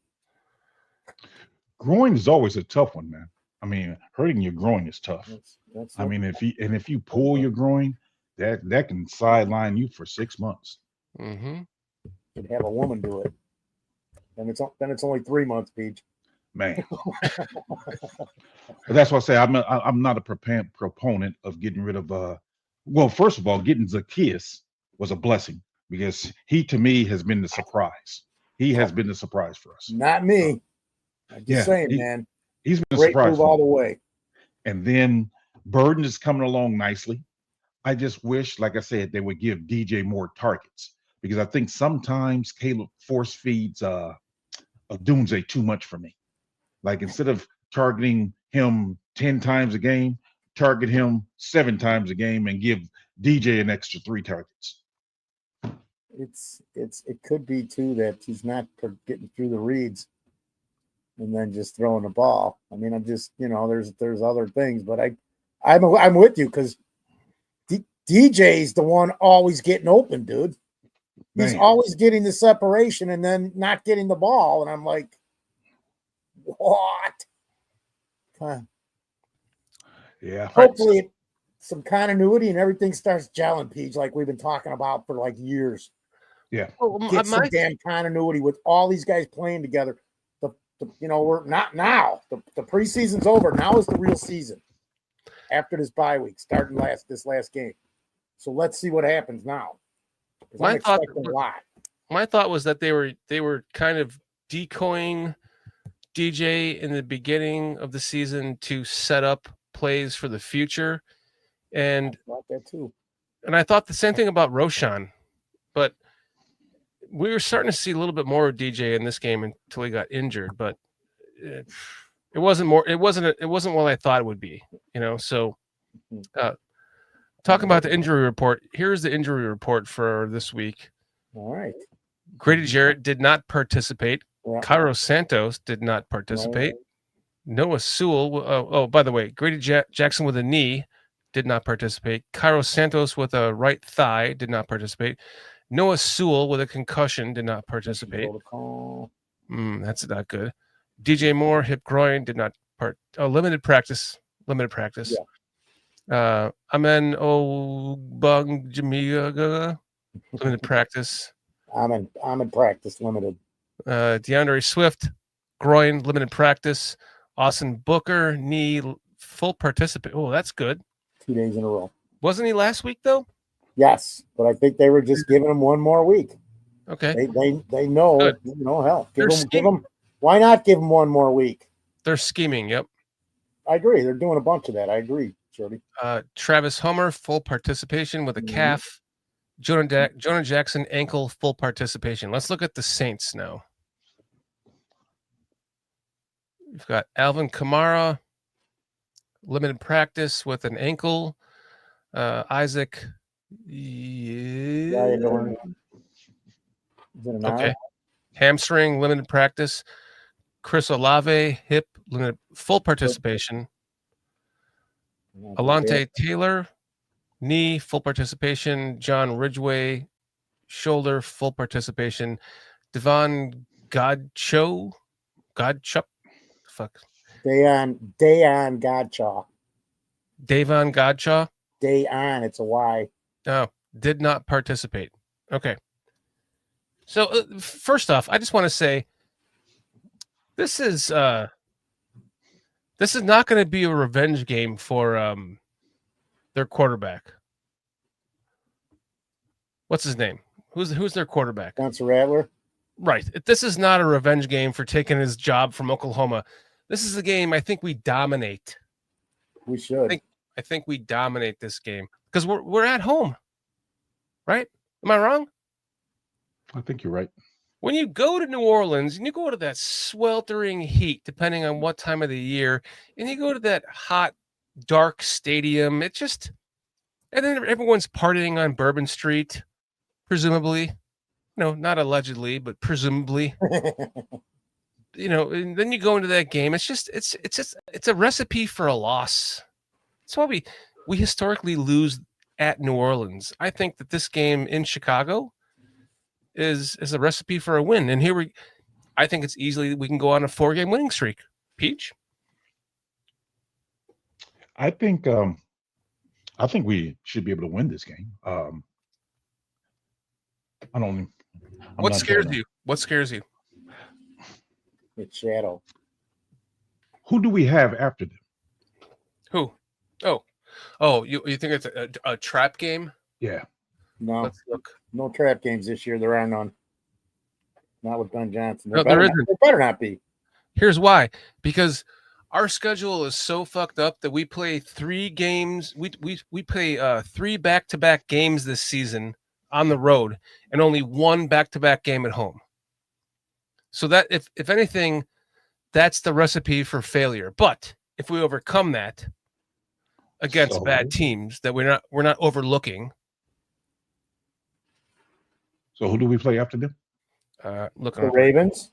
Groin is always a tough one, man. I mean, hurting your groin is tough. That's I mean, if you pull your groin, that can sideline you for 6 months. Mm-hmm. You'd have a woman do it. Then it's only 3 months, Peach. Man. But that's why I say I'm not a proponent of getting rid of well, first of all, getting Zacchaeus was a blessing because he to me has been the surprise. He has been the surprise for us. Not me. I'm just saying, man. He's been a Great surprise move all the way. And then Burden is coming along nicely. I just wish, like I said, they would give DJ more targets because I think sometimes Caleb force feeds Dunze too much for me. Like instead of targeting him 10 times a game, target him 7 times a game and give DJ an extra 3 targets. It could be too that he's not getting through the reads and then just throwing the ball. I mean, I'm just, there's other things, but I'm with you because DJ's the one always getting open, dude. He's always getting the separation and then not getting the ball, and I'm like, what? Huh. Yeah. Hopefully, some continuity and everything starts gelling, Peach, like we've been talking about for like years. Yeah. Get some damn continuity with all these guys playing together. We're not now. The preseason's over. Now is the real season. After this bye week, starting this last game. So let's see what happens now. My thought was that they were kind of decoying DJ in the beginning of the season to set up plays for the future, and I thought that too. And I thought the same thing about Roshan, but we were starting to see a little bit more of DJ in this game until he got injured. But it wasn't what I thought it would be. So talking about the injury report, here's the injury report for this week. All right. Grady Jarrett did not participate. Yeah. Cairo Santos did not participate. Noah Sewell. By the way, Grady Jackson with a knee did not participate. Cairo Santos with a right thigh did not participate. Noah Sewell with a concussion did not participate. That's not good. DJ Moore, hip groin, did not limited practice. Yeah. Amen Obang Jamiga, limited practice. I'm in practice, limited. DeAndre Swift, groin, limited practice. Austin Booker, knee, full participant. Oh, that's good. 2 days in a row. Wasn't he last week though? Yes, but I think they were just giving him one more week. Okay. They know, Good. Hell, give him. Why not give him one more week? They're scheming. Yep. I agree. They're doing a bunch of that. I agree, Shorty. Travis Homer, full participation with a calf. Jonah Jackson, ankle, full participation. Let's look at the Saints now. We've got Alvin Kamara, limited practice with an ankle. Isaac. Yeah. Okay. Hamstring, limited practice. Chris Olave, hip, limited, full participation. Alante Taylor, knee, full participation. John Ridgway, shoulder, full participation. Devon Godchuk. Fuck. Dayon Godchaw. Davon Godchaw. Dayon, it's a Y. No, did not participate. Okay. So first off, I just want to say this is not going to be a revenge game for their quarterback. What's his name? Who's their quarterback? Spencer Rattler. Right. This is not a revenge game for taking his job from Oklahoma. This is a game I think we dominate. We should. I think we dominate this game because we're at home. Right? Am I wrong? I think you're right. When you go to New Orleans and you go to that sweltering heat, depending on what time of the year, and you go to that hot, dark stadium, and then everyone's partying on Bourbon Street, presumably. No, not allegedly, but presumably. And then you go into that game. It's a recipe for a loss. That's why we historically lose at New Orleans. I think that this game in Chicago is a recipe for a win. And I think it's we can go on a 4-game winning streak. Peach? I think we should be able to win this game. What scares you? What scares you? It's Shadow. Who do we have after them? Who? Oh, you think it's a trap game? Yeah. No, Let's look. no trap games this year. There are none. Not with Ben Johnson. No, there isn't. There better not be. Here's why. Because our schedule is so fucked up that we play 3 games. We play 3 back-to-back games this season on the road and only 1 back-to-back game at home. So that if anything, that's the recipe for failure. But if we overcome that against bad teams that we're not overlooking. So who do we play after them? The Ravens.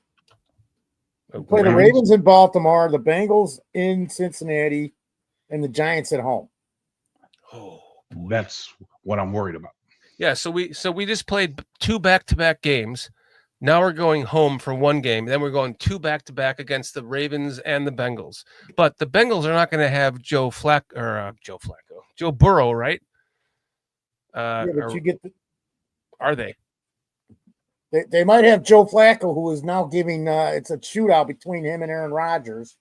We play the Ravens in Baltimore, the Bengals in Cincinnati, and the Giants at home. Oh, that's what I'm worried about. Yeah, so we just played 2 back-to-back games. Now we're going home for 1 game. Then we're going 2 back-to-back against the Ravens and the Bengals. But the Bengals are not going to have Joe Burrow, right? But you get are they? They might have Joe Flacco, who is now giving it's a shootout between him and Aaron Rodgers.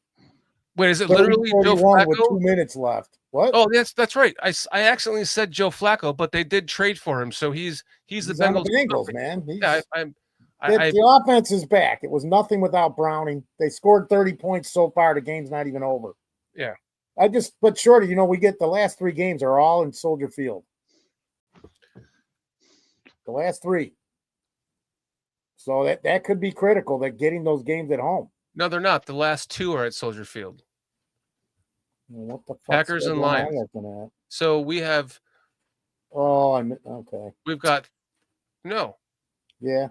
Wait, is it literally Joe Flacco with 2 minutes left? What? Oh, that's right. I accidentally said Joe Flacco, but they did trade for him, so he's the Bengals, man. The offense is back. It was nothing without Browning. They scored 30 points so far. The game's not even over. Yeah. But Shorty, we get the last 3 games are all in Soldier Field. The last 3. So that could be critical, that getting those games at home. No, they're not. The last 2 are at Soldier Field. What the fuck? Packers and Lions. So we have. Oh, okay. We've got no. Yeah,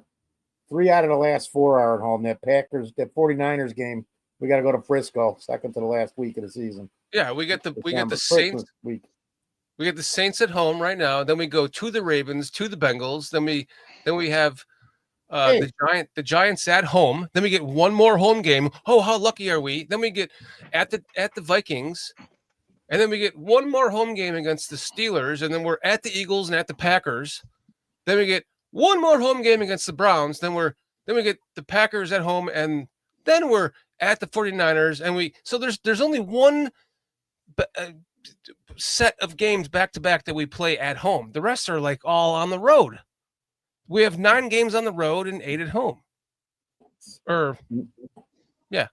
3 out of the last 4 are at home. That 49ers game, we got to go to Frisco, second to the last week of the season. Yeah, we get the Saints week. We get the Saints at home right now. Then we go to the Ravens, to the Bengals. Then we have the Giants at home. Then we get 1 more home game. Oh, how lucky are we? Then we get at the Vikings, and then we get 1 more home game against the Steelers, and then we're at the Eagles and at the Packers. Then we get 1 more home game against the Browns. Then we get the Packers at home, and then we're at the 49ers, and so there's only 1 set of games back to back that we play at home. The rest are like all on the road. We have 9 games on the road and 8 at home. Yeah.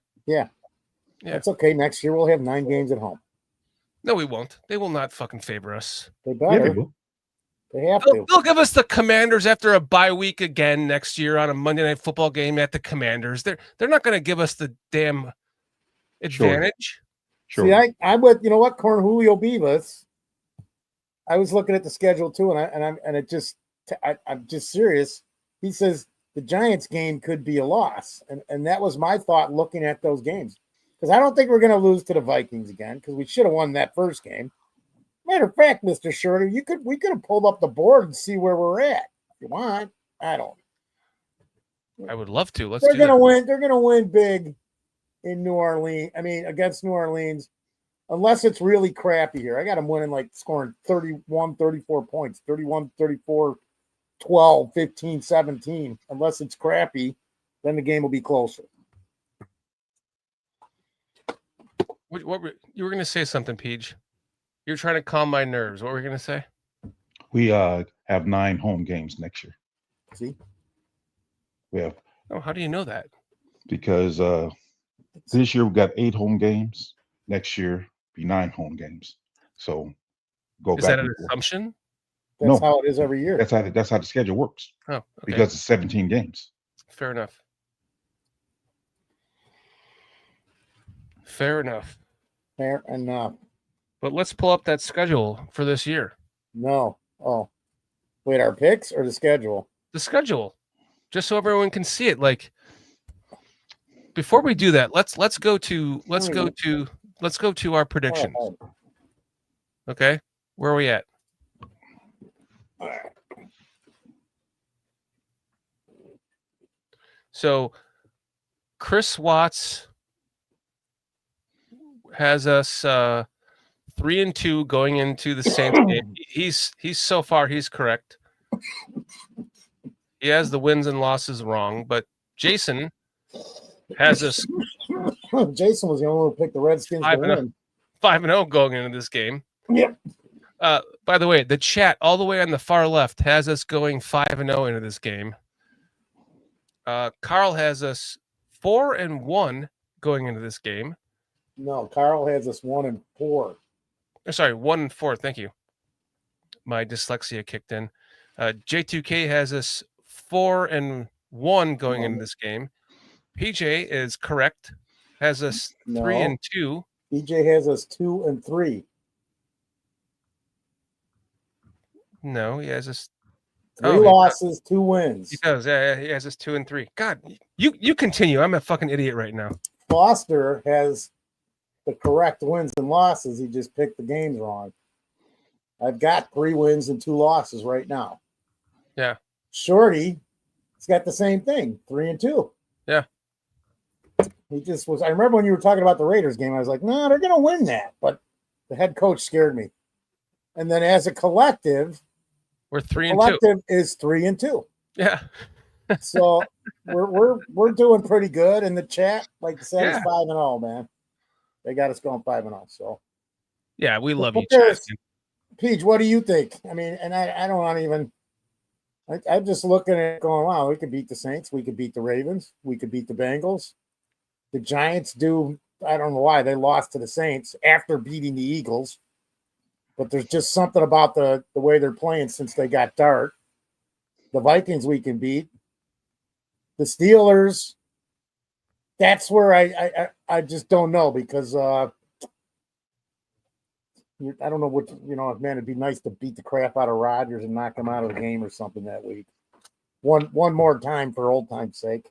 That's okay. Next year we'll have 9 games at home. No, we won't. They will not fucking favor us. They better. Yeah, they have to. They'll give us the Commanders after a bye week again next year on a Monday Night Football game at the Commanders. They're not going to give us the damn advantage. Sure. See, I'm with Cornelio Beavis. I was looking at the schedule too, I'm just serious. He says the Giants game could be a loss, and that was my thought looking at those games, because I don't think we're going to lose to the Vikings again, because we should have won that first game. Matter of fact, Mr. Shorter, we could have pulled up the board and see where we're at. If you want, I don't. I would love to. They're going to win. They're going to win big in New Orleans. I mean, against New Orleans, unless it's really crappy here. I got them winning, like scoring 31, 34 points, 31, 34, 12, 15, 17. Unless it's crappy, then the game will be closer. You were going to say something, Peach. You're trying to calm my nerves. What were you going to say? We have 9 home games next year. See? We have Oh, how do you know that? because this year we got 8 home games. Next year be 9 home games. So go Is back. that an and forth. assumption? That's No. how it is every year. That's how the schedule works. Oh, okay. Because it's 17 games. Fair enough. Fair enough. Fair enough. But let's pull up that schedule for this year. No. Oh. Wait, our picks or the schedule? The schedule, just so everyone can see it. Like, before we do that, let's go to our predictions. Oh, Okay, where are we at? all right. So, Chris Watts has us 3-2 going into the Saints game. He's so far he's correct. He has the wins and losses wrong, but Jason has us Jason was the only one who picked the Redskins to win. 5-0 going into this game. Yep. By the way, the chat all the way on the far left has us going 5-0 into this game. Carl has us 4-1 going into this game. No, Carl has us 1-4. Oh, sorry, 1-4. Thank you. My dyslexia kicked in. J2K has us 4-1 going into this game. PJ is correct. Has us 3-2. PJ has us 2-3. No, he has us 3 losses, 2 wins. He does. Yeah, he has us 2-3. God, you continue. I'm a fucking idiot right now. Foster has the correct wins and losses. He just picked the games wrong. I've got 3 wins and 2 losses right now. Yeah. Shorty, he's got the same thing, 3-2. Yeah. He just was. I remember when you were talking about the Raiders game, I was like, no, they're going to win that. But the head coach scared me. And then as a collective, we're 3-2. Collective is 3-2. Yeah. So we're doing pretty good in the chat. Like I said, it's 5-0, man. They got us going 5-0. So yeah, we love you, chat. Peach, what do you think? I mean, and I don't want to even. I'm just looking at it going, wow, we could beat the Saints. We could beat the Ravens. We could beat the Bengals. The Giants do. I don't know why they lost to the Saints after beating the Eagles. But there's just something about the way they're playing since they got Dart. The Vikings we can beat. The Steelers, that's where I just don't know because I don't know what, man, it'd be nice to beat the crap out of Rodgers and knock him out of the game or something that week. One more time for old time's sake.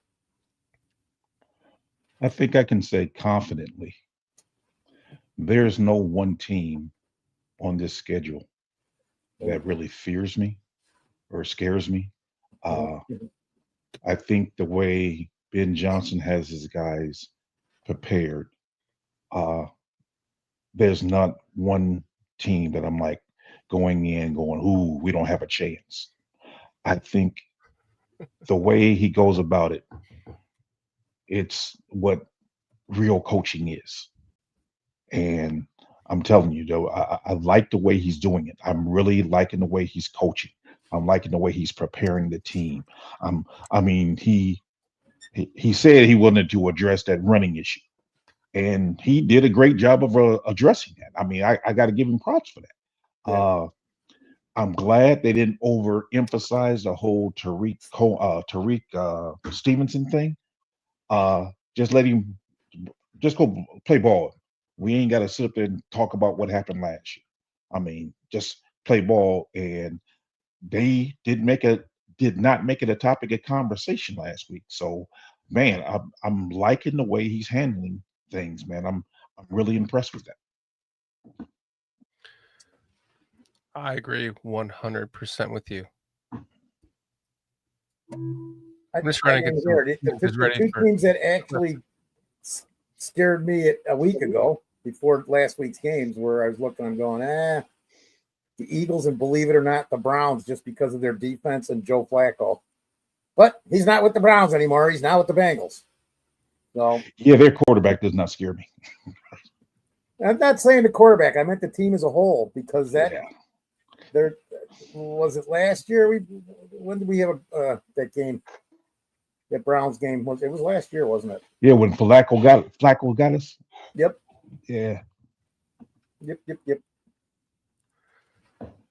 I think I can say confidently, there's no one team on this schedule that really fears me or scares me. I think the way Ben Johnson has his guys prepared, there's not one team that I'm like going in going, ooh, we don't have a chance. I think the way he goes about it, it's what real coaching is. And I'm telling you, though, I like the way he's doing it. I'm really liking the way he's coaching. I'm liking the way he's preparing the team. He said he wanted to address that running issue, and he did a great job of addressing that. I mean, I got to give him props for that. Yeah. I'm glad they didn't overemphasize the whole Tariq Stevenson thing. Just let him just go play ball. We ain't got to sit up there and talk about what happened last year. I mean, just play ball. And they did not make it a topic of conversation last week. So, man, I'm liking the way he's handling things, man. I'm really impressed with that. I agree 100% with you. I'm just trying to get the two teams that actually scared me a week ago before last week's games, where I was looking, I'm going, the Eagles, and believe it or not, the Browns, just because of their defense and Joe Flacco. But he's not with the Browns anymore. He's now with the Bengals. So Yeah, their quarterback does not scare me. I'm not saying the quarterback. I meant the team as a whole, because that there was it last year. When did we have that game? That Browns game it was last year, wasn't it? Yeah, when Flacco got us. Yep. Yeah. Yep.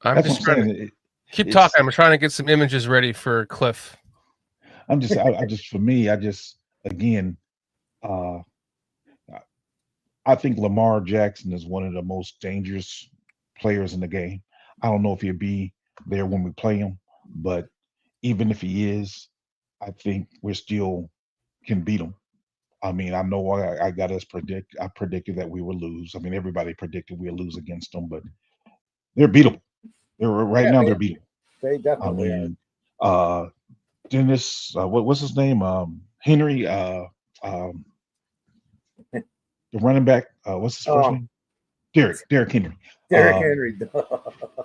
I'm That's just what I'm trying to saying. keep talking. I'm trying to get some images ready for Cliff. I just for me, again, I think Lamar Jackson is one of the most dangerous players in the game. I don't know if he'll be there when we play him, but even if he is, I think we still can beat him. I mean, I know I predicted that we would lose. I mean, everybody predicted we'll lose against them, but they're beatable. Right now they're beatable. They definitely I mean, Dennis, what's his name? Henry, the running back. What's his first name? Derrick Henry. Derrick Henry.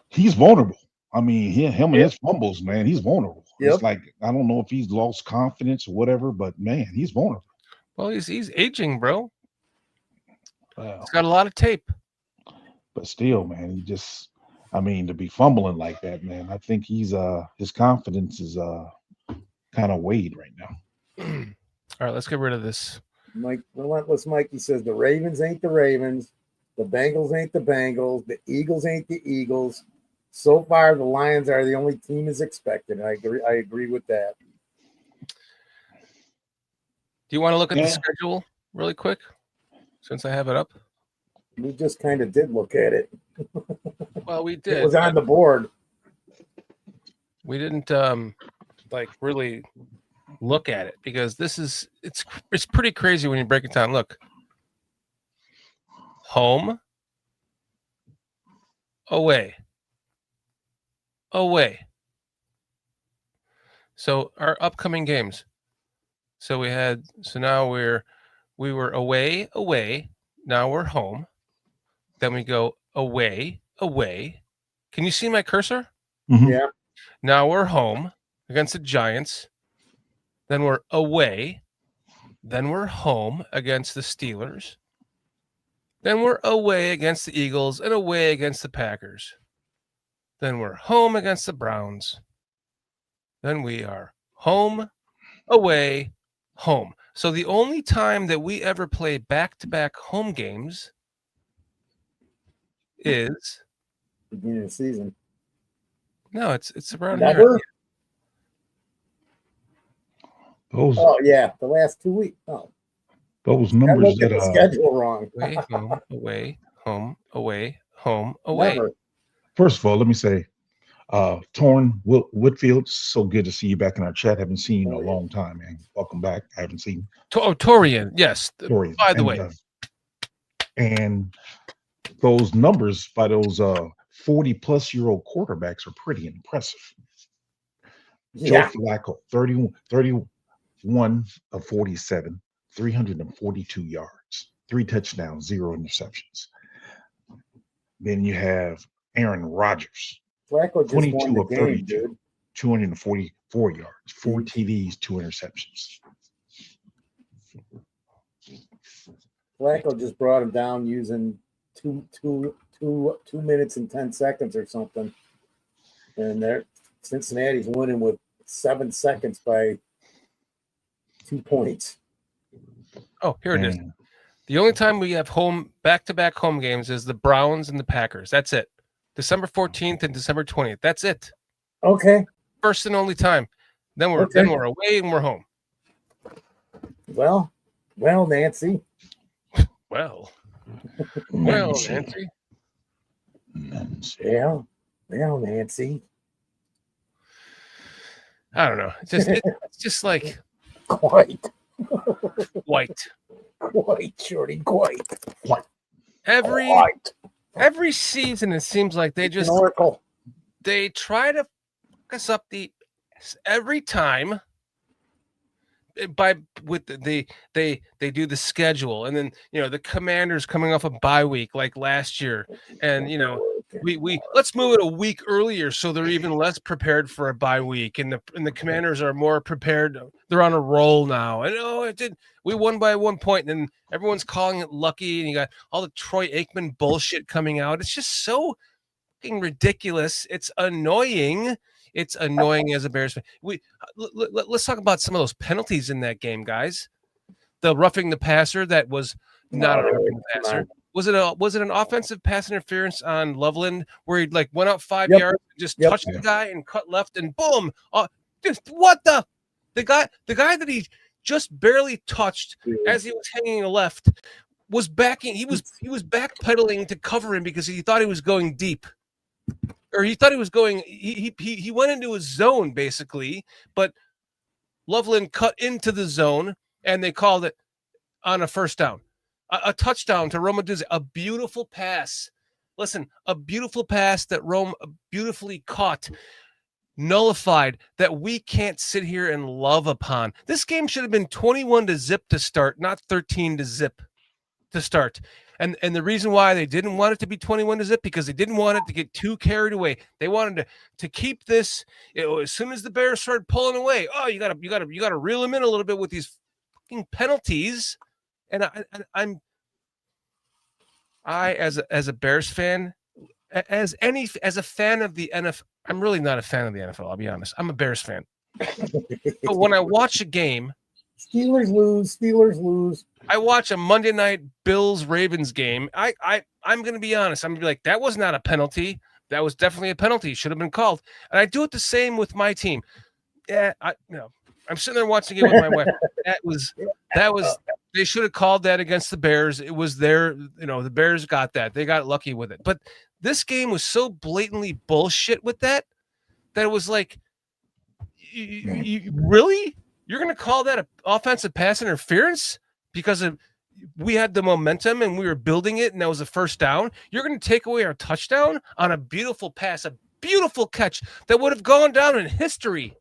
He's vulnerable. I mean, him and his fumbles, man, he's vulnerable. Yep. It's like, I don't know if he's lost confidence or whatever, but man, he's vulnerable. Well, he's aging, bro. Well, He's got a lot of tape. But still, man, to be fumbling like that, man, I think his confidence is kind of weighed right now. All right, let's get rid of this. Relentless Mikey says the Ravens ain't the Ravens, the Bengals ain't the Bengals, the Eagles ain't the Eagles. So far, the Lions are the only team as expected. I agree with that. Do you want to look at the schedule really quick, since I have it up? We just kind of did look at it. Well, we did. It was on the board. We didn't really look at it, because it's pretty crazy when you break it down. Look, home, away. So our upcoming games. So now we were away. Now we're home. Then we go away. Can you see my cursor? Mm-hmm. Yeah. Now we're home against the Giants. Then we're away. Then we're home against the Steelers. Then we're away against the Eagles and away against the Packers. Then we're home against the Browns. Then we are home, away, home. So the only time that we ever play back-to-back home games is beginning of the season. No, it's around Never? here. Oh yeah, the last 2 weeks. Oh, those I numbers looked at the schedule wrong. Away, home, away, home, away, home, away. Never. First of all, let me say, Torn Whitfield, so good to see you back in our chat. Haven't seen you in a long time, man. Welcome back. I haven't seen Torian, yes. Torian. By the way, and those numbers by those 40-plus-year-old quarterbacks are pretty impressive. Yeah. Joe Flacco, 31 of 47, 342 yards, 3 touchdowns, 0 interceptions. Then you have Aaron Rodgers, Flacco just 22 won the of game, 32, dude. 244 yards, 4 TDs, 2 interceptions. Flacco just brought him down using two minutes and 10 seconds or something, and Cincinnati's winning with 7 seconds by 2 points. Oh, here it is. The only time we have back-to-back home games is the Browns and the Packers. That's it. December 14th and December 20th. That's it. Okay. First and only time. Then we're away and we're home. Well, Nancy. Well, Nancy. Yeah. Well, Nancy. I don't know. It's just like Quite, Shorty, quite. Every season, it seems like they just they try to fuck us up every time. They do the schedule, and then the Commanders coming off a bye week like last year, and we let's move it a week earlier so they're even less prepared for a bye week, and the Commanders are more prepared. They're on a roll now. And we won by 1 point, and everyone's calling it lucky, and you got all the Troy Aikman bullshit coming out. It's just so fucking ridiculous. It's annoying. It's annoying as a Bears fan. Let's talk about some of those penalties in that game, guys. The roughing the passer that was not a roughing the passer. Was it an offensive pass interference on Loveland where he like went out 5 yards, and just touched the guy and cut left and boom? Just what the guy that he just barely touched as he was hanging left was backing. He was backpedaling to cover him because he thought he was going deep, or he thought he was going. He went into his zone basically, but Loveland cut into the zone and they called it on a first down. A touchdown to Roma Duzzi, a beautiful pass. Listen, a beautiful pass that Rome beautifully caught, nullified, that we can't sit here and love upon. This game should have been 21-0 to start, not 13-0 to start. And the reason why they didn't want it to be 21-0 because they didn't want it to get too carried away. They wanted to keep this. As soon as the Bears started pulling away, you gotta reel them in a little bit with these fucking penalties. And I as a Bears fan, as a fan of the NFL, I'm really not a fan of the NFL. I'll be honest. I'm a Bears fan. But when I watch a game, Steelers lose. I watch a Monday night Bills-Ravens game. I'm going to be honest. I'm going to be like, that was not a penalty. That was definitely a penalty. Should have been called. And I do it the same with my team. Yeah, I'm sitting there watching it with my wife. That was. They should have called that against the Bears. It was the Bears got that. They got lucky with it. But this game was so blatantly bullshit with that it was like, you really? You're going to call that an offensive pass interference because we had the momentum and we were building it and that was a first down? You're going to take away our touchdown on a beautiful pass, a beautiful catch that would have gone down in history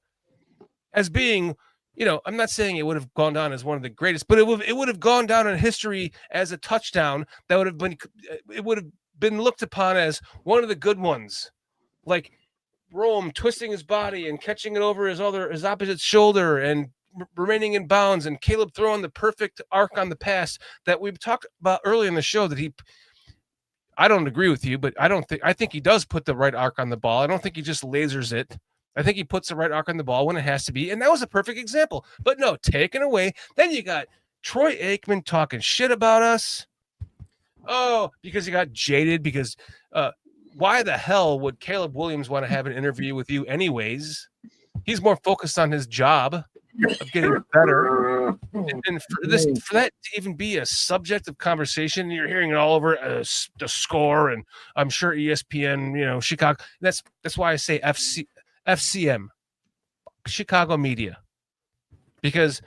as being, I'm not saying it would have gone down as one of the greatest, but it would have gone down in history as a touchdown that would have been looked upon as one of the good ones. Like Rome twisting his body and catching it over his opposite shoulder and remaining in bounds, and Caleb throwing the perfect arc on the pass that we've talked about earlier in the show that I don't agree with you, but I think he does put the right arc on the ball. I don't think he just lasers it. I think he puts the right arc on the ball when it has to be, and that was a perfect example. But no, taken away. Then you got Troy Aikman talking shit about us. Oh, because he got jaded. Because why the hell would Caleb Williams want to have an interview with you anyways? He's more focused on his job of getting better. And for that to even be a subject of conversation, you're hearing it all over the Score, and I'm sure ESPN, Chicago. That's why I say FCM, Chicago media, because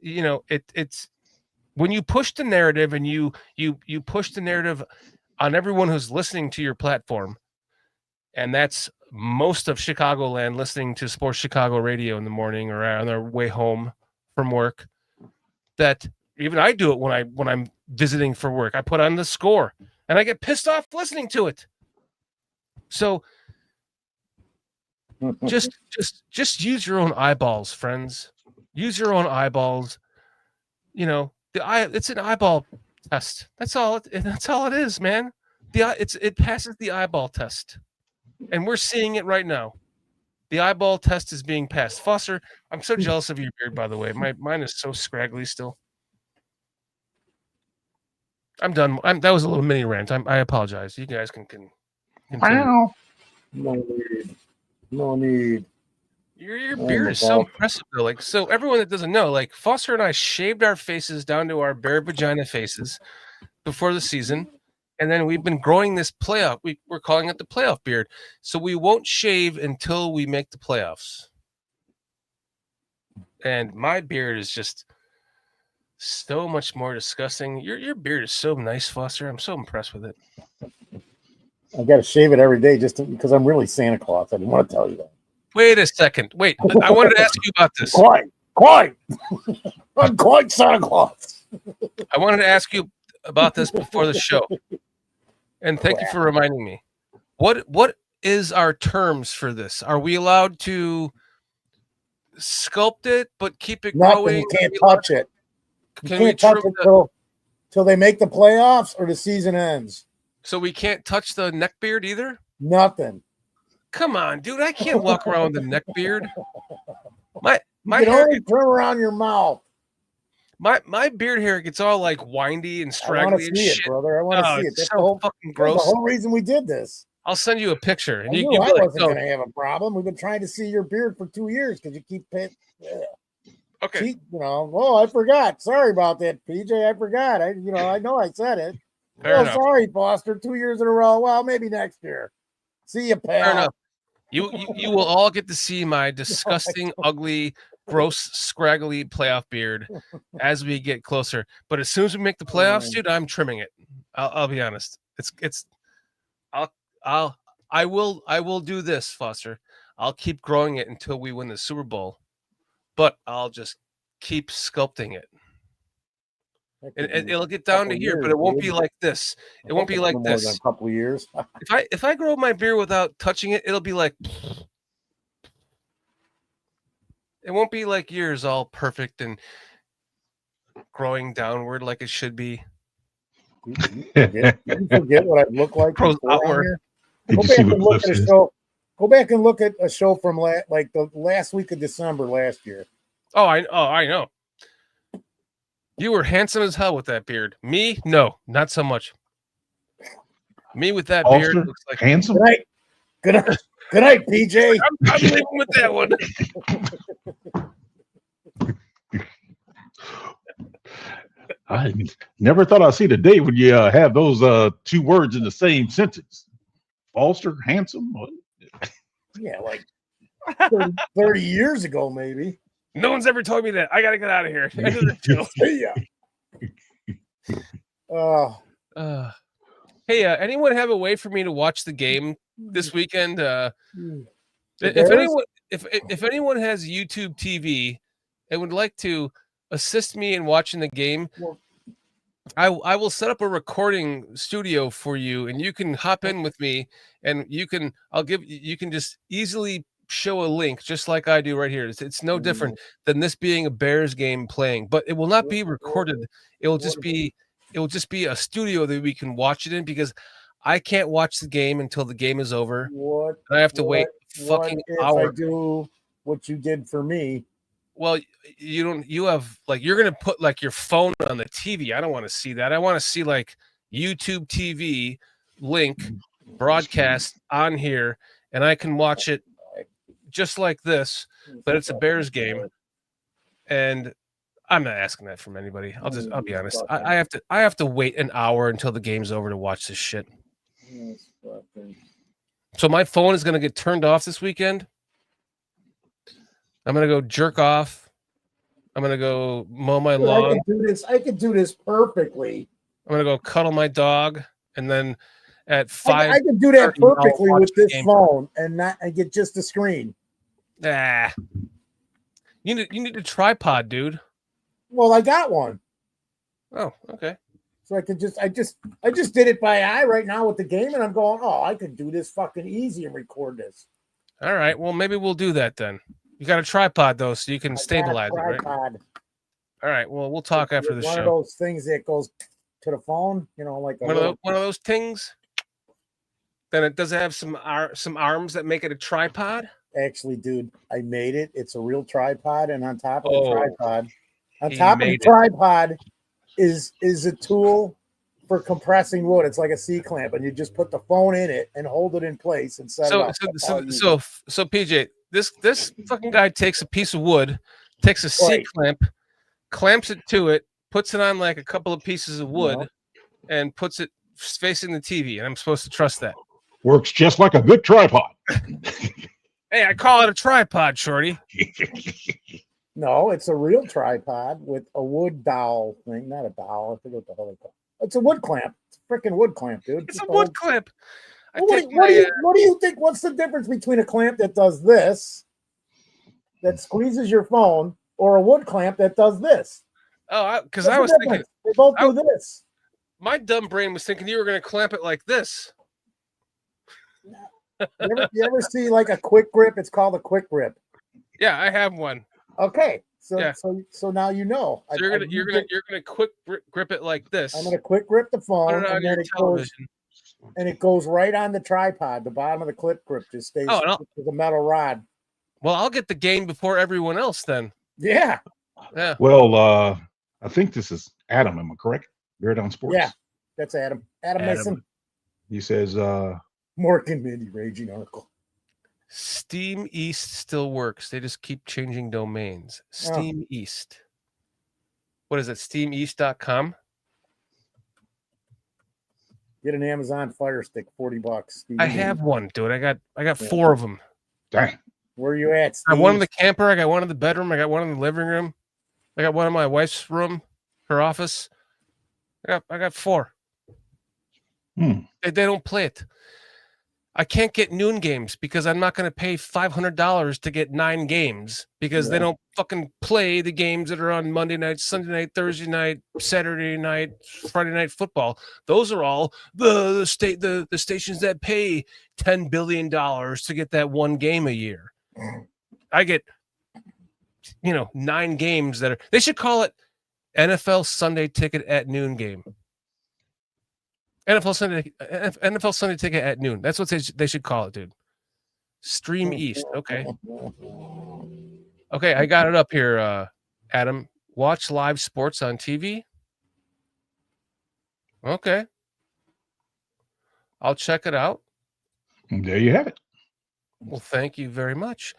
it's when you push the narrative and you push the narrative on everyone who's listening to your platform, and that's most of Chicagoland listening to Sports Chicago radio in the morning or on their way home from work. That even I do it when I'm visiting for work. I put on the Score and I get pissed off listening to it. So just use your own eyeballs, friends. Use your own eyeballs. It's an eyeball test. That's all it is, man. It passes the eyeball test. And we're seeing it right now. The eyeball test is being passed. Foster, I'm so jealous of your beard, by the way. Mine is so scraggly still. I'm done. That was a little mini rant. I apologize. You guys can continue. Wow. No need. Your beard is so impressive, though. So everyone that doesn't know, Foster and I shaved our faces down to our bare vagina faces before the season. And then we've been growing this playoff. We're calling it the playoff beard. So we won't shave until we make the playoffs. And my beard is just so much more disgusting. Your beard is so nice, Foster. I'm so impressed with it. I got to shave it every day just because I'm really Santa Claus. I didn't want to tell you that. Wait a second. Wait, I wanted to ask you about this. Quite. I'm quite Santa Claus. I wanted to ask you about this before the show. And thank you for reminding me. What is our terms for this? Are we allowed to sculpt it but keep it Nothing. growing? You can't touch it. You Can we can't touch trim it till they make the playoffs or the season ends. so we can't touch the neck beard either? Nothing. Come on, dude. I can't walk around with a neck beard. My You can hair only trim around your mouth. my beard hair gets all like windy and I straggly want to and see it, shit. brother. I want to Oh, see it. it's That's so fucking that's gross. the whole reason we did this. I'll send you a picture, and I you knew be I like, wasn't "No, going to have a problem. We've been trying to see your beard for 2 years because you keep okay." cheat, I forgot. Sorry about that, PJ. I forgot. I know I said it. Fair enough. Sorry, Foster. 2 years in a row. Well, maybe next year. See you, pal. Fair enough. You will all get to see my disgusting, ugly, gross, scraggly playoff beard as we get closer. But as soon as we make the playoffs, dude, I'm trimming it. I'll be honest. I will do this, Foster. I'll keep growing it until we win the Super Bowl, but I'll just keep sculpting it. And it'll get down to here, but it won't be like this. It won't be like More than this. a couple of years. If I grow my beard without touching it, it'll be like it won't be like yours, all perfect and growing downward like it should be. You forget what I look like. Grows before on outward. here? Did Go you back see and what look Cliff at a said? show. Go back and look at a show from like the last week of December last year. Oh, I know. You were handsome as hell with that beard. Me, no, not so much. Me with that beard Foster, looks like handsome. Good night, PJ. I'm leaving with that one. I never thought I'd see the day when you have those two words in the same sentence. Foster, handsome. What? Yeah, like 30 years ago, maybe. No one's ever told me that. I gotta get out of here. End of the show. See ya. Hey, anyone have a way for me to watch the game this weekend? Bears? If anyone has YouTube TV and would like to assist me in watching the game, I will set up a recording studio for you, and you can hop in with me, and you can just easily show a link just like I do right here. It's no different than this being a Bears game playing, but it will not be recorded. It will just be a studio that we can watch it in, because I can't watch the game until the game is over. What? And I have to wait fucking if hour. I do what you did for me? Well, you have like, you're going to put like your phone on the TV. I don't want to see that. I want to see like YouTube TV link broadcast on here, and I can watch it just like this, but it's a Bears game. And I'm not asking that from anybody. I'll be honest. I have to wait an hour until the game's over to watch this shit. So my phone is going to get turned off this weekend. I'm going to go jerk off. I'm going to go mow my lawn. I could do this perfectly. I'm going to go cuddle my dog. And then at 5, I can do that perfectly with this game. phone and get just the screen. You need a tripod, dude. Well, I got one. Oh, okay. So I just did it by eye right now with the game, and I'm going, I could do this fucking easy and record this. All right. Well, maybe we'll do that then. You got a tripod though, so you can stabilize it, right? All right. Well, we'll talk after the show. One of those things that goes to the phone, like one of those things. Then it does have some arms that make it a tripod. Actually, dude, I made it. It's a real tripod, and on top of the tripod, is a tool for compressing wood. It's like a C-clamp, and you just put the phone in it and hold it in place and set it up. So PJ, this fucking guy takes a piece of wood, takes a C-clamp, clamps it to it, puts it on like a couple of pieces of wood, and puts it facing the TV. And I'm supposed to trust that. Works just like a good tripod. Hey, I call it a tripod, shorty. No, it's a real tripod with a wood dowel thing. Not a dowel. I forget what the hell they call it. It's a wood clamp. It's a freaking wood clamp, dude. It's a wood clamp. What do you think? What's the difference between a clamp that does this, that squeezes your phone, or a wood clamp that does this? Oh, because I was thinking they both do this. My dumb brain was thinking you were going to clamp it like this. You ever see like a quick grip? It's called a quick grip. Yeah, I have one. Okay, so Yeah. so now you know. So you're gonna quick grip it like this. I'm gonna quick grip the Put phone, it on and your then television. it goes right on the tripod. The bottom of the clip grip just stays with a metal rod. Well, I'll get the game before everyone else then. Yeah. Yeah. Well, I think this is Adam. Am I correct? Bear Down Sports. Yeah, that's Adam. Adam Mason. He says, Mork and Mindy raging article. Steam East still works. They just keep changing domains. Steam East. What is it? SteamEast.com? Get an Amazon Fire Stick, $40. I have one, dude. I got 4 of them. Dang. Where are you at, Steve? I got one in the camper. I got one in the bedroom. I got one in the living room. I got one in my wife's room, her office. I got 4. They don't play it. I can't get noon games because I'm not going to pay $500 to get 9 games because they don't fucking play the games that are on Monday night, Sunday night, Thursday night, Saturday night, Friday night football. Those are all the stations that pay $10 billion to get that one game a year. I get 9 games that are. They should call it NFL Sunday Ticket at Noon game. NFL Sunday Ticket at noon. That's what they should call it, dude. Stream East. Okay. Okay, I got it up here, Adam. Watch live sports on TV. Okay. I'll check it out. And there you have it. Well, thank you very much.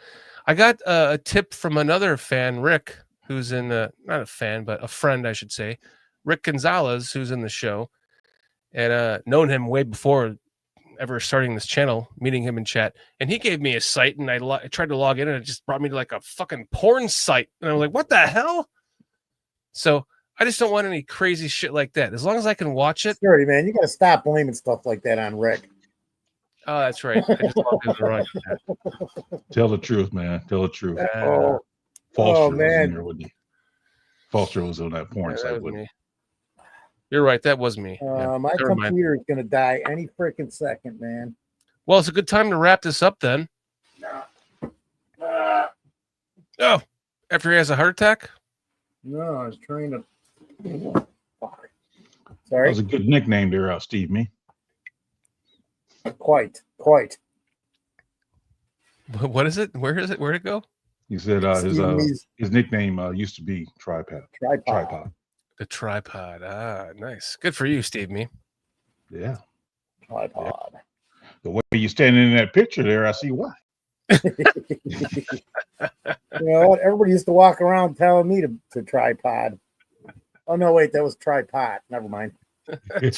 I got a tip from another fan, Rick, who's in not a fan, but a friend, I should say. Rick Gonzalez, who's in the show. And known him way before ever starting this channel, meeting him in chat. And he gave me a site, and I tried to log in, and it just brought me to like a fucking porn site. And I'm like, what the hell? So I just don't want any crazy shit like that. As long as I can watch it. Sorry, man. You got to stop blaming stuff like that on Rick. Oh, that's right. I just logged in the wrong chat. Tell the truth, man. Tell the truth. Oh, man. Foster was on that porn site with me. You're right. That was me. My computer is going to die any freaking second, man. Well, it's a good time to wrap this up then. Oh, after he has a heart attack? No, I was trying to. Fuck. Sorry. That was a good nickname there, Steve. Me. Quite. What is it? Where is it? Where'd it go? He said his nickname used to be Tripod. The tripod. Ah, nice. Good for you, Steve. Me. Yeah. Tripod. Yeah. The way you're standing in that picture there, I see why. You know what? Everybody used to walk around telling me to tripod. Oh no, wait, that was tripod. Never mind. I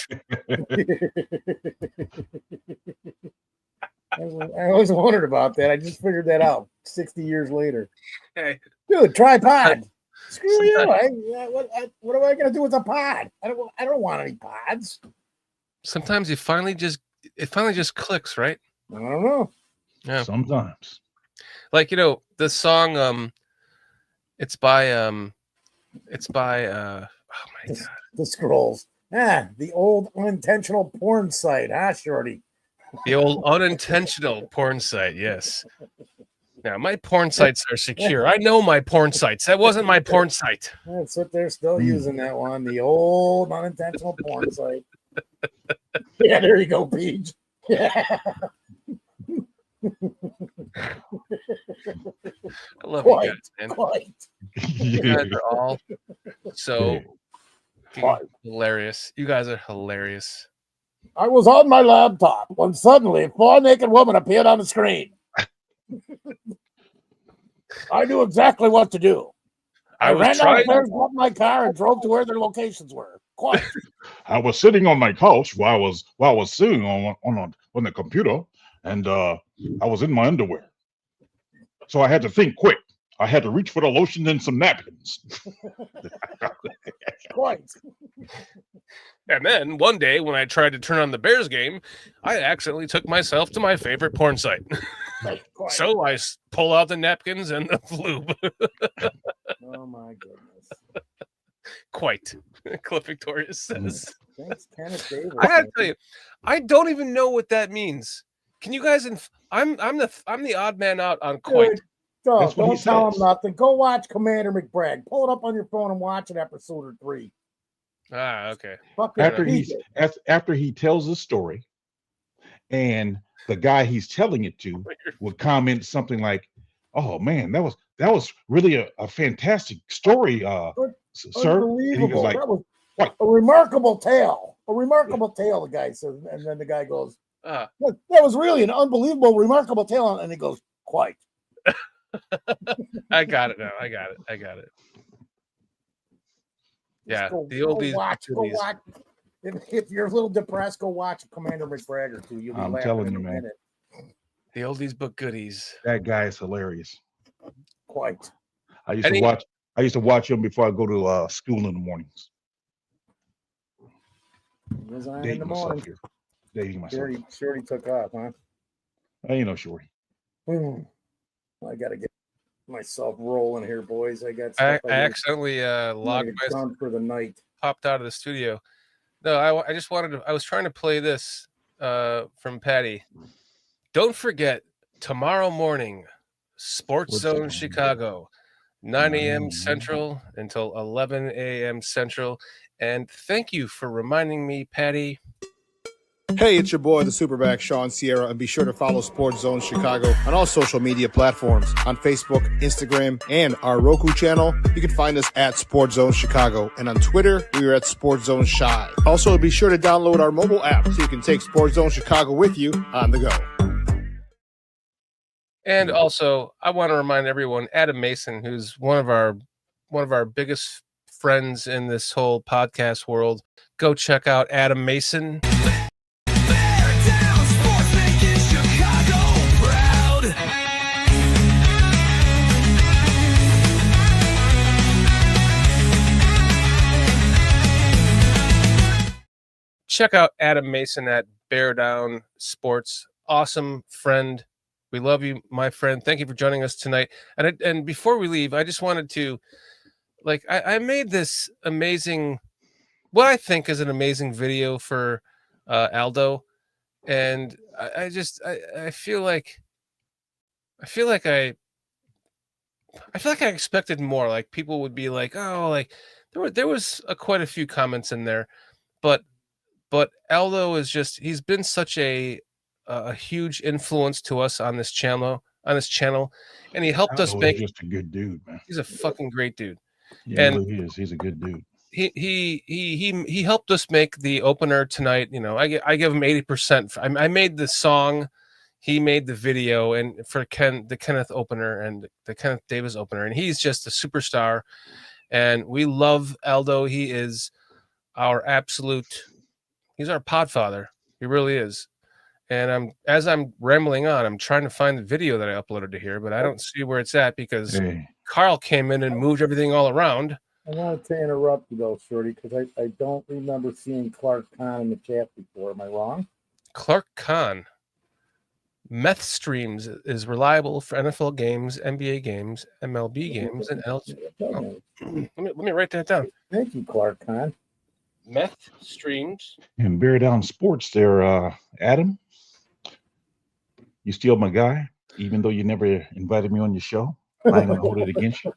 always wondered about that. I just figured that out 60 years later. Hey, dude, tripod. Screw you! What am I gonna do with a pod? I don't want any pods. Sometimes it finally just clicks, right? I don't know. Yeah. Sometimes. Like the song. It's by oh my god. The Scrolls. The old unintentional porn site, Shorty? The old unintentional porn site. Yes. Now, my porn sites are secure. I know my porn sites. That wasn't my porn site. That's what they're still using, that one. The old unintentional porn site. Yeah, there you go, Peach. Yeah. I love you guys, man. Quite. You guys are all so hilarious. You guys are hilarious. I was on my laptop when suddenly a 4-naked woman appeared on the screen. I knew exactly what to do. I ran downstairs, got my car, and drove to where their locations were. Quite. I was sitting on my couch while I was sitting on the computer, and I was in my underwear. So I had to think quick. I had to reach for the lotion and some napkins. Quite. And then one day when I tried to turn on the Bears game, I accidentally took myself to my favorite porn site. So I pull out the napkins and the lube. Oh my goodness. Quite. Cliff Victoria says. Thanks, Kenneth Davis. I gotta tell you, I don't even know what that means. Can you guys? I'm the odd man out on Coit. Dude, Doug, That's what he don't tell him says. nothing. Go watch Commander McBride. Pull it up on your phone and watch it, episode 3. Ah, okay. Fucking After he tells the story, and the guy he's telling it to would comment something like, "Oh man, that was really a fantastic story, sir." And he unbelievable. was like, That was "What? a remarkable tale. A remarkable tale, the guy says. And then the guy goes, Ah, that was really an unbelievable, remarkable tale. And he goes, quite. I got it now. I got it. Yeah, Go, the oldies. go watch. If you're a little depressed, go watch Commander McBride or 2. You'll be I'm laughing telling in you, a man. minute. The oldies but goodies. That guy is hilarious." Quite. I used to watch him before I go to school in the mornings. He was on in Dating the myself morning. here. Dating myself. Shorty took off, huh? I ain't no shorty. I got to get myself rolling here, boys. I got I stuff accidentally logged done for the night. popped out of the studio. No, I just wanted to. I was trying to play this from Patty. Don't forget tomorrow morning, Sports Zone Chicago, 9 a.m. Central until 11 a.m. Central. And thank you for reminding me, Patty. Hey, it's your boy, the Superback, Sean Sierra, and be sure to follow Sports Zone Chicago on all social media platforms, on Facebook, Instagram, and our Roku channel. You can find us at Sports Zone Chicago, and on Twitter, we are at Sports Zone Shy. Also, be sure to download our mobile app so you can take Sports Zone Chicago with you on the go. And also, I want to remind everyone, Adam Mason, who's one of our biggest friends in this whole podcast world, go check out Adam Mason. Check out Adam Mason at Bear Down Sports. Awesome friend. We love you, my friend. Thank you for joining us tonight. And before we leave, I just wanted to, I made this amazing, what I think is an amazing video for Aldo, and I feel like I expected more. Like people would be like, oh, like there was quite a few comments in there, but Aldo is he's been such a huge influence to us on this channel, and he helped us make. He's just a good dude, man. He's a fucking great dude. Yeah, and he is. He's a good dude. He helped us make the opener tonight. You know, I give him 80%. I made the song, he made the video, and for the Kenneth opener and the Kenneth Davis opener, and he's just a superstar. And we love Aldo. He is our absolute. He's our podfather. He really is. And as I'm rambling on, I'm trying to find the video that I uploaded to here, but I don't see where it's at because Carl came in and moved everything all around. I wanted to interrupt you though, Shorty, because I don't remember seeing Clark Khan in the chat before. Am I wrong? Clark Khan. Meth Streams is reliable for NFL games, NBA games, MLB games, and LG. Oh, let me write that down. Thank you, Clark Khan. Meth Streams. And Bear Down Sports there, Adam. You still my guy, even though you never invited me on your show. I ain't gonna hold it against you.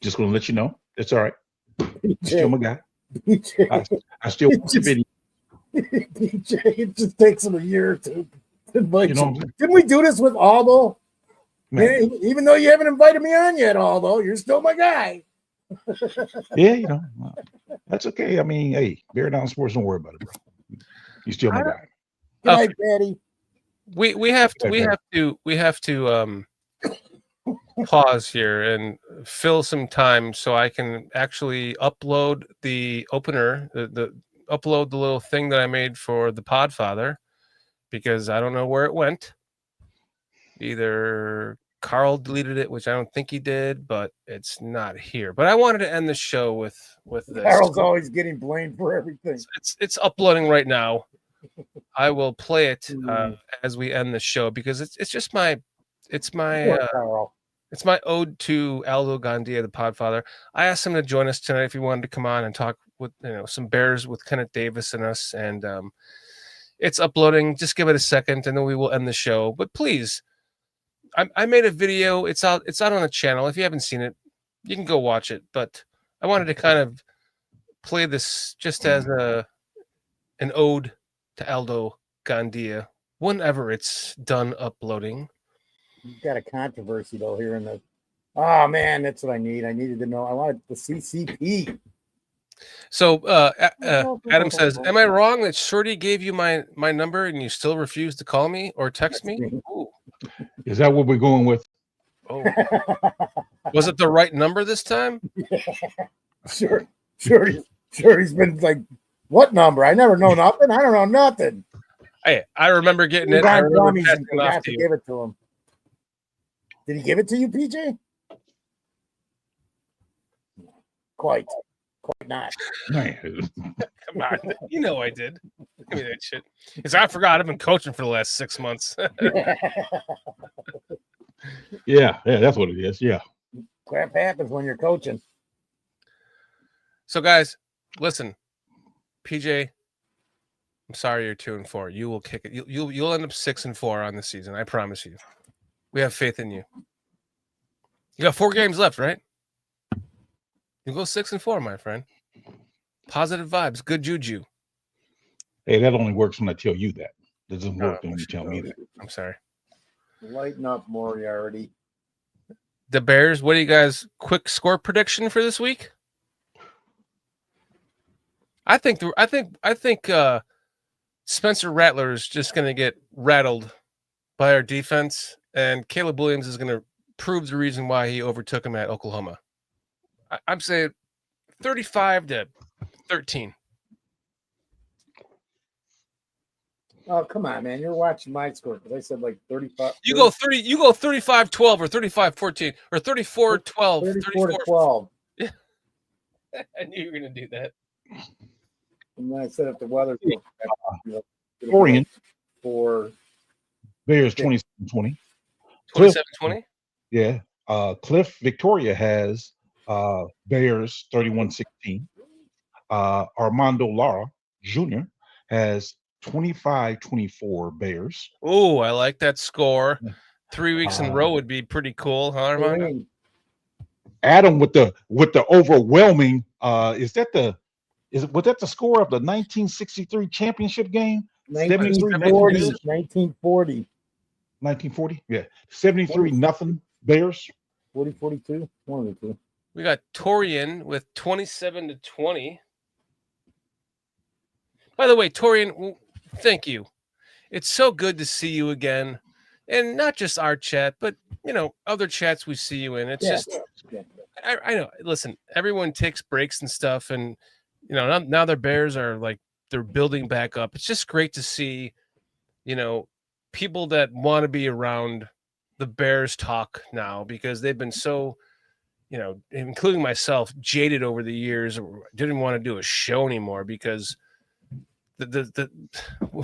Just gonna let you know. It's all right. You're still my guy. I still watch the video. DJ, it just takes him a year or two to invite You know, you. Didn't we do this with Aldo? Man, even though you haven't invited me on yet, Aldo, you're still my guy. Yeah, you know, that's okay. I mean, hey, Bear Down Sports, don't worry about it, bro. You still my guy. Good night, Patty. We have to pause here and fill some time so I can actually upload the opener, upload the little thing that I made for the Podfather, because I don't know where it went. Either Carl deleted it, which I don't think he did, but it's not here. But I wanted to end the show with this. Carl's always getting blamed for everything. It's uploading right now. I will play it as we end the show because it's just my ode to Aldo Gandia, the Podfather. I asked him to join us tonight if he wanted to come on and talk with some Bears with Kenneth Davis and us, and It's uploading. Just give it a second, and then we will end the show. But please, I made a video. It's out on the channel. If you haven't seen it, you can go watch it. But I wanted to kind of play this just as an ode to Aldo Gandia whenever it's done uploading. You've got a controversy though here in the. Oh man, that's what I need. I needed to know. I wanted the CCP. So Adam says, "Am I wrong that Shorty gave you my number and you still refuse to call me or text me?" Ooh. Is that what we're going with? Oh. Was it the right number this time? Yeah. Sure. He's been like, what number? I never know nothing. I don't know nothing. Hey, I remember getting it. I remember passing it off to you. Give it to him. Did he give it to you, PJ? Quite not. Come on, you know I did. Give me that shit. Because I forgot I've been coaching for the last 6 months. Yeah, that's what it is. Yeah. Crap happens when you're coaching. So, guys, listen, PJ, I'm sorry you're 2-4. You will kick it. You'll end up 6-4 on the season. I promise you. We have faith in you. You got 4 games left, right? You go 6-4, my friend. Positive vibes, good juju. Hey, that only works when I tell you that. It doesn't work when you tell me that. I'm sorry. Lighten up, Moriarty. The Bears. What do you guys? Quick score prediction for this week? I think Spencer Rattler is just going to get rattled by our defense, and Caleb Williams is going to prove the reason why he overtook him at Oklahoma. I'm saying 35-13. Oh, come on, man. You're watching my score because I said like 35. You go 35-12 or 35-14 or 34-12. 34-12. Yeah. I knew you were going to do that. And then I said if the weather's Orion for Bears 27-20. 27-20? Yeah. Cliff Victoria has Bears 31-16. Armando Lara Jr. has 25-24 Bears. Oh, I like that score. 3 weeks in a row would be pretty cool, huh, Armando? Adam with the overwhelming was that the score of the 1963 championship game? 1940. 1940? Yeah. 73-0 Bears. 40-42. One of the two. We got Torian with 27-20. By the way, Torian, thank you. It's so good to see you again. And not just our chat, but, other chats we see you in. It's I know. Listen, everyone takes breaks and stuff. And, now their Bears are like, they're building back up. It's just great to see, people that want to be around the Bears talk now because they've been so, including myself, jaded over the years. Didn't want to do a show anymore because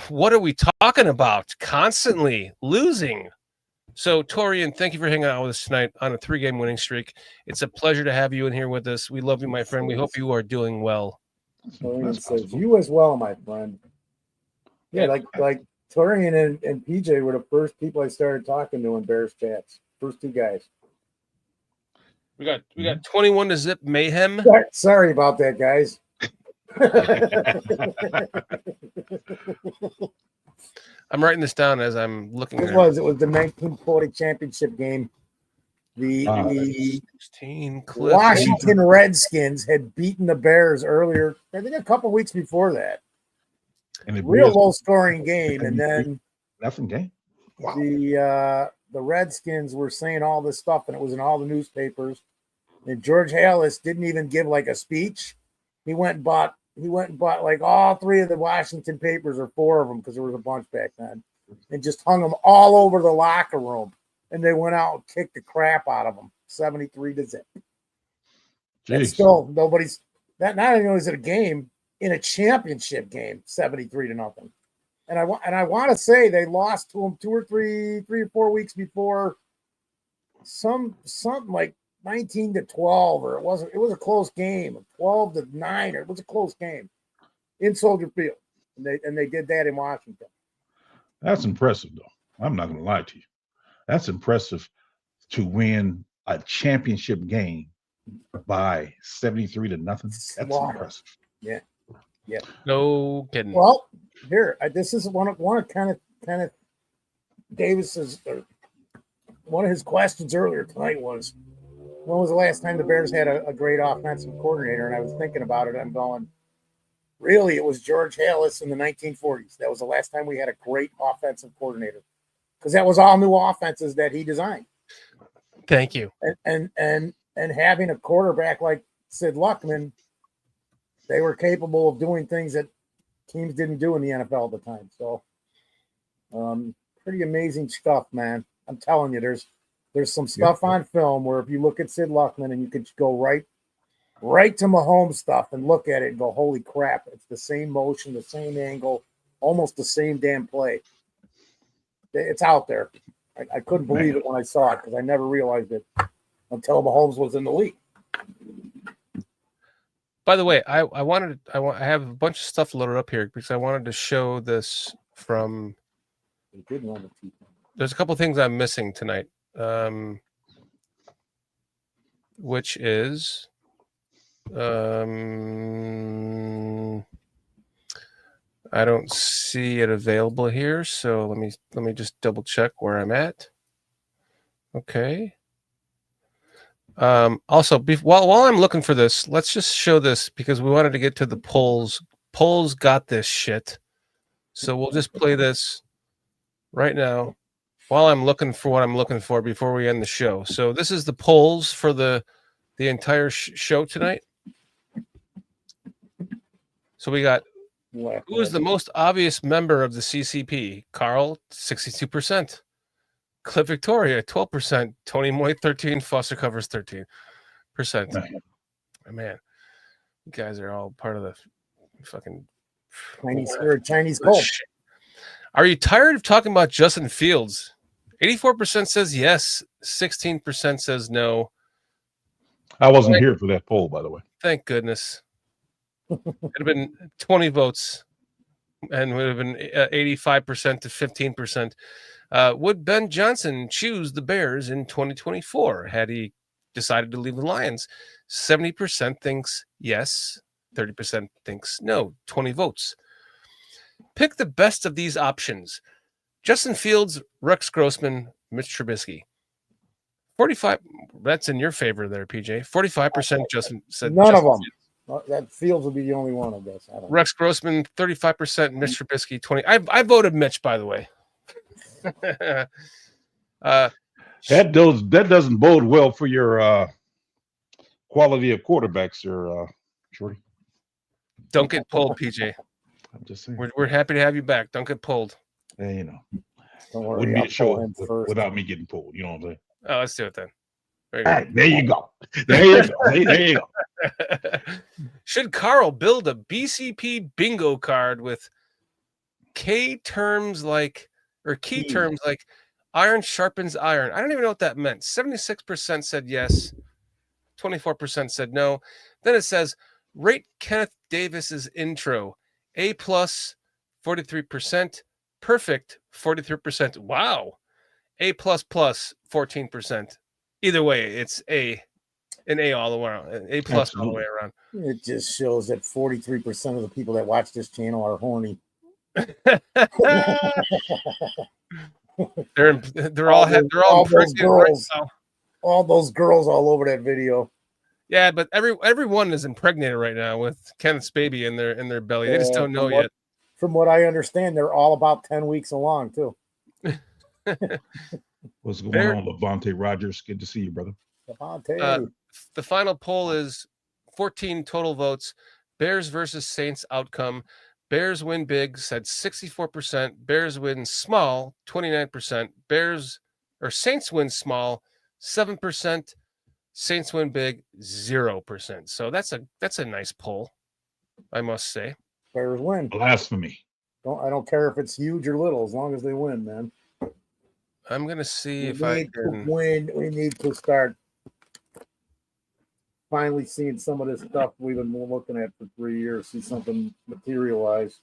what are we talking about? Constantly losing. So, Torian, thank you for hanging out with us tonight on a 3-game winning streak. It's a pleasure to have you in here with us. We love you, my friend. We hope you are doing well. Torian says, you as well, my friend. Yeah, like Torian and PJ were the first people I started talking to in Bears chats. First 2 guys. We got 21-0 mayhem. Sorry about that, guys. I'm writing this down as I'm looking. It was the 1940 championship game. The Washington Redskins had beaten the Bears earlier, I think a couple weeks before that. And a real low scoring game, and then nothing game. Wow. The Redskins were saying all this stuff, and it was in all the newspapers. And George Halas didn't even give like a speech. He went and bought like all 3 of the Washington papers or 4 of them because there was a bunch back then, and just hung them all over the locker room. And they went out and kicked the crap out of them, 73-0. And still nobody's that. Not only is it a game in a championship game, 73-0. And I want to say they lost to them 2 or 3 or 4 weeks before. Something like 19-12, or it was a close game, 12-9, or it was a close game in Soldier Field. And they did that in Washington. That's impressive, though. I'm not going to lie to you. That's impressive to win a championship game by 73 to nothing. That's impressive. Yeah. Yeah. No kidding. Well, here, this is one of Kenneth Davis's, one of his questions earlier tonight was, when was the last time the Bears had a great offensive coordinator? And I was thinking about it. I'm going, really, it was George Halas in the 1940s. That was the last time we had a great offensive coordinator, because that was all new offenses that he designed. Thank you. And having a quarterback like Sid Luckman, they were capable of doing things that teams didn't do in the NFL at the time. So, pretty amazing stuff, man. I'm telling you, there's some stuff on film where if you look at Sid Luckman and you could go right to Mahomes stuff and look at it and go, holy crap, it's the same motion, the same angle, almost the same damn play. It's out there. I couldn't believe it when I saw it, because I never realized it until Mahomes was in the league. By the way, I have a bunch of stuff loaded up here because I wanted to show this from. There's a couple things I'm missing tonight, which is, I don't see it available here, so let me just double check where I'm at. Okay. Also, while I'm looking for this, let's just show this because we wanted to get to the polls. Polls got this shit, so we'll just play this right now while I'm looking for what I'm looking for before we end the show. So this is the polls for the entire show tonight. So we got, who is the most obvious member of the CCP? Carl, 62%. Cliff Victoria, 12%. Tony Moy, 13%. Foster Covers, 13%. Man, you guys are all part of the fucking Chinese cold. Are you tired of talking about Justin Fields? 84% says yes. 16% says no. I wasn't here for that poll, by the way. Thank goodness. It'd have been 20 votes and would have been 85% to 15%. Would Ben Johnson choose the Bears in 2024 had he decided to leave the Lions? 70% thinks yes, 30% thinks no. 20 votes. Pick the best of these options: Justin Fields, Rex Grossman, Mitch Trubisky. 45. That's in your favor there, PJ. 45% Justin said none Justin of them. Fields. That Fields will be the only one, I guess. I don't know. Rex Grossman, 35%. Mitch Trubisky, 20%. I voted Mitch, by the way. That doesn't bode well for your quality of quarterbacks, there, Shorty. Don't get pulled, PJ. I'm just saying. We're happy to have you back. Don't get pulled. Hey, you know, Don't worry, wouldn't be I'll a show pull him first. without me getting pulled. You know what I'm saying? Oh, let's do it then. There you go. There you go. There you go. Should Carl build a BCP bingo card with key terms like iron sharpens iron? I don't even know what that meant. 76% said yes. 24% said no. Then it says, rate Kenneth Davis's intro. A+, 43%. Perfect, 43%. Wow. A++, 14%. Either way, it's an A all the way around. A+ all the way around. It just shows that 43% of the people that watch this channel are horny. they're all impregnated right now. All those girls all over that video. Yeah, but everyone is impregnated right now with Kenneth's baby in their belly. They just don't know yet. From what I understand, they're all about 10 weeks along too. What's going on, Levante Rogers? Good to see you, brother. The final poll is 14 total votes. Bears versus Saints outcome. Bears win big, said 64%. Bears win small, 29%. Saints win small, 7%. Saints win big, 0%. So that's a nice poll, I must say. Bears win. Blasphemy. I don't care if it's huge or little, as long as they win, man. I'm gonna see if I can win. We need to start finally seeing some of this stuff we've been looking at for 3 years. See something materialize.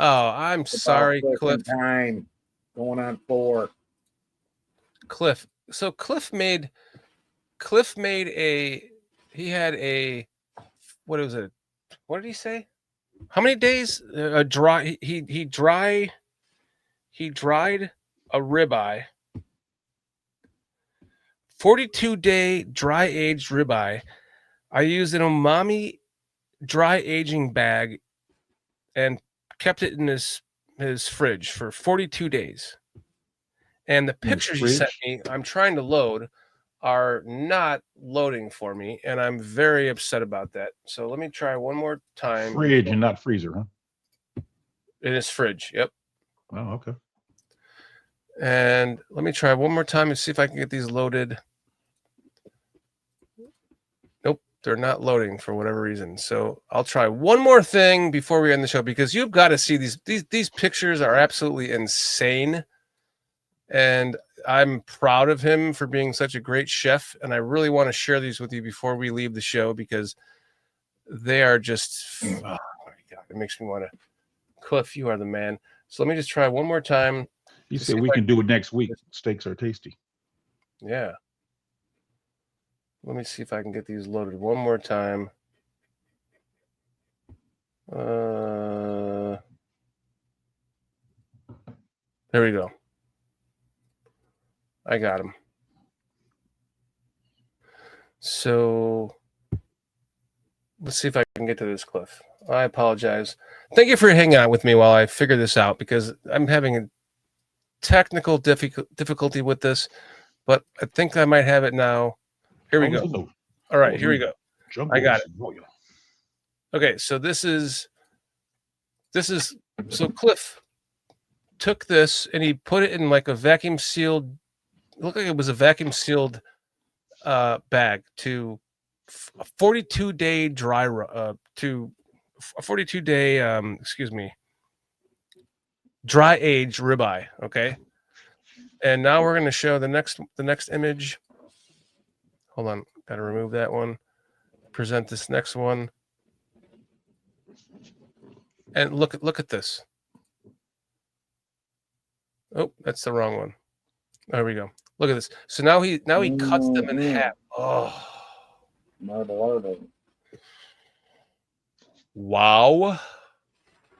Oh, I'm sorry, Cliff. Time going on 4. Cliff. So Cliff made a. He had a. What was it? What did he say? How many days? A dry. He dried a ribeye. 42-day dry aged ribeye. I used an umami dry aging bag and kept it in his fridge for 42 days. And the pictures you sent me, I'm trying to load, are not loading for me, and I'm very upset about that. So let me try one more time. Fridge and not freezer, huh? In his fridge, yep. Oh, okay. And let me try one more time and see if I can get these loaded. Nope, they're not loading for whatever reason. So I'll try one more thing before we end the show, because you've got to see these pictures are absolutely insane. And I'm proud of him for being such a great chef. And I really want to share these with you before we leave the show, because they are just, oh my God, it makes me want to. Cliff, you are the man. So let me just try one more time. You said we can do it next week. Steaks are tasty. Yeah. Let me see if I can get these loaded one more time. There we go. I got them. So let's see if I can get to this, Cliff. I apologize. Thank you for hanging out with me while I figure this out, because I'm having a technical difficulty with this, but I think I might have it now. Here we go. All right, here we go. I got it. Okay, so this is so Cliff took this and he put it in like a vacuum sealed. It looked like it was a vacuum sealed bag to a 42-day dry to a 42-day dry aged ribeye. Okay, and now we're going to show the next image. Hold on, got to remove that one. Present this next one, and look at this. Oh, that's the wrong one. There we go. Look at this. So now he cuts them in half. Oh, Marble. wow.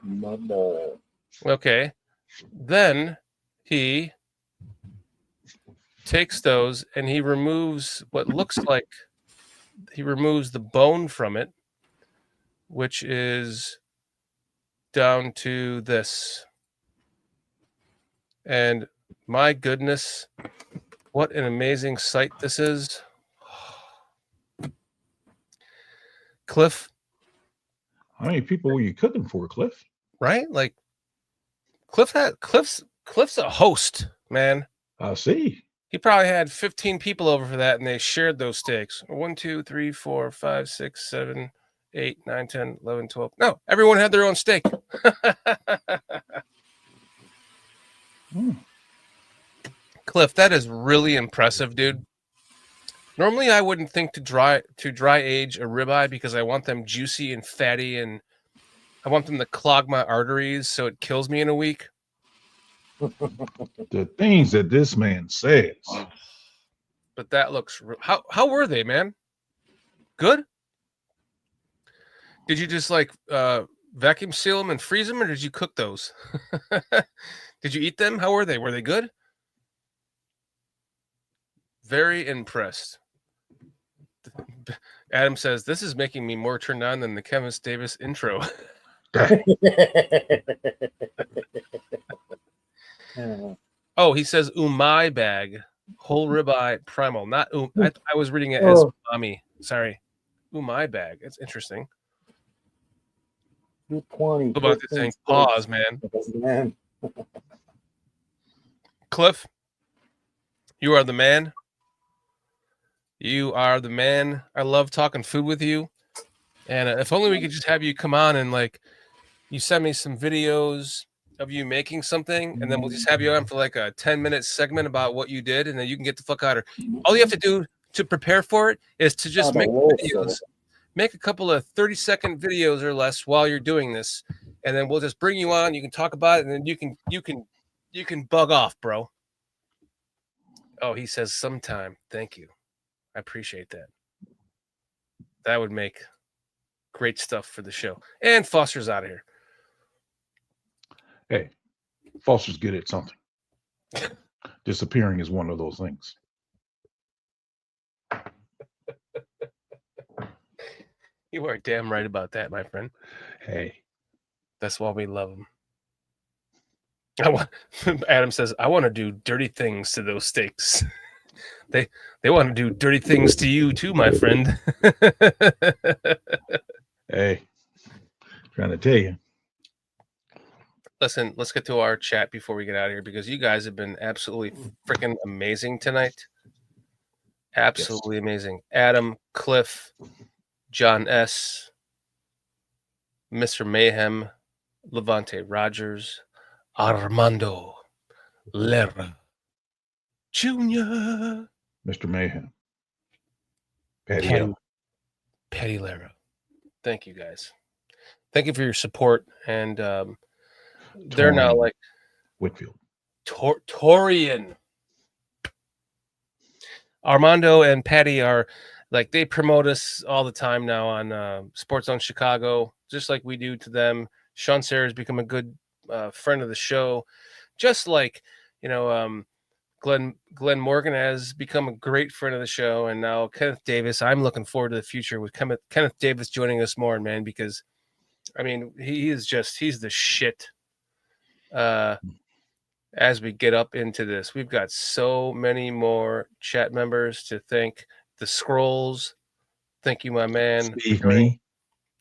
Marble. Okay. Then he takes those and he removes what looks like the bone from it, which is down to this. And my goodness, what an amazing sight this is. Cliff. How many people were you cooking for, Cliff? Right? Like Cliff's a host, man. I see. He probably had 15 people over for that, and they shared those steaks. 1, 2, 3, 4, 5, 6, 7, 8, 9, 10, 11, 12. No, everyone had their own steak. Cliff, that is really impressive, dude. Normally, I wouldn't think to dry age a ribeye because I want them juicy and fatty, and I want them to clog my arteries so it kills me in a week. The things that this man says. But that looks. How were they, man? Good. Did you just like vacuum seal them and freeze them, or did you cook those? Did you eat them? How were they? Were they good? Very impressed. Adam says, this is making me more turned on than the Kenneth Davis intro. Oh, he says umai bag, whole ribeye primal. Not I was reading it as umami. Sorry. Umai bag. It's interesting. 220. About the thing. Pause, man. Cliff, you are the man. You are the man. I love talking food with you. And if only we could just have you come on and like you send me some videos of you making something, and then we'll just have you on for like a 10-minute segment about what you did, and then you can get the fuck out of here. All you have to do to prepare for it is to just make videos. Make a couple of 30-second videos or less while you're doing this, and then we'll just bring you on. You can talk about it, and then you can bug off, bro. Oh, he says sometime. Thank you. I appreciate that. That would make great stuff for the show. And Foster's out of here. Hey, Foster's good at something. Disappearing is one of those things. You are damn right about that, my friend. Hey, that's why we love him. Adam says, I want to do dirty things to those steaks. They want to do dirty things to you too, my friend. Hey, trying to tell you. Listen, let's get to our chat before we get out of here, because you guys have been absolutely freaking amazing tonight. Absolutely amazing. Adam, Cliff, John S., Mr. Mayhem, Levante Rogers, Armando Lera Jr., Mr. Mayhem, Patty Lera. Thank you, guys. Thank you for your support. And they're now like Whitfield, Torian. Armando and Patty are like, they promote us all the time now on Sports Zone Chicago, just like we do to them. Sean Sayre has become a good friend of the show, just like, Glenn Morgan has become a great friend of the show, and now Kenneth Davis. I'm looking forward to the future with Kenneth Davis joining us more, man, because I mean, he's the shit. As we get up into this, we've got so many more chat members to thank. The Scrolls, thank you, my man.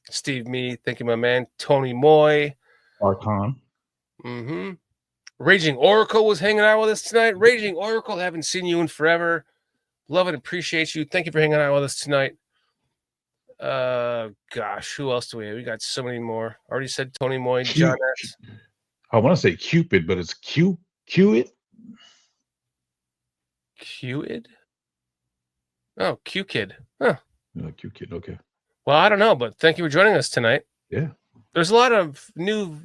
Steve Me, thank you, my man. Tony Moy, Archon. Raging Oracle was hanging out with us tonight. Raging Oracle, haven't seen you in forever. Love and appreciate you. Thank you for hanging out with us tonight. Gosh, who else do we have? We got so many more. Already said Tony Moy, John S. I want to say Cupid, but it's Cupid. Cupid? Oh, Q-Kid. Huh. Q-Kid, okay. Well, I don't know, but thank you for joining us tonight. Yeah. There's a lot of new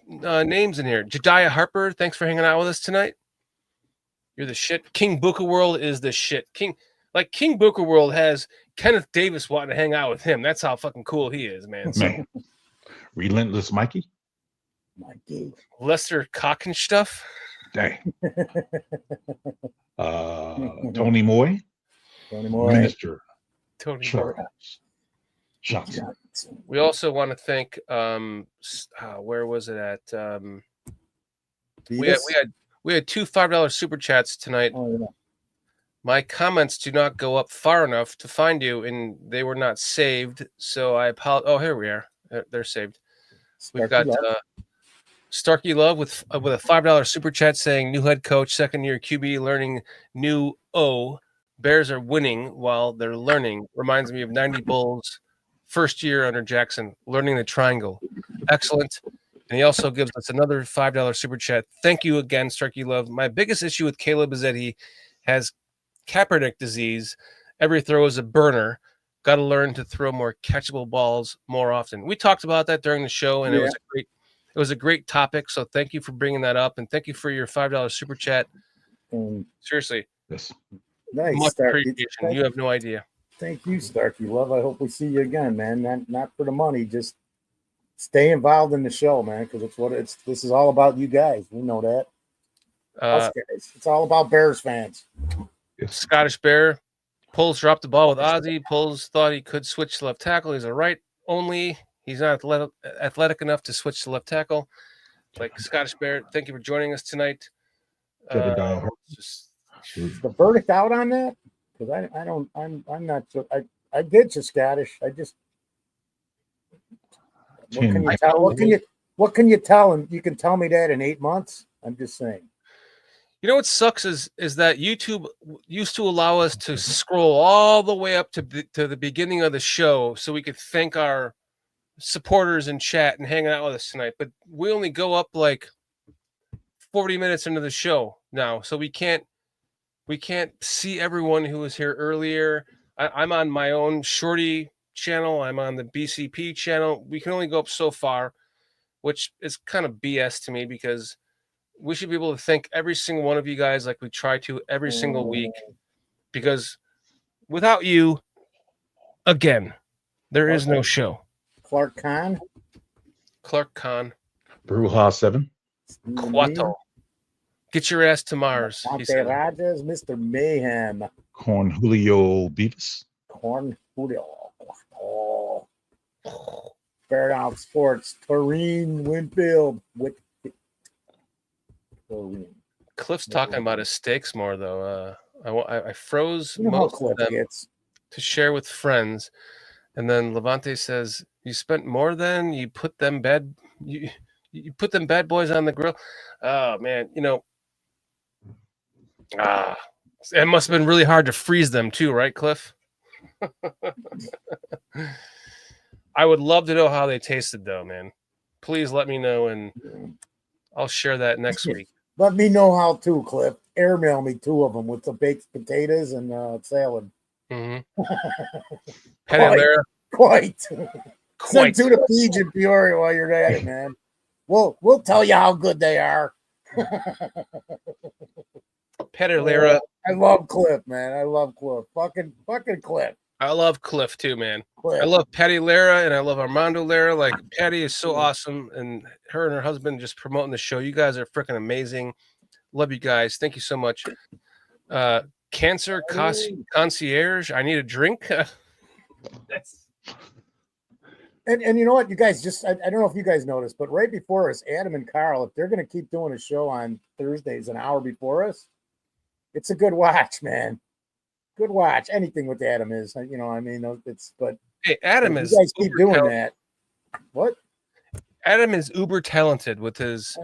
names in here. Jediah Harper, thanks for hanging out with us tonight. You're the shit. King Booker World is the shit. King Booker World has Kenneth Davis wanting to hang out with him. That's how fucking cool he is, man. So, Relentless Mikey. Lester Cock and stuff. Dang. Tony Moy. Minister. Tony Charles Johnson. We also want to thank where was it at? We had two $5 super chats tonight. Oh, yeah. My comments do not go up far enough to find you, and they were not saved. So I apologize. Oh, here we are. They're saved. We've got Starkey Love with a $5 super chat saying, new head coach, second year QB, learning new O. Bears are winning while they're learning. Reminds me of 90 Bulls first year under Jackson, learning the triangle. Excellent. And he also gives us another $5 super chat. Thank you again, Starkey Love. My biggest issue with Caleb is that he has Kaepernick disease. Every throw is a burner. Got to learn to throw more catchable balls more often. We talked about that during the show, and it was a great topic. So thank you for bringing that up, and thank you for your $5 super chat. Seriously, yes, nice. Much appreciation. You have no idea. Thank you, Starkey Love. I hope we see you again, man. Not for the money, just stay involved in the show, man, because this is all about you guys. We know that. Us guys. It's all about Bears fans. Scottish Bear. Pulls dropped the ball with Ozzie. Pulls thought he could switch to left tackle. He's a right only. He's not athletic enough to switch to left tackle. Like Scottish Bear, thank you for joining us tonight. Is the verdict out on that? Because I'm not sure. I get you, Scottish. I just what can you tell him? You can tell me that in 8 months. I'm just saying. You know what sucks is that YouTube used to allow us to scroll all the way up to the beginning of the show so we could thank our supporters in chat and hanging out with us tonight. But we only go up like 40 minutes into the show now, so we can't see everyone who was here earlier. I'm on my own Shorty channel. I'm on the BCP channel. We can only go up so far. which is kind of BS to me because we should be able to thank every single one of you guys like we try to every single week, because without you, again, there is no show. Clark Khan. Bruja 7. Cuato. Get your ass to Mars. He Monte said. Rogers, Mr. Mayhem. Corn Julio Beavis. Corn Julio. Oh. Bear Down Sports. Toreen Winfield. Cliff's talking about his steaks more, though. I froze You know how most of Cliff them gets. to share with friends. And then Levante says, you spent more than you put them bad boys on the grill. Oh man, it must have been really hard to freeze them too, right, Cliff? I would love to know how they tasted though, man. Please let me know and I'll share that next week. Let me know how too, Cliff. Airmail me 2 of them with the baked potatoes and salad. Mm-hmm. Lara. Quite. Send 2 to Peach in Peoria while you're at it, man. We'll tell you how good they are. Lara. I love Cliff, man. I love Cliff. Fucking Cliff. I love Cliff too, man. Cliff. I love Patty Lara and I love Armando Lara. Like Patty is so awesome, and her husband just promoting the show. You guys are freaking amazing. Love you guys. Thank you so much. Cancer concierge. I need a drink. And you know what, you guys I don't know if you guys noticed, but right before us, Adam and Carl, if they're going to keep doing a show on Thursdays an hour before us, it's a good watch, man. Good watch. Anything with Adam is, but hey, Adam is. You guys keep doing talented. that. What? Adam is uber talented with his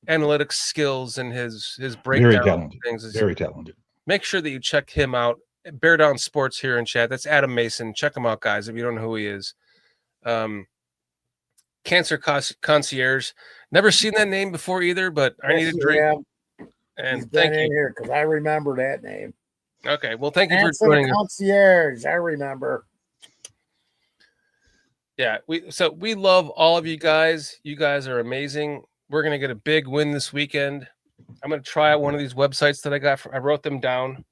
analytics skills and his breakdown. Very talented. Things. Very talented. Make sure that you check him out. Bear Down Sports here in chat. That's Adam Mason. Check him out, guys, if you don't know who he is. Cancer concierge. Never seen that name before either, but I need a drink. And thank you here because I remember that name. Okay, well, thank you Cancer for joining us. Concierge. I remember. Yeah, we love all of you guys. You guys are amazing. We're gonna get a big win this weekend. I'm gonna try out one of these websites that I got. I wrote them down.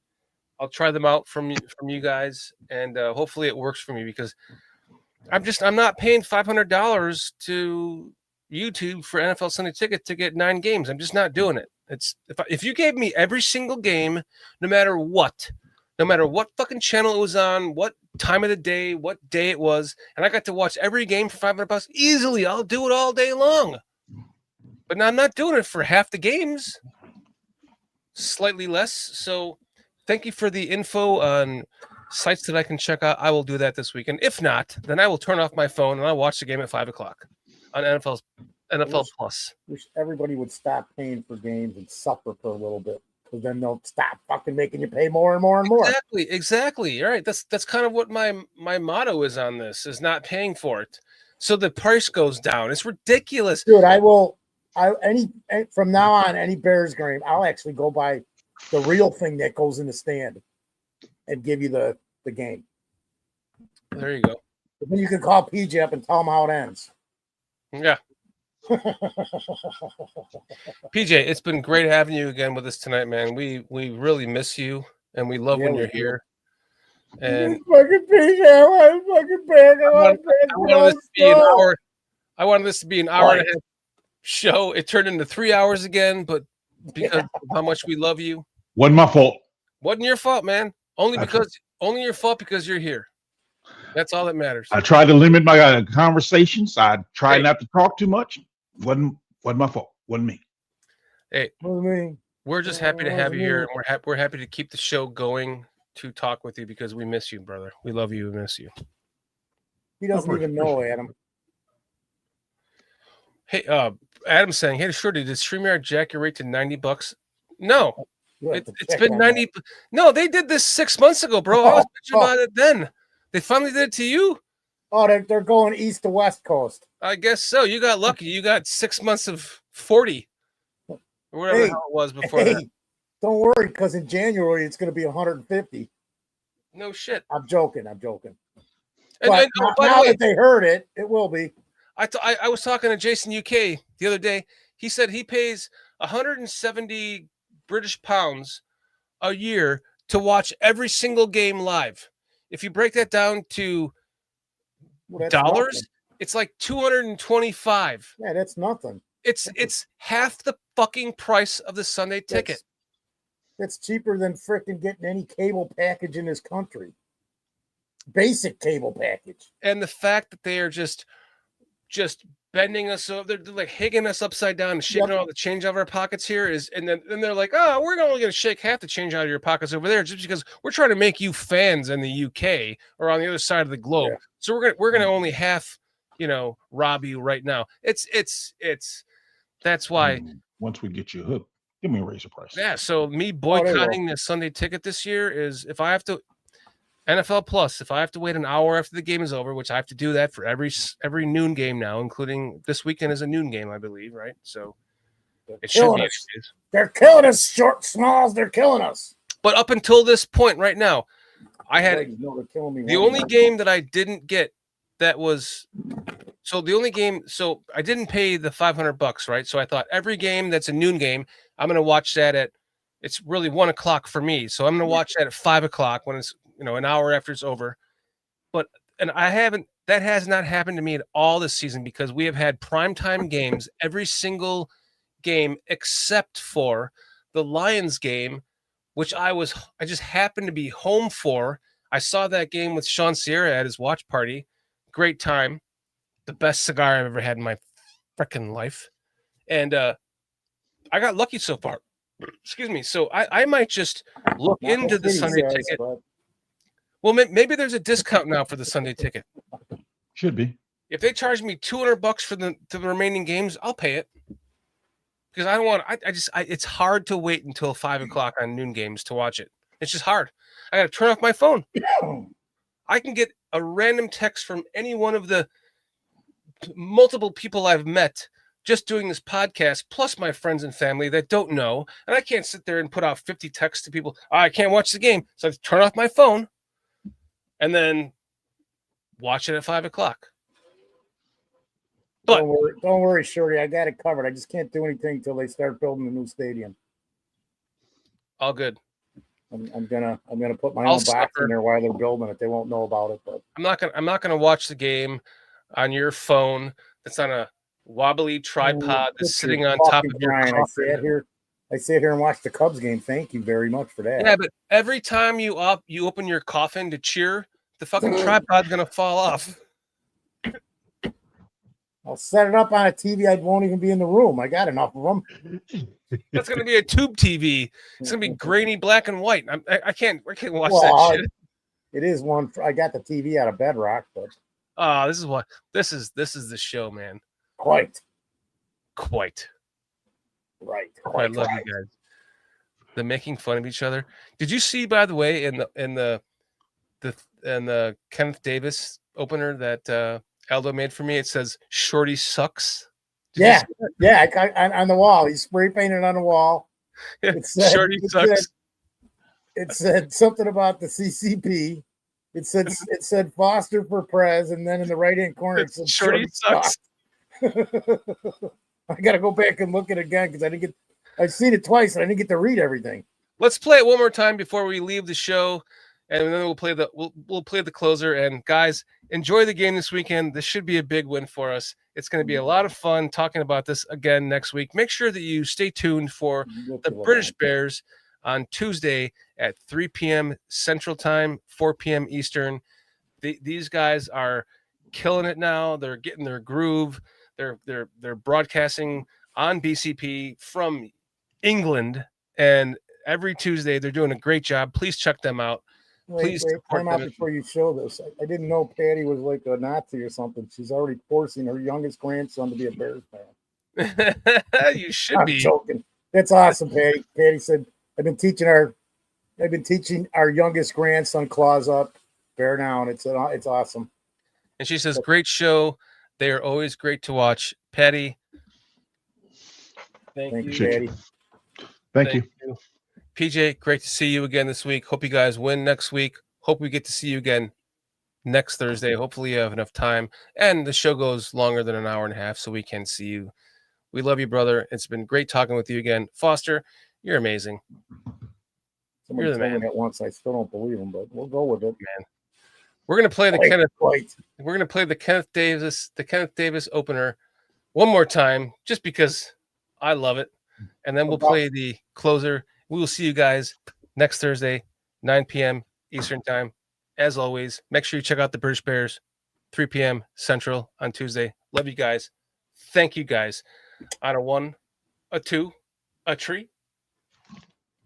I'll try them out from you guys, and hopefully it works for me because I'm not paying $500 to YouTube for NFL Sunday Ticket to get 9 games. I'm just not doing it. It's if you gave me every single game, no matter what fucking channel it was on, what time of the day, what day it was, and I got to watch every game for $500 easily, I'll do it all day long. But now I'm not doing it for half the games, slightly less. So thank you for the info on sites that I can check out. I will do that this weekend. If not, then I will turn off my phone and I'll watch the game at 5:00 on NFL Plus. Wish everybody would stop paying for games and suffer for a little bit, because then they'll stop fucking making you pay more and more and more. Exactly. All right. That's kind of what my motto is on this, is not paying for it. So the price goes down. It's ridiculous. Dude, from now on, any Bears game, I'll actually go buy the real thing that goes in the stand and give you the game. There you go. But then you can call PJ up and tell him how it ends. Yeah. PJ, it's been great having you again with us tonight, man. We really miss you, and we love when you're here. And fucking PJ, I want fucking back. I wanted this to be an hour and a half show. It turned into 3 hours again, but because of how much we love you. Wasn't my fault. Wasn't your fault, man. Only your fault because you're here. That's all that matters. I tried to limit my conversations. I tried not to talk too much. Wasn't my fault. Wasn't me. Hey, we're just happy to have you here, and we're happy to keep the show going to talk with you because we miss you, brother. We love you. We miss you. He doesn't even know, Adam. Hey, Adam's saying, "Hey, Shorty, did StreamYard jack your rate to $90?" No, it's been 90. No, they did this 6 months ago, bro. I was bitching about it then. They finally did it to you. Oh, they're going east to west coast. I guess so. You got lucky. You got 6 months of 40, or whatever the hell it was before that. Don't worry, because in January it's going to be 150. No shit. I'm joking. And But now that they heard it, it will be. I was talking to Jason UK the other day. He said he pays 170 British pounds a year to watch every single game live. If you break that down to Well, that's dollars, nothing. it's like 225. Yeah, that's nothing. It's half the fucking price of the Sunday ticket. That's cheaper than frickin' getting any cable package in this country. Basic cable package. And the fact that they are just bending us over, they're like higging us upside down and shaking all the change out of our pockets here is, and then they're like, oh, we're only going to shake half the change out of your pockets over there just because we're trying to make you fans in the UK or on the other side of the globe. Yeah. So we're gonna only half, rob you right now. It's that's why. Once we get you hooked, give me a razor price. Yeah. So me boycotting the Sunday ticket this year is if I have to. NFL Plus, if I have to wait an hour after the game is over, which I have to do that for every noon game now, including this weekend is a noon game, I believe, right? So it should be. They're killing us, short smalls. They're killing us. But up until this point, right now, I had they're killing me. The only game that I didn't get that was the only game. So I didn't pay the $500, right? So I thought every game that's a noon game, I'm going to watch that at. It's really 1 o'clock for me, so I'm going to watch that at 5 o'clock when it's. An hour after it's over. That has not happened to me at all this season because we have had primetime games every single game except for the Lions game, which I just happened to be home for. I saw that game with Sean Sierra at his watch party. Great time. The best cigar I've ever had in my freaking life. And I got lucky so far. Excuse me. So I might just look into the Sunday ticket. Well, maybe there's a discount now for the Sunday ticket. Should be. If they charge me $200 for the remaining games, I'll pay it because I don't want. It's hard to wait until 5 o'clock on noon games to watch it. It's just hard. I got to turn off my phone. I can get a random text from any one of the multiple people I've met just doing this podcast, plus my friends and family that don't know, and I can't sit there and put out 50 texts to people. I can't watch the game, so I have to turn off my phone. And then watch it at 5 o'clock. But don't worry, Shorty. I got it covered. I just can't do anything until they start building the new stadium. All good. I'm gonna put my own box in there while they're building it. They won't know about it, but I'm not gonna watch the game on your phone that's on a wobbly tripod that's sitting on top of your coffin. I sit here and watch the Cubs game. Thank you very much for that. Yeah, but every time you open your coffin to cheer, the fucking tripod's gonna fall off. I'll set it up on a TV. I won't even be in the room. I got enough of them. That's gonna be a tube TV. It's gonna be grainy black and white. I can't watch that shit. It is one. I got the TV out of Bedrock, but this is the show, man. Quite. Right. I love you guys. The making fun of each other. Did you see, by the way, in the Kenneth Davis opener that Aldo made for me? It says "Shorty sucks." Yeah. On the wall, he's spray painted on the wall. It said, "Shorty sucks." It said something about the CCP. It said Foster for Prez, and then in the right hand corner it said "Shorty sucks." I got to go back and look at it again because I've seen it twice and I didn't get to read everything. Let's play it one more time before we leave the show, and then we'll play the closer. And guys, enjoy the game this weekend. This should be a big win for us. It's going to be a lot of fun talking about this again next week. Make sure that you stay tuned for the British Bears on Tuesday at 3 p.m. Central Time, 4 p.m. Eastern. These guys are killing it now. They're getting their groove. They're broadcasting on BCP from England, and every Tuesday they're doing a great job. Please check them out. Please time out before you show this. I didn't know Patty was like a Nazi or something. She's already forcing her youngest grandson to be a Bears fan. You should be. I'm joking. That's awesome, Patty. Patty said, I've been teaching our youngest grandson claws up Bear now, and it's awesome. And she says, great show. They are always great to watch. Patty, thank you, Patty. Thank you. PJ, great to see you again this week. Hope you guys win next week. Hope we get to see you again next Thursday. Hopefully you have enough time, and the show goes longer than an hour and a half, so we can see you. We love you, brother. It's been great talking with you again. Foster, you're amazing. Somebody You're the told me man. that once. I still don't believe him, but we'll go with it. Man. We're gonna play the Wait, Kenneth. wait. We're gonna play the Kenneth Davis opener one more time, just because I love it, and then we'll play the closer. We will see you guys next Thursday, 9 p.m. Eastern time. As always, make sure you check out the British Bears, 3 p.m. Central on Tuesday. Love you guys. Thank you guys. On a 1, a 2, a 3.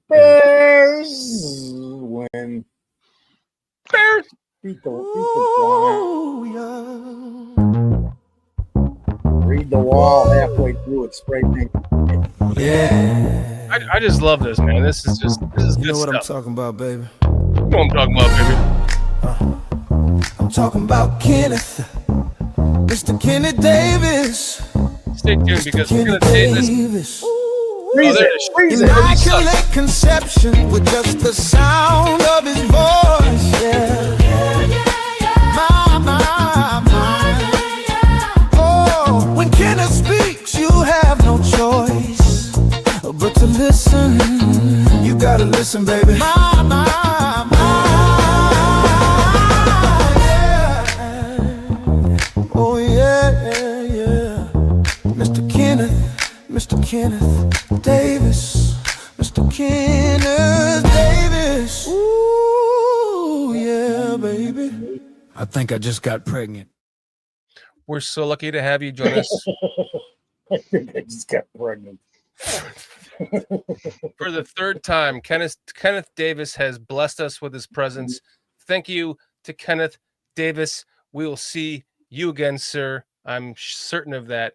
Bears win. Bears. Beat the Read the wall halfway through it, spray paint. Yeah. I just love this, man. This is good You know what stuff. I'm talking about, baby? You know what I'm talking about, baby. I'm talking about Kenneth. Mr. Kenneth Davis. Stay tuned because we're gonna say this. Freeze it, freeze it. Immaculate conception with just the sound of his voice. Yeah. My. Oh, when Kenneth speaks, you have no choice but to listen. You gotta listen, baby. My. Yeah. Oh, yeah. Mr. Kenneth Davis. Mr. Kenneth Davis. Ooh, yeah, baby. I think I just got pregnant. We're so lucky to have you join us I think I just got pregnant. for the third time. Kenneth Davis has blessed us with his presence. Thank you to Kenneth Davis. We will see you again, sir. I'm certain of that.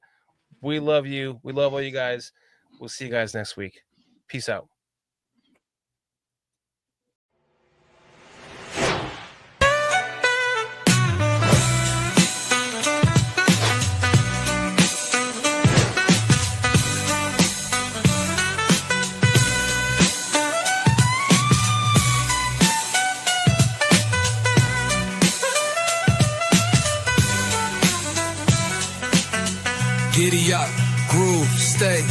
We love you. We love all you guys. We'll see you guys next week. Peace out. Giddy up, groove, stay.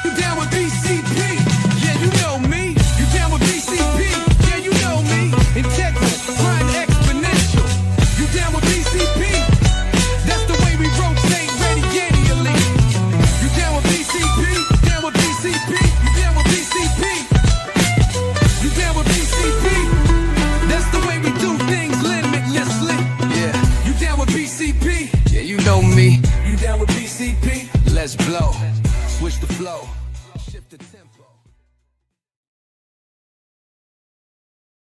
You down with BCP? Yeah, you know me. You down with BCP? Yeah, you know me. Integral, grind exponential. You down with BCP? That's the way we rotate radially. You down with BCP? Down with BCP? You down with BCP? You down with BCP? That's the way we do things limitlessly. Yeah. You down with BCP? Yeah, you know me. You down with BCP? Let's blow. Switch the flow. Shift the tempo.